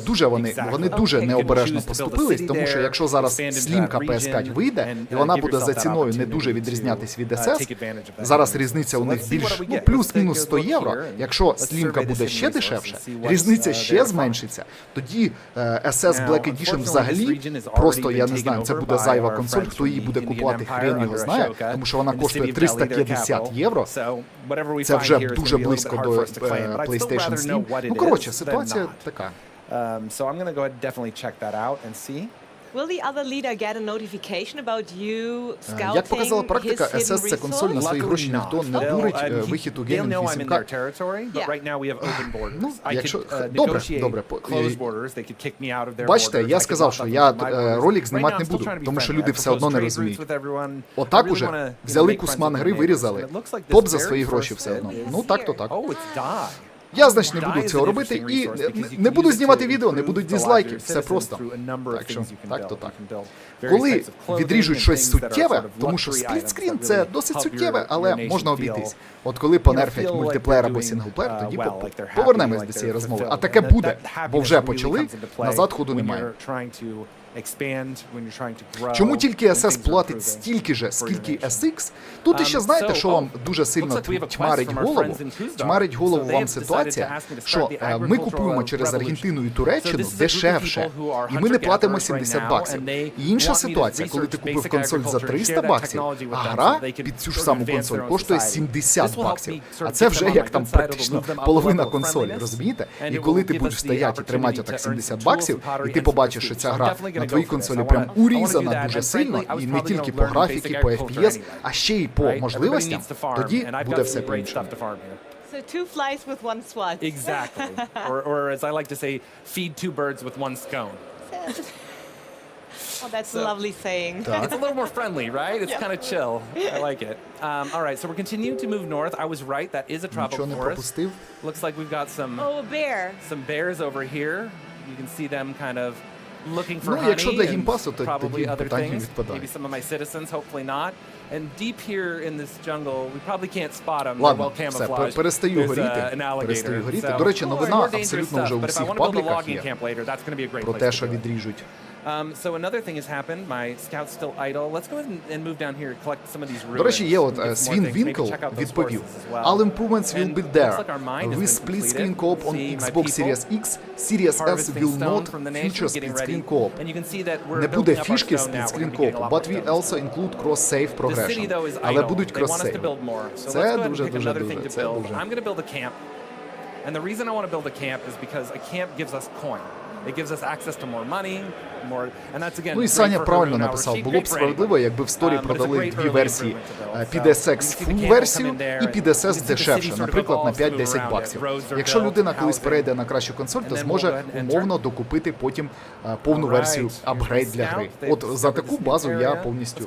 дуже вони дуже необережно поступились, тому що якщо зараз Slim-ка PS5 вийде, і вона буде за ціною не дуже відрізнятись від SS, зараз різниця у них більш, плюс-мінус 100 євро, якщо Slim-ка буде ще дешевше, різниця ще зменшиться, тоді SS Black Edition взагалі, просто, я не знаю, це буде зайва консоль, хто її буде купувати, хрен його знає, тому що вона коштує 350 євро, це вже дуже близько до PlayStation Slim. Ну, коротше, ситуація така. Will the other leader get a notification about you scouting? Як показала практика, SS це консоль, на свої гроші ніхто не дурить, вихід у Gaming 8K. Ну, якщо... Добре. Бачите, я сказав, що я ролик знімати не буду, тому що люди все одно не розуміють. Отак уже взяли кусман гри, вирізали. Топ за свої гроші все одно. Ну, так-то так. Я, значить, не буду цього робити і не буду знімати відео, не будуть дизлайків, все просто. Так що, так-то так. Коли відріжуть щось суттєве, тому що сплітскрін це досить суттєве, але можна обійтись. От коли понерфять мультиплеєр або сінглплеєр, тоді повернемось до цієї розмови. А таке буде, бо вже почали, назад ходу немає. Чому тільки SS платить стільки же, скільки SX? Тут іще знаєте, що вам дуже сильно тьмарить голову вам ситуація, що ми купуємо через Аргентину і Туреччину дешевше, і ми не платимо 70 баксів. І інша ситуація, коли ти купив консоль за 300 баксів, а гра під цю ж саму консоль коштує 70 баксів. А це вже як там практично половина консолі, розумієте? І коли ти будеш стояти і тримати отак 70 баксів, і ти побачиш, що ця гра на твоїй консолі прям урізана дуже сильно, і не тільки по графіки, по FPS, а ще й по можливостям, тоді буде все по-іншому. So two flies with one swat. Exactly. or as I like to say, feed two birds with one scone. Oh, that's a lovely saying. It's a little more friendly, right? It's kind of chill. I like it. All right, so we're continuing to move north. I was right. That is a tropical forest. Looks like we've got some... Oh, a bear. Some bears over here. You can see them kind of looking for honey and probably other things. Maybe some of my citizens, hopefully not. And deep here in this jungle, we probably can't spot them. They're well camouflaged. Перестаю горіти. До речі, новина абсолютно вже у всіх пабліках є про те, що відріжуть. So another thing has happened. My scout's still idle. Let's go ahead and move down here and collect some of these ruins. До речі, є от Свін Вінкл відповів. All improvements will be there. With split screen co-op on Xbox Series X, Series S will not feature split screen co-op. Не буде фішки split screen co-op, but we also include cross-save progression. Але будуть cross-save. Це дуже. I'm going to build a camp. And the reason I want to build a camp is because a camp gives us coin. It gives us access to more money, more, and that's again. Ну і Саня правильно написав. Було б справедливо, якби в сторі продали дві версії: PDSX full версію і PDSS дешевше, наприклад, на 5-10 баксів. Якщо людина колись перейде на кращу консоль, то зможе умовно докупити потім повну версію апгрейд для гри. От за таку базу я повністю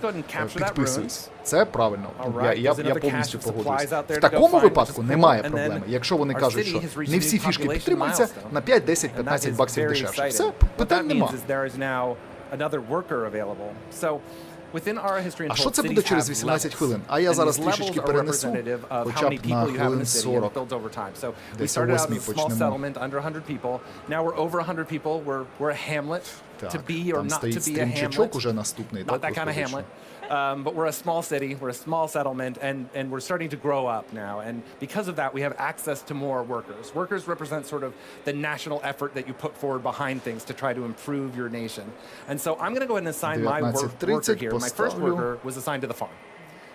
підписуюсь. Це правильно. Я повністю погоджуюсь. В такому випадку немає проблеми. Якщо вони кажуть, що не всі фішки підтримуються, на 5, 10, 15 баксів дешевше. Все, питань нема. А що це буде через 18 хвилин? А я зараз трішечки перенесу, хоча б на хвилин 40. Десь о 8 почнемо. Так, там стоїть стрімчачок уже наступний, так? But we're a small city, we're a small settlement, and we're starting to grow up now. And because of that, we have access to more workers. Workers represent sort of the national effort that you put forward behind things to try to improve your nation. And so I'm going to go ahead and assign my worker here. My first worker was assigned to the farm.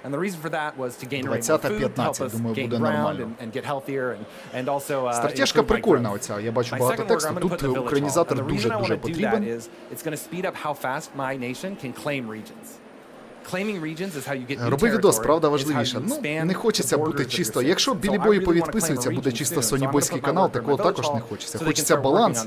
And the reason for that was to gain more food, help us gain ground and get healthier, and also стратежка прикольна оця. Я бачу багато тексту. Тут українізатор дуже потрібен. It's going to speed up how fast my nation can claim regions. Роби відос, правда, важливіше. Ну, не хочеться бути чисто. Якщо білі бої повідписуються, буде чисто сонібойський канал, такого також не хочеться. Хочеться баланс.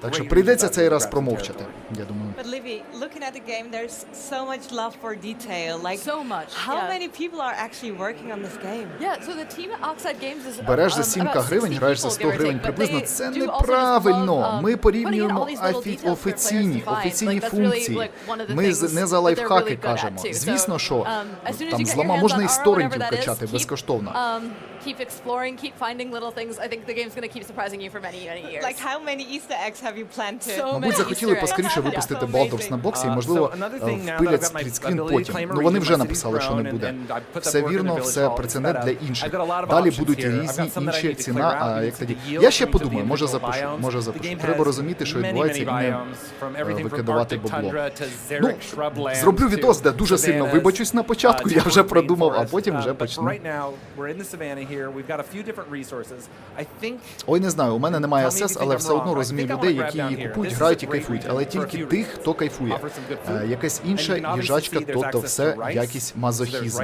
Так що прийдеться цей раз промовчати, я думаю. But Livy, looking at the game, there's so much love for detail. Like, so much. How many people are actually working on this game? Yeah, so the team at Oxide Games is Береш за 7 гривень, граєш за 100 гривень приблизно. Це неправильно. Ми порівнюємо офіційні функції. Ми не за лайфхаки кажемо. Звісно, що там злама можна і з торрентів качати безкоштовно. Keep exploring, keep finding little things. I think the game's going to keep surprising you for many, many years. Like how many Easter eggs have you planned to? Мабуть, захотіли поскоріше випустити Baldur's на боксі і, можливо, впилять сплітскрін потім. Ну, вони вже написали, що не буде. Все вірно, все прецедент для інших. Далі будуть різні інші ціна, а як тоді? Я ще подумаю, може запишу. Треба розуміти, що відбувається, і не викидувати бабло. Ну, зроблю відос, де дуже сильно вибачусь на початку, я вже продумав, а потім вже почну. Ой, не знаю, у мене немає СС, але все одно розумію людей, які її купують, грають і кайфують. Але тільки тих, хто кайфує. Якась інша їжачка, тобто все якийсь мазохізм.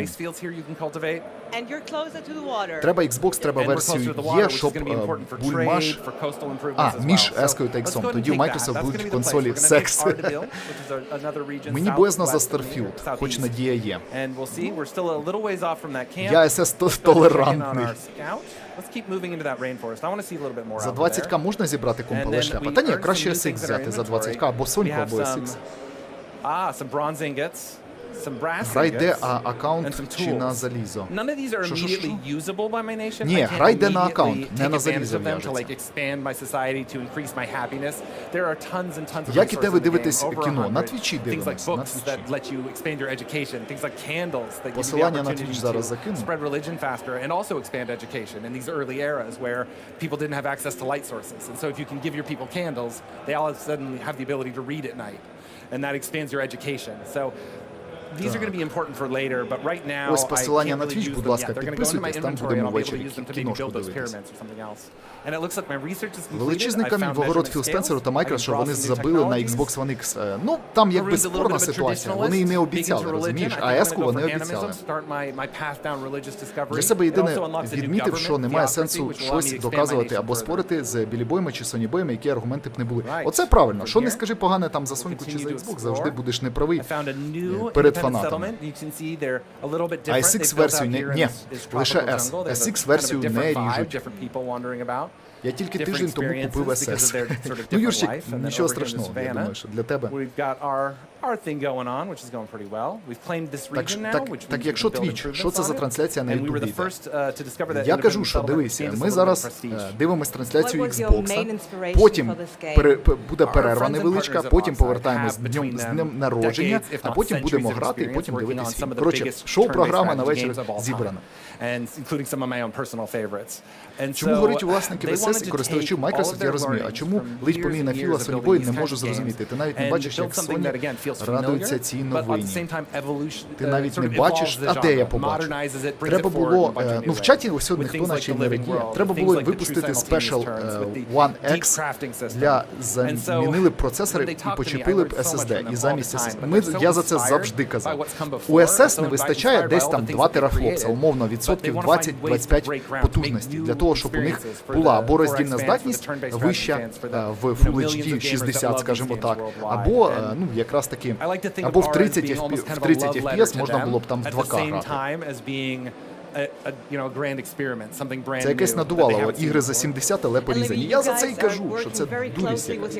Треба Xbox, треба версію Є, щоб бульмаш... між S-кою та X-ом. Тоді у Microsoft будуть в консолі секс. Мені боязно за Starfield, хоч надія є. Я SS толерантний. За 20к можна зібрати компа шляпа? Та ні, краще SX взяти за 20к, або Соньку, або SX. Грай де аккаунт чи на залізо? Ні, грай де на аккаунт, не на залізо в'яжеться. Як і де ви дивитесь кіно? На Твічі дивимось. Посилання на Твіч зараз закину. These are going to be important for later, but right now ось посилання на Twitch, будь ласка, підписуйтесь, там будемо ввечері кіношку дивитися. Величезний камінь в огород Філ Спенсеру та Майкрософт, що вони забили на Xbox One X. Ну, там якби спорна ситуація, вони і не обіцяли, розумієш, а S-ку вони обіцяли. Для себе єдине відмітив, що немає сенсу щось доказувати або спорити з білібоями чи сонібоями, які аргументи б не були. Оце правильно, що не скажи погане там за Соньку чи за Xbox, завжди будеш неправий перед фанатами. А SX-версію не... Ні, лише S. SX-версію не ріжуть. Я тільки тиждень тому купив SS. Ну, Юрчик, нічого страшного, я думаю, що для тебе. Так якщо Twitch, що це за трансляція на YouTube йде? Я кажу, що дивися, ми зараз дивимось трансляцію Xbox, потім буде перерва невеличка, потім повертаємось з днем народження, а потім будемо грати і потім дивитись фільм. Коротше, шоу-програма на вечір зібрана. Чому горить у власників SS і користувачів Microsoft, я розумію. А чому лить помій на Філа Sony Boy, не можу зрозуміти. Ти навіть не бачиш, як Sony радується цій новині. Ти навіть не бачиш, а де я побачу? Треба було, ну в чаті ось ніхто наче не радіє. Треба було випустити Special One X, замінили б процесори і почепили б SSD. І замість SSD. Я за це завжди казав. У SS не вистачає десь там 2 терафлопса, умовно, відсотків 20-25 потужності. Для того, щоб у них була або роздільна здатність вища в Full HD 60, скажімо так, або, ну, якраз таки, або в 30 FPS можна було б там в 2К грати. Це якесь надувало, ігри за 70, але порізані. Я за це і кажу, що це дурість якась.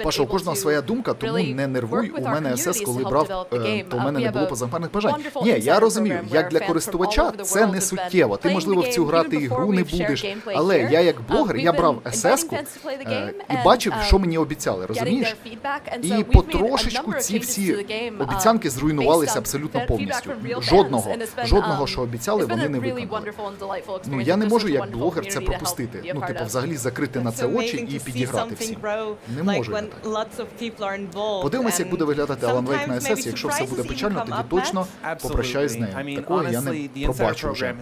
Паша, у кожного своя думка, тому не нервуй, у мене СС, коли брав, то у мене не було позапарних бажань. Ні, я розумію, як для користувача це не суттєво. Ти, можливо, в цю грати ігру не будеш, але я як блогер, я брав СС-ку і бачив, що мені обіцяли, розумієш? І потрошечку ці всі обіцянки зруйнувалися абсолютно повністю. Жодного, що обіцяли, вони не виконали. Ну, я не можу як блогер це пропустити. Ну, типу, взагалі закрити на це очі і підіграти всім. Не можу я так. Подивимося, як буде виглядати Alan Wake на SS. Якщо все буде печально, тоді точно попрощаюсь з нею. Такого я не пробачу вже.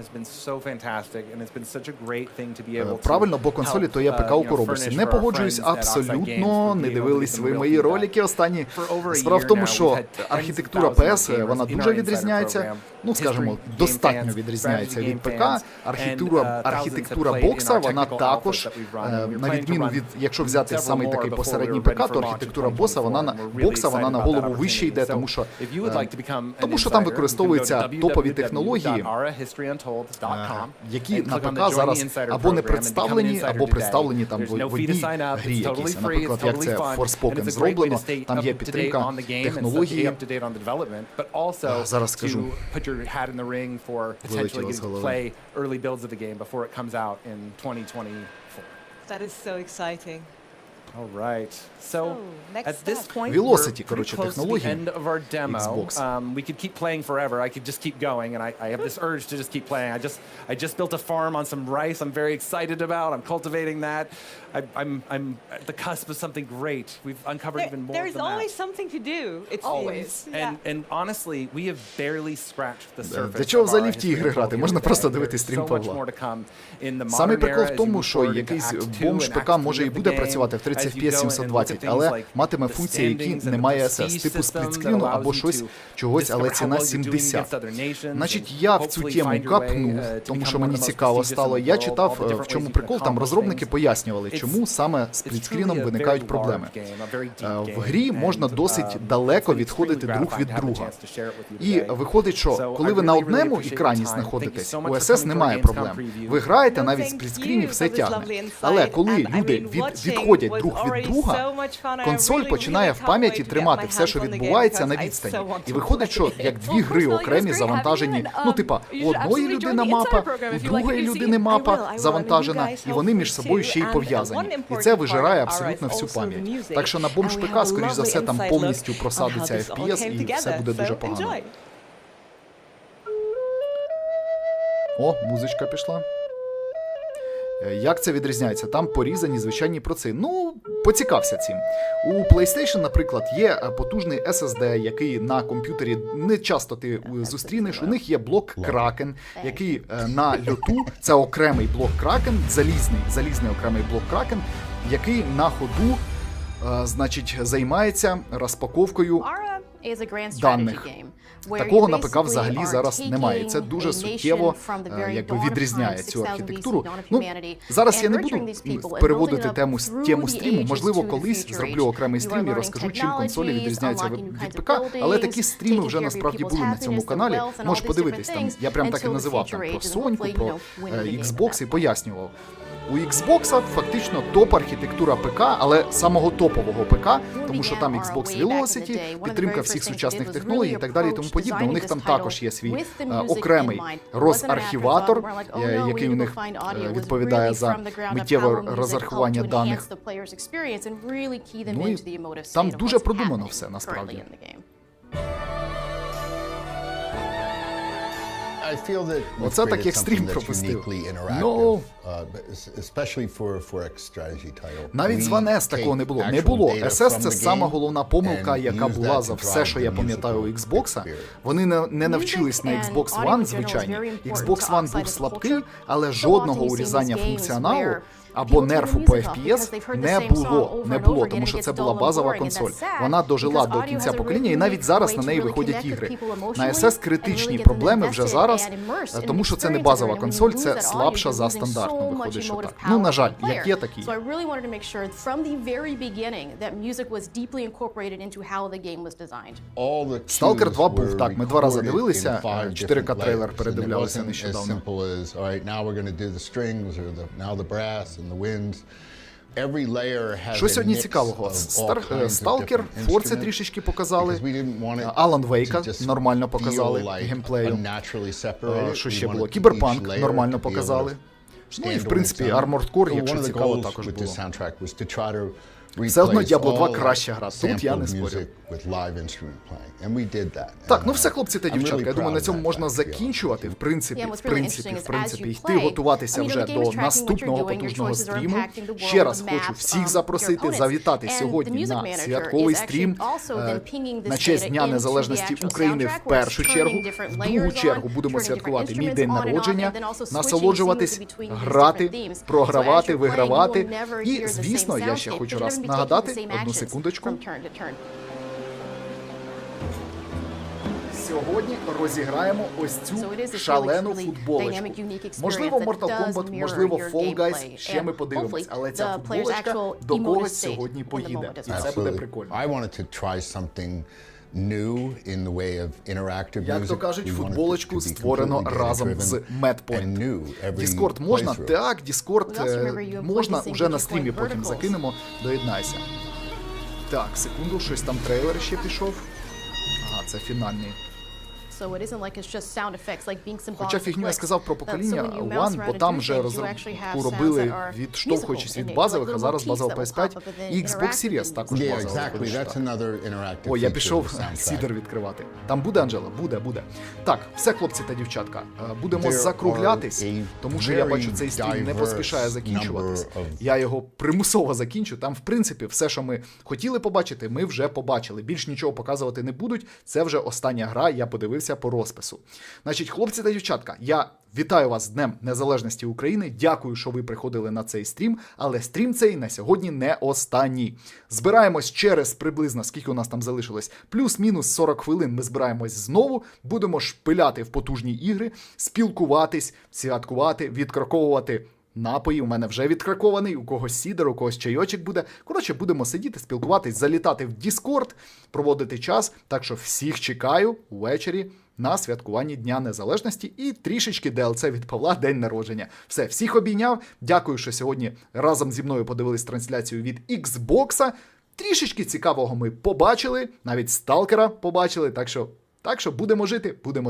Правильно, бо консолі то є ПК у коробці. Не погоджуюсь абсолютно, не дивились ви мої ролики останні. Справа в тому, що архітектура PS, вона дуже відрізняється, ну, скажімо, достатньо відрізняється від ПК. Архітектура бокса, вона також, на відміну від, якщо взяти самий такий посередній ПК, то архітектура бокса, вона на голову вище йде, тому що там використовуються топові технології, які на ПК зараз або не представлені, або представлені там в одній грі якійсь. Наприклад, як це в Forspoken зроблено, там є підтримка технології. Зараз скажу. Вилетіло з голови. That is so exciting. All right. So at this point, Velocity, we're pretty close to the end of our demo. Xbox. We could keep playing forever. I could just keep going, and I have this urge to just keep playing. I just built a farm on some rice. I'm very excited about. I'm cultivating that. I'm at the cusp of something great. We've uncovered even more. There's always something to do. It's always. And honestly, we have barely scratched the surface. Для чого взагалі в ті ігри грати? Можна просто дивитись стрім Павла. Самий прикол в тому, що якийсь бомж ПК може і буде працювати в 30 FPS 720, але матиме функції, які не має SS, типу сплітскріну або щось, чогось, але ціна 70. Значить, я в цю тему капнув, тому що мені цікаво стало. Я читав, в чому прикол, там розробники пояснювали, чому саме з сплітскріном виникають проблеми. В грі можна досить далеко відходити друг від друга. І виходить, що коли ви на одному екрані знаходитесь, у SS немає проблем. Ви граєте, навіть в сплітскріні все тягне. Але коли люди відходять друг від друга, консоль починає в пам'яті тримати все, що відбувається на відстані. І виходить, що як дві гри окремі завантажені, ну типа, у одної людини мапа, у другої людини мапа завантажена, і вони між собою ще й пов'язані. І це вижирає абсолютно всю пам'ять. Так що на бомж ПК, скоріш за все, там повністю просадиться FPS і все буде дуже погано. О, музичка пішла. Як це відрізняється? Там порізані звичайні процеси. Ну, поцікався цим. У PlayStation, наприклад, є потужний SSD, який на комп'ютері не часто ти зустрінеш. У них є блок Kraken, який на льоту, це окремий блок Kraken, залізний окремий блок Kraken, який на ходу, значить, займається розпаковкою даних. Такого на ПК взагалі зараз немає. Це дуже суттєво відрізняє цю архітектуру. Ну, зараз я не буду переводити тему стріму. Можливо, колись зроблю окремий стрім і розкажу, чим консолі відрізняються від ПК. Але такі стріми вже насправді були на цьому каналі. Можеш подивитись там. Я прям так і називав там про Соньку, про Xbox і пояснював. У Xbox фактично топ-архітектура ПК, але самого топового ПК, тому що там Xbox Velocity, підтримка всіх сучасних технологій і так далі і тому подібне. У них там також є свій окремий розархіватор, який у них відповідає за миттєве розрахування даних. Ну і там дуже продумано все, насправді. Оце так як стрім пропустив. Ну, навіть з One S такого не було. Не було. SS – це сама головна помилка, яка була за все, що я пам'ятаю у Xbox. Вони не навчились на Xbox One, звичайно. Xbox One був слабкий, але жодного урізання функціоналу або нерфу по FPS не було, тому що це була базова консоль. Вона дожила до кінця покоління, і навіть зараз на неї виходять ігри. На SS критичні проблеми вже зараз, тому що це не базова консоль, це слабша за стандартну, виходить, що так. Ну, на жаль, як є, такі. Stalker 2 був, так, ми 2 рази дивилися, 4К трейлер передивлялися нещодавно. Що сьогодні цікавого? Stalker, Forza трішечки показали, Alan Wake нормально показали геймплею. Що ще було? Cyberpunk нормально показали. Ну і в принципі Armored Core, якщо цікаво, також було. Все одно Diablo 2 краща гра, тут я не спорю. Так, ну все, хлопці та дівчатка, я думаю, на цьому можна закінчувати, в принципі, йти готуватися вже до наступного потужного стріму. Ще раз хочу всіх запросити завітати сьогодні на святковий стрім на честь Дня Незалежності України в першу чергу. В другу чергу будемо святкувати мій день народження, насолоджуватись, грати, програвати, вигравати. І, звісно, я ще хочу раз нагадати, одну секундочку. Сьогодні розіграємо ось цю шалену футболочку. Можливо, Mortal Kombat, можливо, Fall Guys, ще ми подивимось. Але ця футболочка до когось сьогодні поїде. І це буде прикольно. Як то кажуть, футболочку створено разом з Madpoint. Discord можна? Так, Discord можна, уже на стрімі потім закинемо, доєднайся. Так, секунду, щось там трейлер ще пішов. Ага, це фінальний. Хоча фігню я сказав про покоління One, бо там вже розробку робили, відштовхуючись від базових, а зараз базова PS5 і Xbox Series також базова. О, я пішов сідер відкривати. Там буде, Анджела? Буде. Так, все, хлопці та дівчатка, будемо закруглятись, тому що я бачу, цей стрім не поспішає закінчуватись. Я його примусово закінчу. Там, в принципі, все, що ми хотіли побачити, ми вже побачили. Більш нічого показувати не будуть. Це вже остання гра, я подивився по розпису. Значить, хлопці та дівчатка, я вітаю вас з Днем Незалежності України. Дякую, що ви приходили на цей стрім, але стрім цей на сьогодні не останній. Збираємось через приблизно, скільки у нас там залишилось, плюс-мінус 40 хвилин ми збираємось знову, будемо шпиляти в потужні ігри, спілкуватись, святкувати, відкроковувати напої. У мене вже відкракований, у когось сідер, у когось чайочок буде. Коротше, будемо сидіти, спілкуватись, залітати в Discord, проводити час. Так що всіх чекаю увечері на святкуванні Дня Незалежності і трішечки DLC від Павла День народження. Все, всіх обійняв. Дякую, що сьогодні разом зі мною подивились трансляцію від Xbox. Трішечки цікавого ми побачили, навіть Сталкера побачили, так що будемо жити, будемо дивитися.